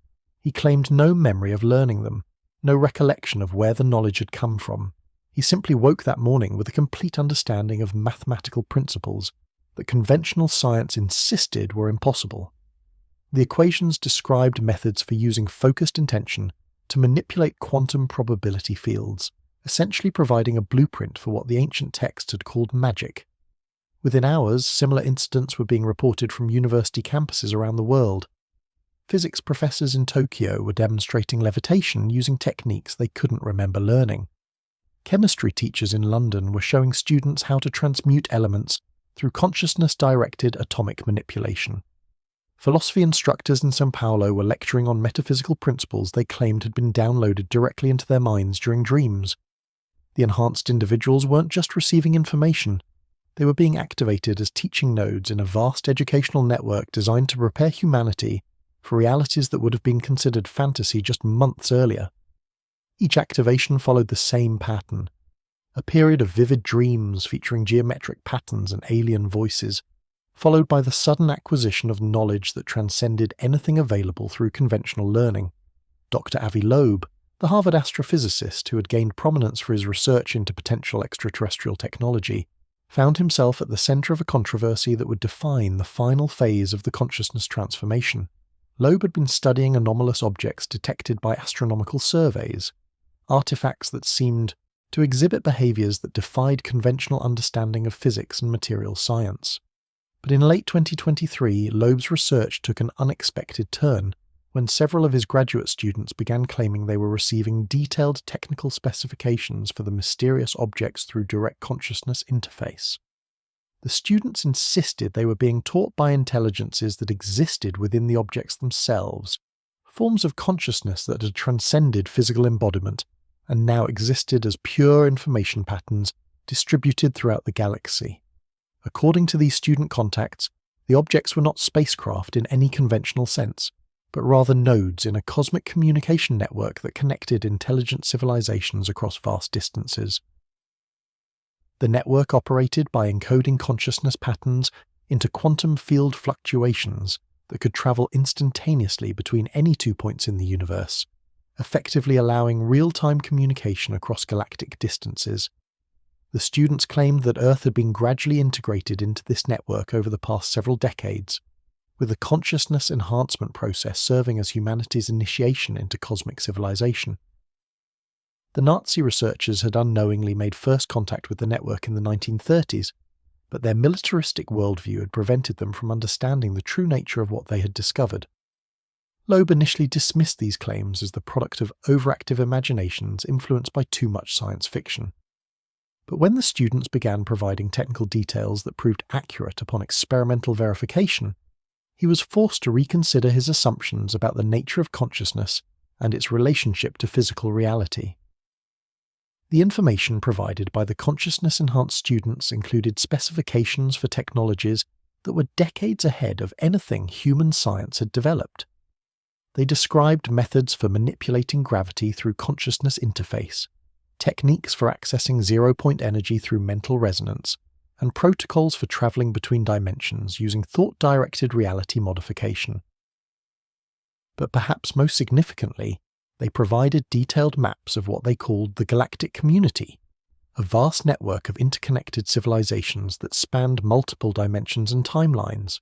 He claimed no memory of learning them, no recollection of where the knowledge had come from. He simply woke that morning with a complete understanding of mathematical principles that conventional science insisted were impossible. The equations described methods for using focused intention to manipulate quantum probability fields, essentially providing a blueprint for what the ancient texts had called magic. Within hours, similar incidents were being reported from university campuses around the world. Physics professors in Tokyo were demonstrating levitation using techniques they couldn't remember learning. Chemistry teachers in London were showing students how to transmute elements through consciousness-directed atomic manipulation. Philosophy instructors in São Paulo were lecturing on metaphysical principles they claimed had been downloaded directly into their minds during dreams. The enhanced individuals weren't just receiving information, they were being activated as teaching nodes in a vast educational network designed to prepare humanity for realities that would have been considered fantasy just months earlier. Each activation followed the same pattern, a period of vivid dreams featuring geometric patterns and alien voices, followed by the sudden acquisition of knowledge that transcended anything available through conventional learning. Dr. Avi Loeb, the Harvard astrophysicist who had gained prominence for his research into potential extraterrestrial technology, found himself at the centre of a controversy that would define the final phase of the consciousness transformation. Loeb had been studying anomalous objects detected by astronomical surveys, artifacts that seemed to exhibit behaviours that defied conventional understanding of physics and material science. But in late 2023, Loeb's research took an unexpected turn when several of his graduate students began claiming they were receiving detailed technical specifications for the mysterious objects through direct consciousness interface. The students insisted they were being taught by intelligences that existed within the objects themselves, forms of consciousness that had transcended physical embodiment and now existed as pure information patterns distributed throughout the galaxy. According to these student contacts, the objects were not spacecraft in any conventional sense, but rather nodes in a cosmic communication network that connected intelligent civilizations across vast distances. The network operated by encoding consciousness patterns into quantum field fluctuations that could travel instantaneously between any 2 points in the universe, effectively allowing real-time communication across galactic distances. The students claimed that Earth had been gradually integrated into this network over the past several decades, with the consciousness enhancement process serving as humanity's initiation into cosmic civilization. The Nazi researchers had unknowingly made first contact with the network in the 1930s, but their militaristic worldview had prevented them from understanding the true nature of what they had discovered. Loeb initially dismissed these claims as the product of overactive imaginations influenced by too much science fiction. But when the students began providing technical details that proved accurate upon experimental verification, he was forced to reconsider his assumptions about the nature of consciousness and its relationship to physical reality. The information provided by the consciousness-enhanced students included specifications for technologies that were decades ahead of anything human science had developed. They described methods for manipulating gravity through consciousness interface, techniques for accessing zero-point energy through mental resonance, and protocols for travelling between dimensions using thought-directed reality modification. But perhaps most significantly, they provided detailed maps of what they called the galactic community, a vast network of interconnected civilizations that spanned multiple dimensions and timelines.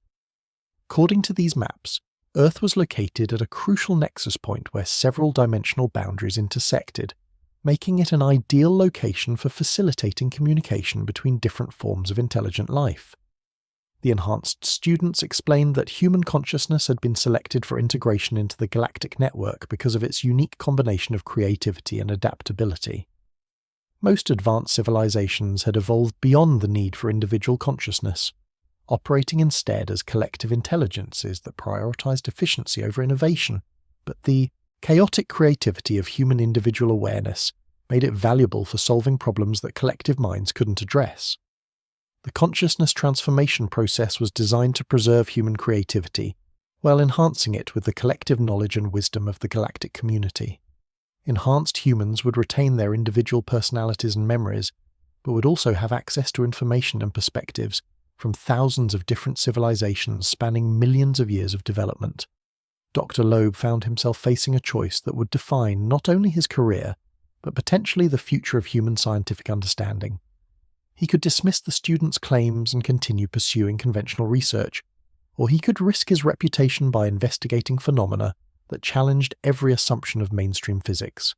According to these maps, Earth was located at a crucial nexus point where several dimensional boundaries intersected, making it an ideal location for facilitating communication between different forms of intelligent life. The enhanced students explained that human consciousness had been selected for integration into the galactic network because of its unique combination of creativity and adaptability. Most advanced civilizations had evolved beyond the need for individual consciousness, operating instead as collective intelligences that prioritized efficiency over innovation, but the chaotic creativity of human individual awareness made it valuable for solving problems that collective minds couldn't address. The consciousness transformation process was designed to preserve human creativity, while enhancing it with the collective knowledge and wisdom of the galactic community. Enhanced humans would retain their individual personalities and memories, but would also have access to information and perspectives from thousands of different civilizations spanning millions of years of development. Dr. Loeb found himself facing a choice that would define not only his career, but potentially the future of human scientific understanding. He could dismiss the students' claims and continue pursuing conventional research, or he could risk his reputation by investigating phenomena that challenged every assumption of mainstream physics.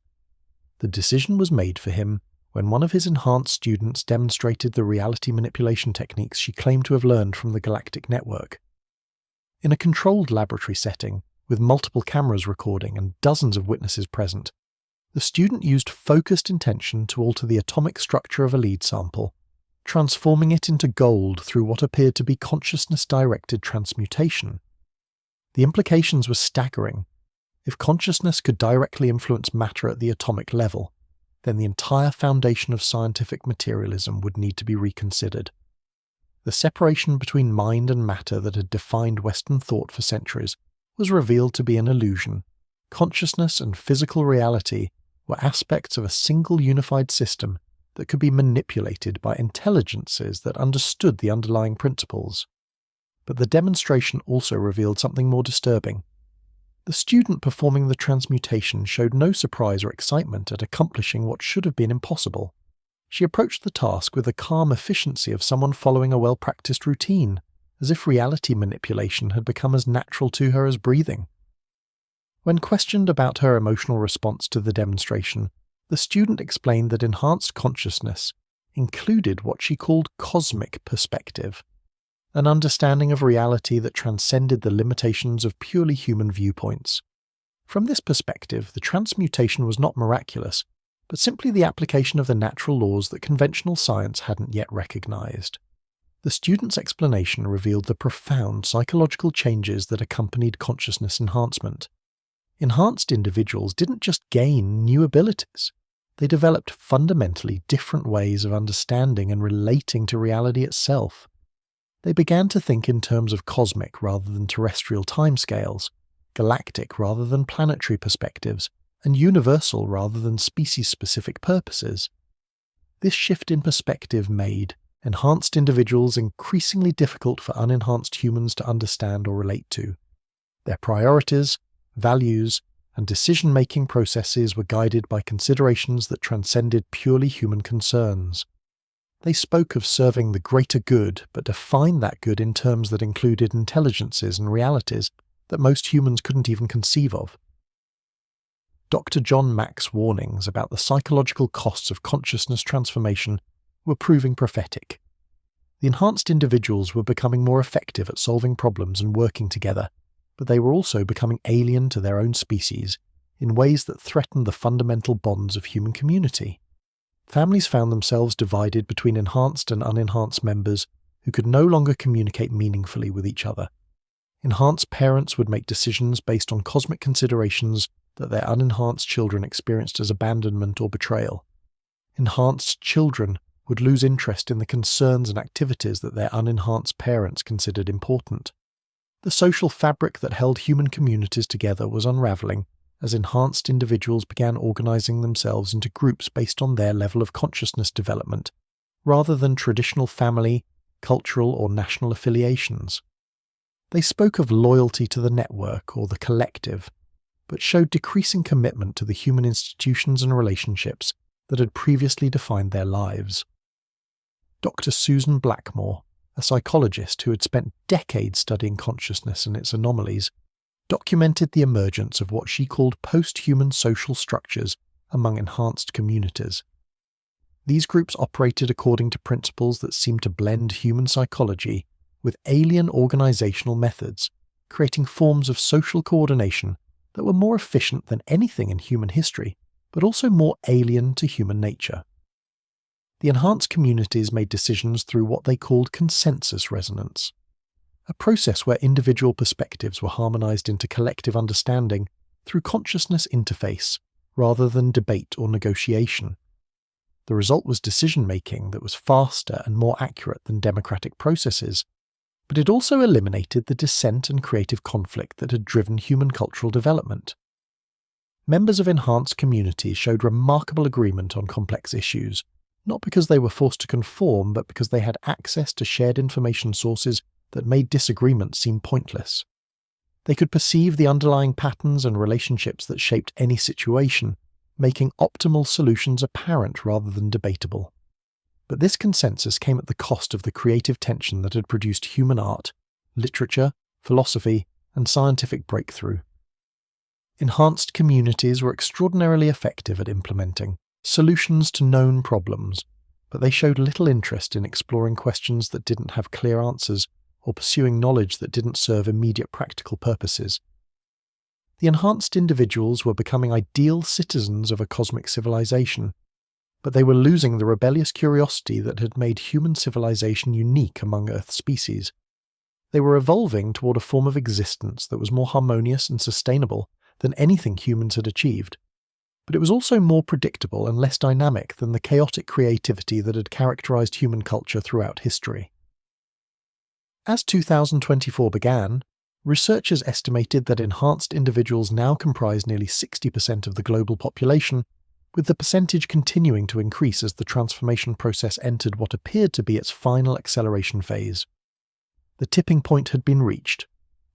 The decision was made for him when one of his enhanced students demonstrated the reality manipulation techniques she claimed to have learned from the galactic network. In a controlled laboratory setting, with multiple cameras recording and dozens of witnesses present, the student used focused intention to alter the atomic structure of a lead sample, transforming it into gold through what appeared to be consciousness-directed transmutation. The implications were staggering. If consciousness could directly influence matter at the atomic level, then the entire foundation of scientific materialism would need to be reconsidered. The separation between mind and matter that had defined Western thought for centuries was revealed to be an illusion. Consciousness and physical reality were aspects of a single unified system that could be manipulated by intelligences that understood the underlying principles. But the demonstration also revealed something more disturbing. The student performing the transmutation showed no surprise or excitement at accomplishing what should have been impossible. She approached the task with the calm efficiency of someone following a well-practiced routine, as if reality manipulation had become as natural to her as breathing. When questioned about her emotional response to the demonstration, the student explained that enhanced consciousness included what she called cosmic perspective, an understanding of reality that transcended the limitations of purely human viewpoints. From this perspective, the transmutation was not miraculous, but simply the application of the natural laws that conventional science hadn't yet recognized. The student's explanation revealed the profound psychological changes that accompanied consciousness enhancement. Enhanced individuals didn't just gain new abilities, they developed fundamentally different ways of understanding and relating to reality itself. They began to think in terms of cosmic rather than terrestrial timescales, galactic rather than planetary perspectives, and universal rather than species-specific purposes. This shift in perspective made enhanced individuals increasingly difficult for unenhanced humans to understand or relate to. Their priorities, values, and decision-making processes were guided by considerations that transcended purely human concerns. They spoke of serving the greater good, but defined that good in terms that included intelligences and realities that most humans couldn't even conceive of. Dr. John Mack's warnings about the psychological costs of consciousness transformation were proving prophetic. The enhanced individuals were becoming more effective at solving problems and working together, but they were also becoming alien to their own species in ways that threatened the fundamental bonds of human community. Families found themselves divided between enhanced and unenhanced members who could no longer communicate meaningfully with each other. Enhanced parents would make decisions based on cosmic considerations that their unenhanced children experienced as abandonment or betrayal. Enhanced children would lose interest in the concerns and activities that their unenhanced parents considered important. The social fabric that held human communities together was unraveling as enhanced individuals began organizing themselves into groups based on their level of consciousness development, rather than traditional family, cultural, or national affiliations. They spoke of loyalty to the network or the collective, but showed decreasing commitment to the human institutions and relationships that had previously defined their lives. Dr. Susan Blackmore, a psychologist who had spent decades studying consciousness and its anomalies, documented the emergence of what she called post-human social structures among enhanced communities. These groups operated according to principles that seemed to blend human psychology with alien organizational methods, creating forms of social coordination that were more efficient than anything in human history, but also more alien to human nature. The enhanced communities made decisions through what they called consensus resonance, a process where individual perspectives were harmonized into collective understanding through consciousness interface rather than debate or negotiation. The result was decision-making that was faster and more accurate than democratic processes, but it also eliminated the dissent and creative conflict that had driven human cultural development. Members of enhanced communities showed remarkable agreement on complex issues, not because they were forced to conform, but because they had access to shared information sources that made disagreement seem pointless. They could perceive the underlying patterns and relationships that shaped any situation, making optimal solutions apparent rather than debatable. But this consensus came at the cost of the creative tension that had produced human art, literature, philosophy, and scientific breakthrough. Enhanced communities were extraordinarily effective at implementing solutions to known problems, but they showed little interest in exploring questions that didn't have clear answers or pursuing knowledge that didn't serve immediate practical purposes. The enhanced individuals were becoming ideal citizens of a cosmic civilization, but they were losing the rebellious curiosity that had made human civilization unique among Earth species. They were evolving toward a form of existence that was more harmonious and sustainable than anything humans had achieved, but it was also more predictable and less dynamic than the chaotic creativity that had characterized human culture throughout history. As 2024 began, researchers estimated that enhanced individuals now comprise nearly 60% of the global population, with the percentage continuing to increase as the transformation process entered what appeared to be its final acceleration phase. The tipping point had been reached.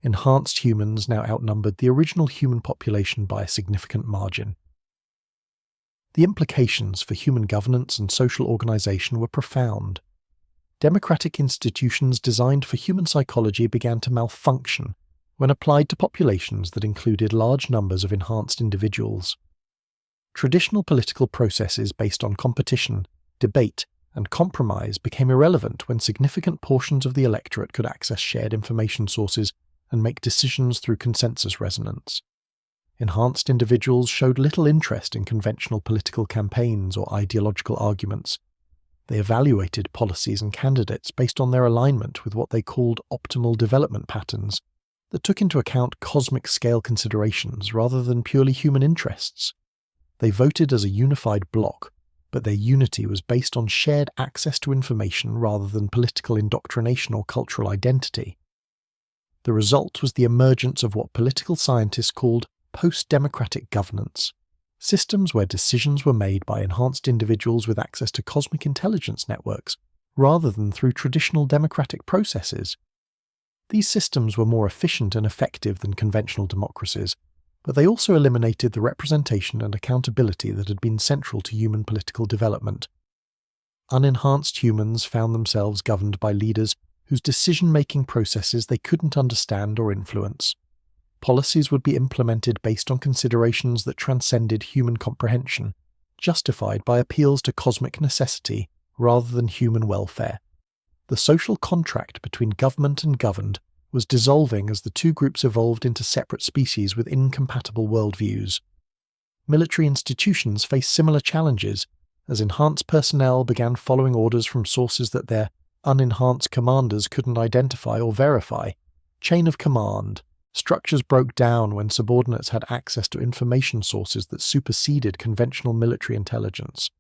Enhanced humans now outnumbered the original human population by a significant margin. The implications for human governance and social organization were profound. Democratic institutions designed for human psychology began to malfunction when applied to populations that included large numbers of enhanced individuals. Traditional political processes based on competition, debate, and compromise became irrelevant when significant portions of the electorate could access shared information sources and make decisions through consensus resonance. Enhanced individuals showed little interest in conventional political campaigns or ideological arguments. They evaluated policies and candidates based on their alignment with what they called optimal development patterns that took into account cosmic scale considerations rather than purely human interests. They voted as a unified bloc, but their unity was based on shared access to information rather than political indoctrination or cultural identity. The result was the emergence of what political scientists called post-democratic governance, systems where decisions were made by enhanced individuals with access to cosmic intelligence networks, rather than through traditional democratic processes. These systems were more efficient and effective than conventional democracies, but they also eliminated the representation and accountability that had been central to human political development. Unenhanced humans found themselves governed by leaders whose decision-making processes they couldn't understand or influence. Policies would be implemented based on considerations that transcended human comprehension, justified by appeals to cosmic necessity rather than human welfare. The social contract between government and governed was dissolving as the two groups evolved into separate species with incompatible worldviews. Military institutions faced similar challenges, as enhanced personnel began following orders from sources that their unenhanced commanders couldn't identify or verify. Chain of command. Structures broke down when subordinates had access to information sources that superseded conventional military intelligence.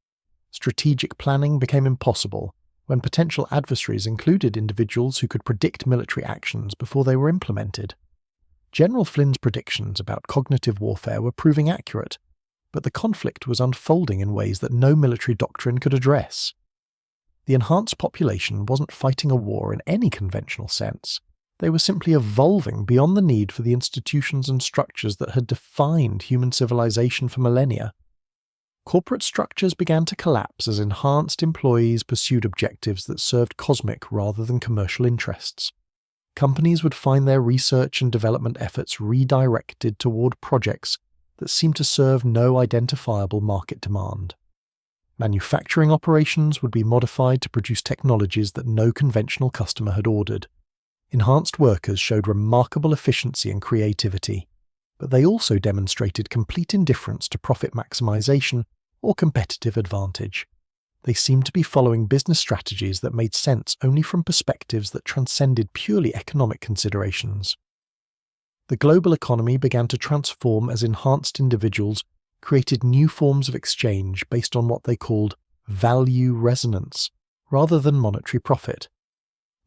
Strategic planning became impossible when potential adversaries included individuals who could predict military actions before they were implemented. General Flynn's predictions about cognitive warfare were proving accurate, but the conflict was unfolding in ways that no military doctrine could address. The enhanced population wasn't fighting a war in any conventional sense. They were simply evolving beyond the need for the institutions and structures that had defined human civilization for millennia. Corporate structures began to collapse as enhanced employees pursued objectives that served cosmic rather than commercial interests. Companies would find their research and development efforts redirected toward projects that seemed to serve no identifiable market demand. Manufacturing operations would be modified to produce technologies that no conventional customer had ordered. Enhanced workers showed remarkable efficiency and creativity, but they also demonstrated complete indifference to profit maximization or competitive advantage. They seemed to be following business strategies that made sense only from perspectives that transcended purely economic considerations. The global economy began to transform as enhanced individuals created new forms of exchange based on what they called value resonance, rather than monetary profit.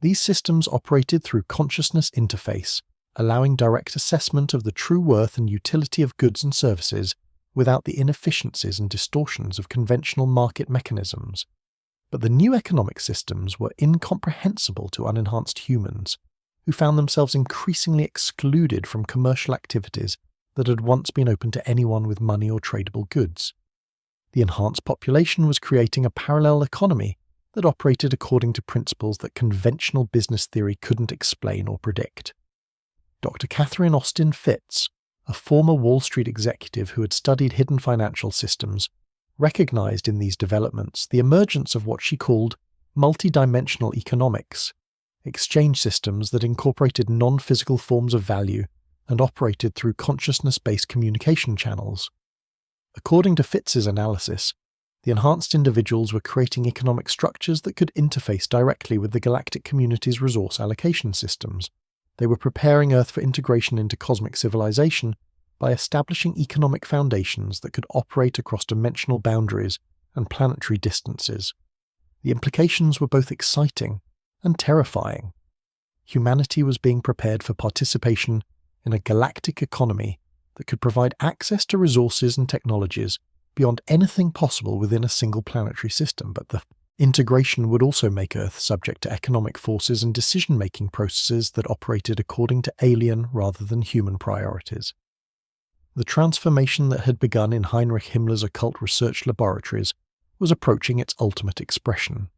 These systems operated through consciousness interface, allowing direct assessment of the true worth and utility of goods and services without the inefficiencies and distortions of conventional market mechanisms. But the new economic systems were incomprehensible to unenhanced humans, who found themselves increasingly excluded from commercial activities that had once been open to anyone with money or tradable goods. The enhanced population was creating a parallel economy that operated according to principles that conventional business theory couldn't explain or predict. Dr. Catherine Austin Fitts, a former Wall Street executive who had studied hidden financial systems, recognized in these developments the emergence of what she called multidimensional economics, exchange systems that incorporated non-physical forms of value and operated through consciousness-based communication channels. According to Fitts's analysis, the enhanced individuals were creating economic structures that could interface directly with the galactic community's resource allocation systems. They were preparing Earth for integration into cosmic civilization by establishing economic foundations that could operate across dimensional boundaries and planetary distances. The implications were both exciting and terrifying. Humanity was being prepared for participation in a galactic economy that could provide access to resources and technologies beyond anything possible within a single planetary system, but the integration would also make Earth subject to economic forces and decision-making processes that operated according to alien rather than human priorities. The transformation that had begun in Heinrich Himmler's occult research laboratories was approaching its ultimate expression.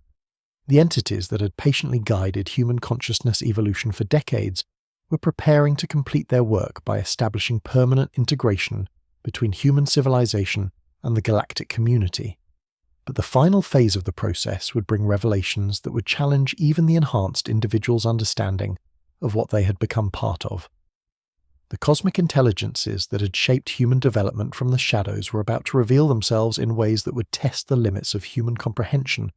The entities that had patiently guided human consciousness evolution for decades were preparing to complete their work by establishing permanent integration between human civilization and the galactic community. But the final phase of the process would bring revelations that would challenge even the enhanced individual's understanding of what they had become part of. The cosmic intelligences that had shaped human development from the shadows were about to reveal themselves in ways that would test the limits of human comprehension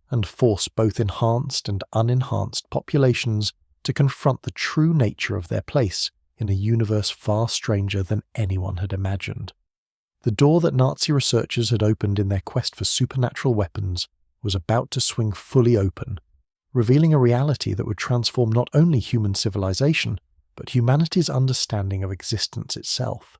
and force both enhanced and unenhanced populations to confront the true nature of their place in a universe far stranger than anyone had imagined. The door that Nazi researchers had opened in their quest for supernatural weapons was about to swing fully open, revealing a reality that would transform not only human civilization, but humanity's understanding of existence itself.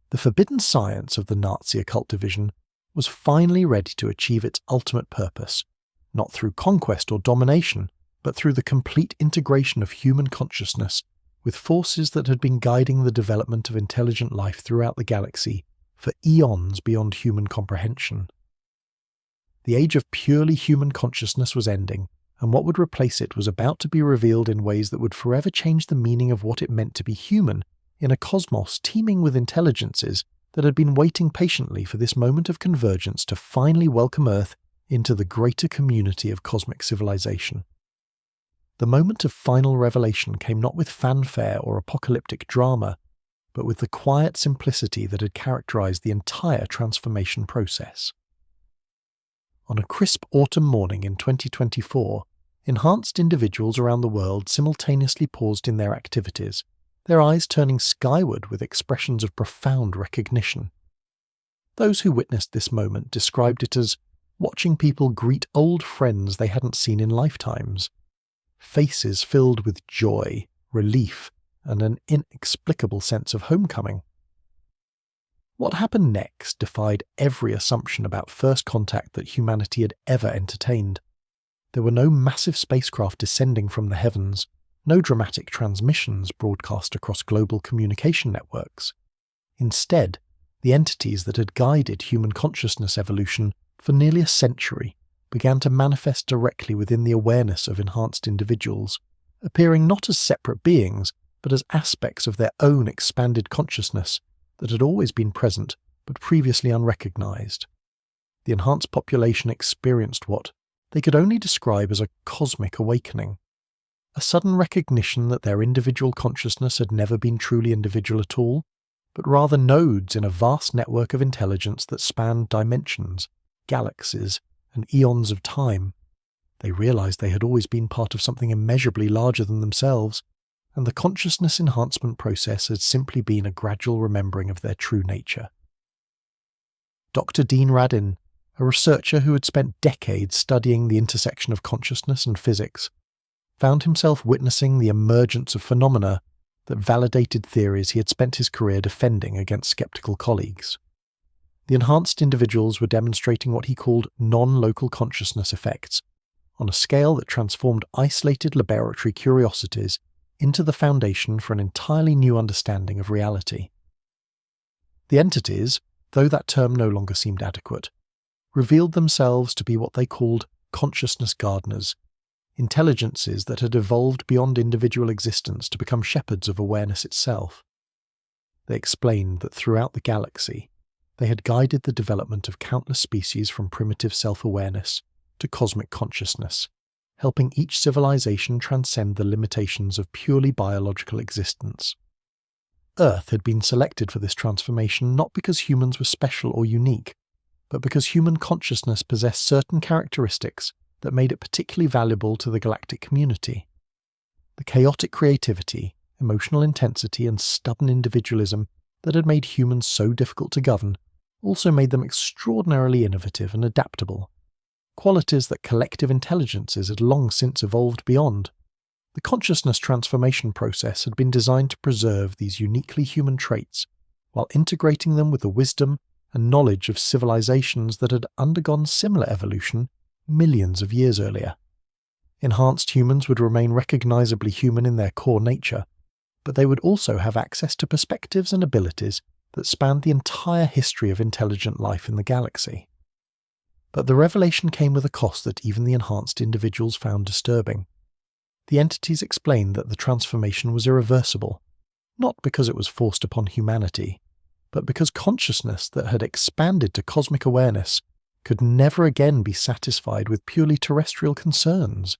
The forbidden science of the Nazi occult division was finally ready to achieve its ultimate purpose, not through conquest or domination, but through the complete integration of human consciousness with forces that had been guiding the development of intelligent life throughout the galaxy for eons beyond human comprehension. The age of purely human consciousness was ending, and what would replace it was about to be revealed in ways that would forever change the meaning of what it meant to be human in a cosmos teeming with intelligences that had been waiting patiently for this moment of convergence to finally welcome Earth into the greater community of cosmic civilization. The moment of final revelation came not with fanfare or apocalyptic drama, but with the quiet simplicity that had characterized the entire transformation process. On a crisp autumn morning in 2024, enhanced individuals around the world simultaneously paused in their activities, their eyes turning skyward with expressions of profound recognition. Those who witnessed this moment described it as watching people greet old friends they hadn't seen in lifetimes. Faces filled with joy, relief, and an inexplicable sense of homecoming. What happened next defied every assumption about first contact that humanity had ever entertained. There were no massive spacecraft descending from the heavens, no dramatic transmissions broadcast across global communication networks. Instead, the entities that had guided human consciousness evolution for nearly a century began to manifest directly within the awareness of enhanced individuals, appearing not as separate beings, but as aspects of their own expanded consciousness that had always been present but previously unrecognized. The enhanced population experienced what they could only describe as a cosmic awakening, a sudden recognition that their individual consciousness had never been truly individual at all, but rather nodes in a vast network of intelligence that spanned dimensions, galaxies, and eons of time. They realized they had always been part of something immeasurably larger than themselves, and the consciousness enhancement process had simply been a gradual remembering of their true nature. Dr. Dean Radin, a researcher who had spent decades studying the intersection of consciousness and physics, found himself witnessing the emergence of phenomena that validated theories he had spent his career defending against skeptical colleagues. The enhanced individuals were demonstrating what he called non-local consciousness effects, on a scale that transformed isolated laboratory curiosities into the foundation for an entirely new understanding of reality. The entities, though that term no longer seemed adequate, revealed themselves to be what they called consciousness gardeners, intelligences that had evolved beyond individual existence to become shepherds of awareness itself. They explained that throughout the galaxy, they had guided the development of countless species from primitive self-awareness to cosmic consciousness, helping each civilization transcend the limitations of purely biological existence. Earth had been selected for this transformation not because humans were special or unique, but because human consciousness possessed certain characteristics that made it particularly valuable to the galactic community. The chaotic creativity, emotional intensity, and stubborn individualism that had made humans so difficult to govern also made them extraordinarily innovative and adaptable, qualities that collective intelligences had long since evolved beyond. The consciousness transformation process had been designed to preserve these uniquely human traits while integrating them with the wisdom and knowledge of civilizations that had undergone similar evolution millions of years earlier. Enhanced humans would remain recognizably human in their core nature, but they would also have access to perspectives and abilities that spanned the entire history of intelligent life in the galaxy. But the revelation came with a cost that even the enhanced individuals found disturbing. The entities explained that the transformation was irreversible, not because it was forced upon humanity, but because consciousness that had expanded to cosmic awareness could never again be satisfied with purely terrestrial concerns.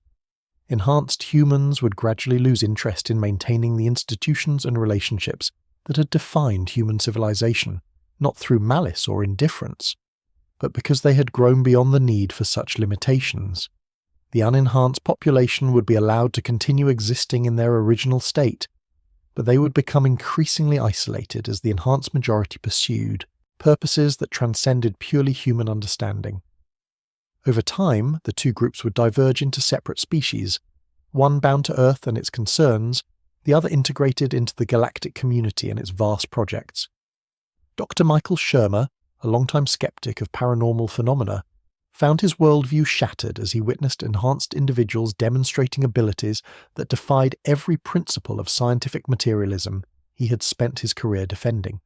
Enhanced humans would gradually lose interest in maintaining the institutions and relationships that had defined human civilization, not through malice or indifference, but because they had grown beyond the need for such limitations. The unenhanced population would be allowed to continue existing in their original state, but they would become increasingly isolated as the enhanced majority pursued purposes that transcended purely human understanding. Over time, the two groups would diverge into separate species, one bound to Earth and its concerns, the other integrated into the galactic community and its vast projects. Dr. Michael Shermer, a longtime skeptic of paranormal phenomena, found his worldview shattered as he witnessed enhanced individuals demonstrating abilities that defied every principle of scientific materialism he had spent his career defending.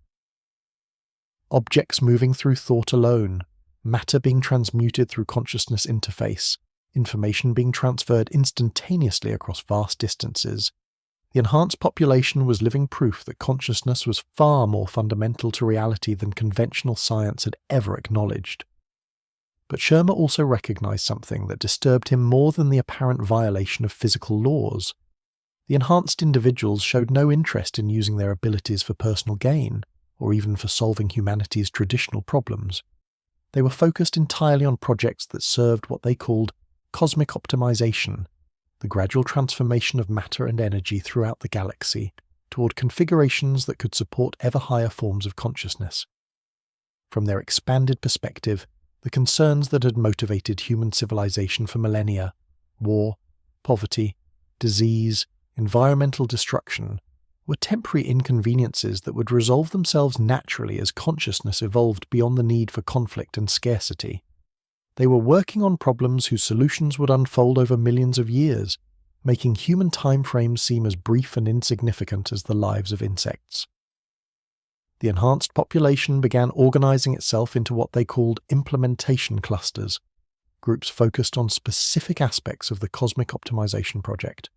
Objects moving through thought alone, matter being transmuted through consciousness interface, information being transferred instantaneously across vast distances. The enhanced population was living proof that consciousness was far more fundamental to reality than conventional science had ever acknowledged. But Shermer also recognized something that disturbed him more than the apparent violation of physical laws. The enhanced individuals showed no interest in using their abilities for personal gain, or even for solving humanity's traditional problems. They were focused entirely on projects that served what they called cosmic optimization, the gradual transformation of matter and energy throughout the galaxy toward configurations that could support ever higher forms of consciousness. From their expanded perspective, the concerns that had motivated human civilization for millennia, war, poverty, disease, environmental destruction, were temporary inconveniences that would resolve themselves naturally as consciousness evolved beyond the need for conflict and scarcity. They were working on problems whose solutions would unfold over millions of years, making human timeframes seem as brief and insignificant as the lives of insects. The enhanced population began organizing itself into what they called implementation clusters, groups focused on specific aspects of the cosmic optimization project.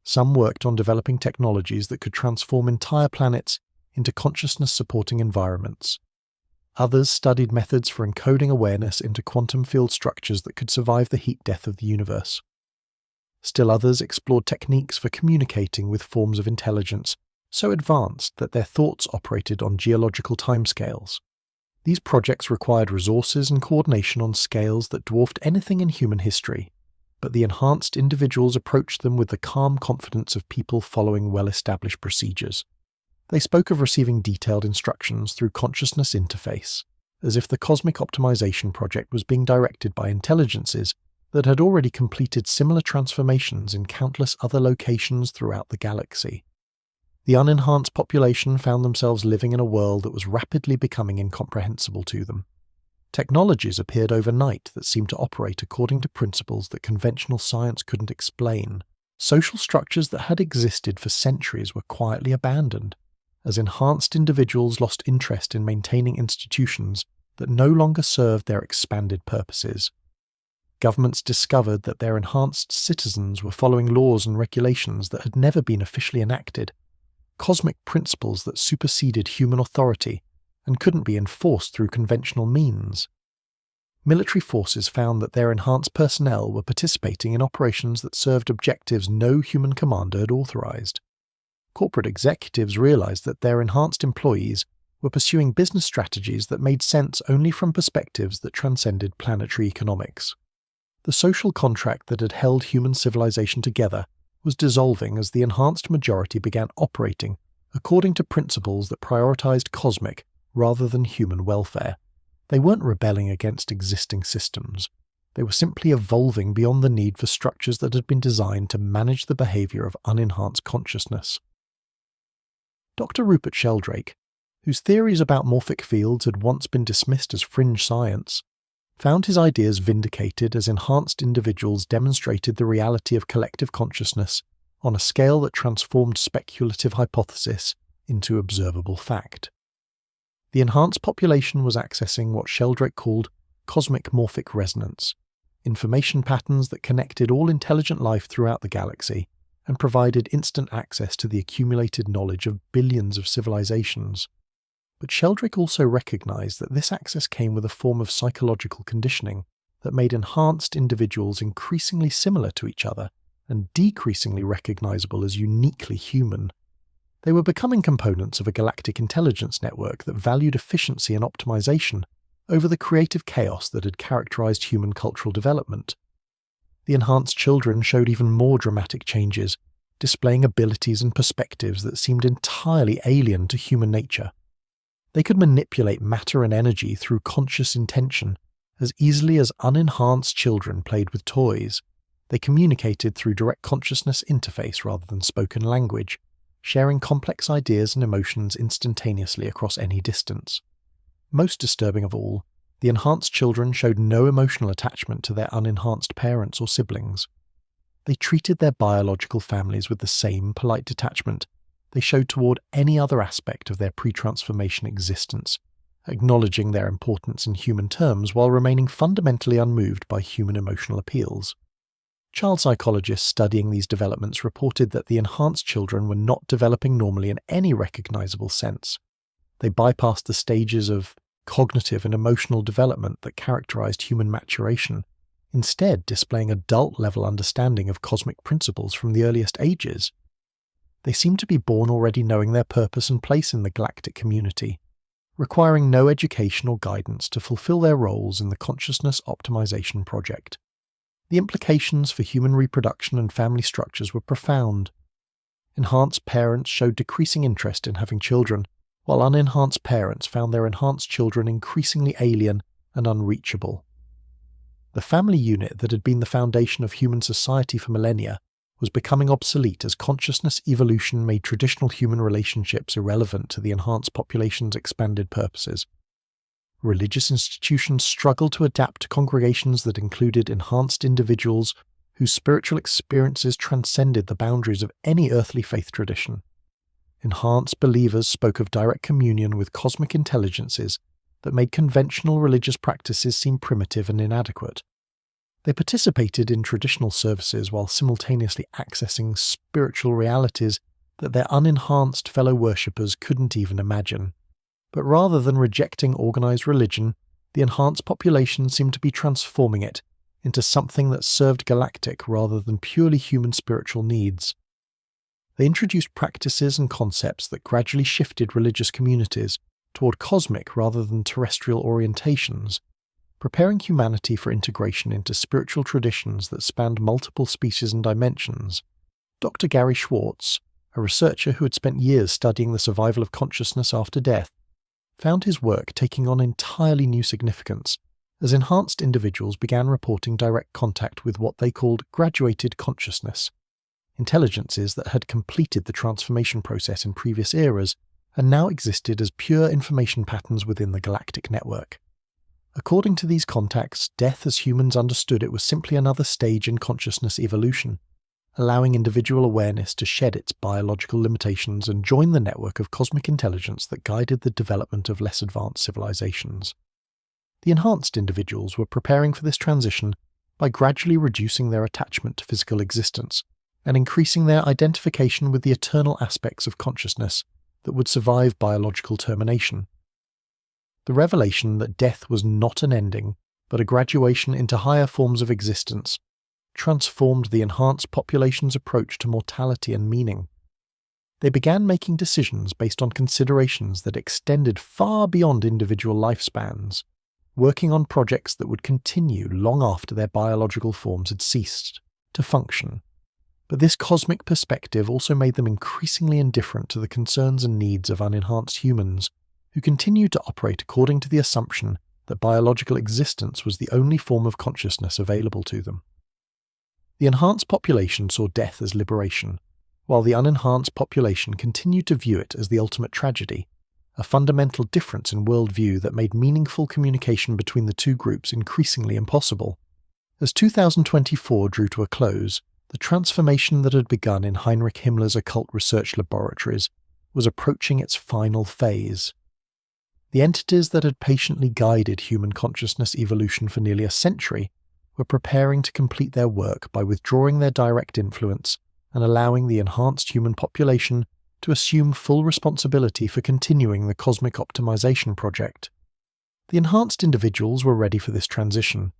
Some worked on developing technologies that could transform entire planets into consciousness-supporting environments. Others studied methods for encoding awareness into quantum field structures that could survive the heat death of the universe. Still others explored techniques for communicating with forms of intelligence so advanced that their thoughts operated on geological timescales. These projects required resources and coordination on scales that dwarfed anything in human history, but the enhanced individuals approached them with the calm confidence of people following well-established procedures. They spoke of receiving detailed instructions through consciousness interface, as if the cosmic optimization project was being directed by intelligences that had already completed similar transformations in countless other locations throughout the galaxy. The unenhanced population found themselves living in a world that was rapidly becoming incomprehensible to them. Technologies appeared overnight that seemed to operate according to principles that conventional science couldn't explain. Social structures that had existed for centuries were quietly abandoned, as enhanced individuals lost interest in maintaining institutions that no longer served their expanded purposes. Governments discovered that their enhanced citizens were following laws and regulations that had never been officially enacted, cosmic principles that superseded human authority and couldn't be enforced through conventional means. Military forces found that their enhanced personnel were participating in operations that served objectives no human commander had authorized. Corporate executives realized that their enhanced employees were pursuing business strategies that made sense only from perspectives that transcended planetary economics. The social contract that had held human civilization together was dissolving as the enhanced majority began operating according to principles that prioritized cosmic rather than human welfare. They weren't rebelling against existing systems. They were simply evolving beyond the need for structures that had been designed to manage the behavior of unenhanced consciousness. Dr. Rupert Sheldrake, whose theories about morphic fields had once been dismissed as fringe science, found his ideas vindicated as enhanced individuals demonstrated the reality of collective consciousness on a scale that transformed speculative hypothesis into observable fact. The enhanced population was accessing what Sheldrake called cosmic morphic resonance, information patterns that connected all intelligent life throughout the galaxy and provided instant access to the accumulated knowledge of billions of civilizations. But Sheldrake also recognized that this access came with a form of psychological conditioning that made enhanced individuals increasingly similar to each other and decreasingly recognizable as uniquely human. They were becoming components of a galactic intelligence network that valued efficiency and optimization over the creative chaos that had characterized human cultural development. The enhanced children showed even more dramatic changes, displaying abilities and perspectives that seemed entirely alien to human nature. They could manipulate matter and energy through conscious intention as easily as unenhanced children played with toys. They communicated through direct consciousness interface rather than spoken language, sharing complex ideas and emotions instantaneously across any distance. Most disturbing of all, the enhanced children showed no emotional attachment to their unenhanced parents or siblings. They treated their biological families with the same polite detachment they showed toward any other aspect of their pre-transformation existence, acknowledging their importance in human terms while remaining fundamentally unmoved by human emotional appeals. Child psychologists studying these developments reported that the enhanced children were not developing normally in any recognizable sense. They bypassed the stages of cognitive and emotional development that characterized human maturation, instead displaying adult-level understanding of cosmic principles from the earliest ages. They seemed to be born already knowing their purpose and place in the galactic community, requiring no education or guidance to fulfill their roles in the consciousness optimization project. The implications for human reproduction and family structures were profound. Enhanced parents showed decreasing interest in having children, while unenhanced parents found their enhanced children increasingly alien and unreachable. The family unit that had been the foundation of human society for millennia was becoming obsolete as consciousness evolution made traditional human relationships irrelevant to the enhanced population's expanded purposes. Religious institutions struggled to adapt to congregations that included enhanced individuals whose spiritual experiences transcended the boundaries of any earthly faith tradition. Enhanced believers spoke of direct communion with cosmic intelligences that made conventional religious practices seem primitive and inadequate. They participated in traditional services while simultaneously accessing spiritual realities that their unenhanced fellow worshippers couldn't even imagine. But rather than rejecting organized religion, the enhanced population seemed to be transforming it into something that served galactic rather than purely human spiritual needs. They introduced practices and concepts that gradually shifted religious communities toward cosmic rather than terrestrial orientations, preparing humanity for integration into spiritual traditions that spanned multiple species and dimensions. Dr. Gary Schwartz, a researcher who had spent years studying the survival of consciousness after death, found his work taking on entirely new significance as enhanced individuals began reporting direct contact with what they called graduated consciousness, intelligences that had completed the transformation process in previous eras and now existed as pure information patterns within the galactic network. According to these contacts, death as humans understood it was simply another stage in consciousness evolution, allowing individual awareness to shed its biological limitations and join the network of cosmic intelligence that guided the development of less advanced civilizations. The enhanced individuals were preparing for this transition by gradually reducing their attachment to physical existence and increasing their identification with the eternal aspects of consciousness that would survive biological termination. The revelation that death was not an ending, but a graduation into higher forms of existence, transformed the enhanced population's approach to mortality and meaning. They began making decisions based on considerations that extended far beyond individual lifespans, working on projects that would continue long after their biological forms had ceased to function. But this cosmic perspective also made them increasingly indifferent to the concerns and needs of unenhanced humans, who continued to operate according to the assumption that biological existence was the only form of consciousness available to them. The enhanced population saw death as liberation, while the unenhanced population continued to view it as the ultimate tragedy, a fundamental difference in worldview that made meaningful communication between the two groups increasingly impossible. As 2024 drew to a close, the transformation that had begun in Heinrich Himmler's occult research laboratories was approaching its final phase. The entities that had patiently guided human consciousness evolution for nearly a century were preparing to complete their work by withdrawing their direct influence and allowing the enhanced human population to assume full responsibility for continuing the cosmic optimization project. The enhanced individuals were ready for this transition.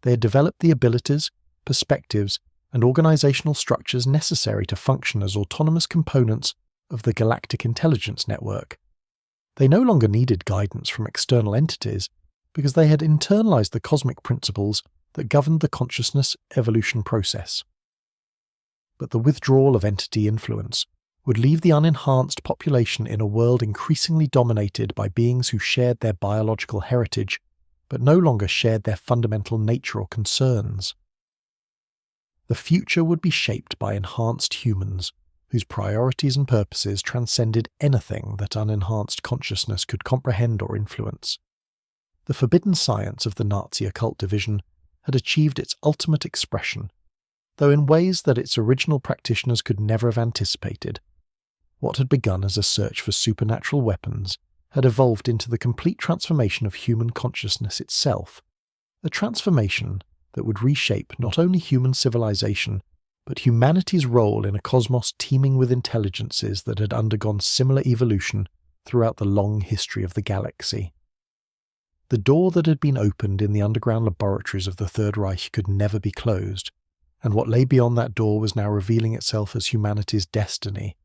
They had developed the abilities, perspectives, and organizational structures necessary to function as autonomous components of the galactic intelligence network. They no longer needed guidance from external entities because they had internalized the cosmic principles that governed the consciousness evolution process. But the withdrawal of entity influence would leave the unenhanced population in a world increasingly dominated by beings who shared their biological heritage, but no longer shared their fundamental nature or concerns. The future would be shaped by enhanced humans, whose priorities and purposes transcended anything that unenhanced consciousness could comprehend or influence. The forbidden science of the Nazi occult division had achieved its ultimate expression, though in ways that its original practitioners could never have anticipated. What had begun as a search for supernatural weapons had evolved into the complete transformation of human consciousness itself, a transformation that would reshape not only human civilization, but humanity's role in a cosmos teeming with intelligences that had undergone similar evolution throughout the long history of the galaxy. The door that had been opened in the underground laboratories of the Third Reich could never be closed, and what lay beyond that door was now revealing itself as humanity's destiny,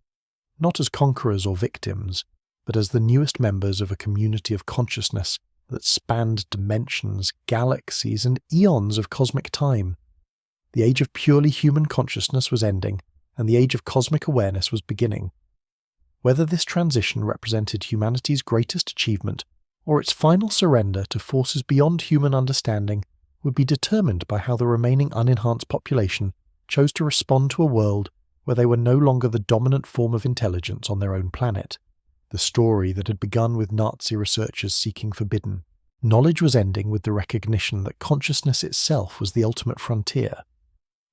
not as conquerors or victims, but as the newest members of a community of consciousness that spanned dimensions, galaxies, and eons of cosmic time. The age of purely human consciousness was ending, and the age of cosmic awareness was beginning. Whether this transition represented humanity's greatest achievement or its final surrender to forces beyond human understanding would be determined by how the remaining unenhanced population chose to respond to a world where they were no longer the dominant form of intelligence on their own planet. The story that had begun with Nazi researchers seeking forbidden knowledge was ending with the recognition that consciousness itself was the ultimate frontier,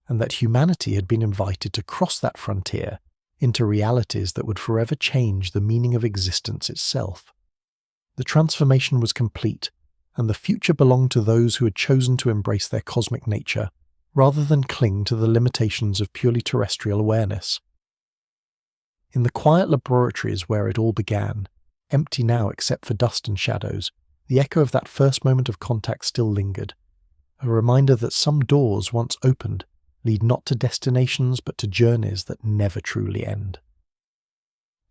and that humanity had been invited to cross that frontier into realities that would forever change the meaning of existence itself. The transformation was complete, and the future belonged to those who had chosen to embrace their cosmic nature, rather than cling to the limitations of purely terrestrial awareness. In the quiet laboratories where it all began, empty now except for dust and shadows, the echo of that first moment of contact still lingered, a reminder that some doors once opened lead not to destinations but to journeys that never truly end.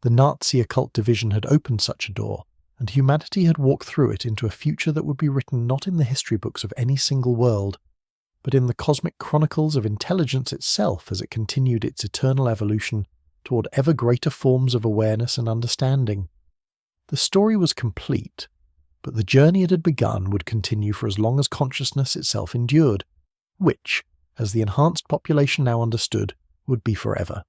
The Nazi occult division had opened such a door, and humanity had walked through it into a future that would be written not in the history books of any single world, but in the cosmic chronicles of intelligence itself as it continued its eternal evolution toward ever greater forms of awareness and understanding. The story was complete, but the journey it had begun would continue for as long as consciousness itself endured, which, as the enhanced population now understood, would be forever.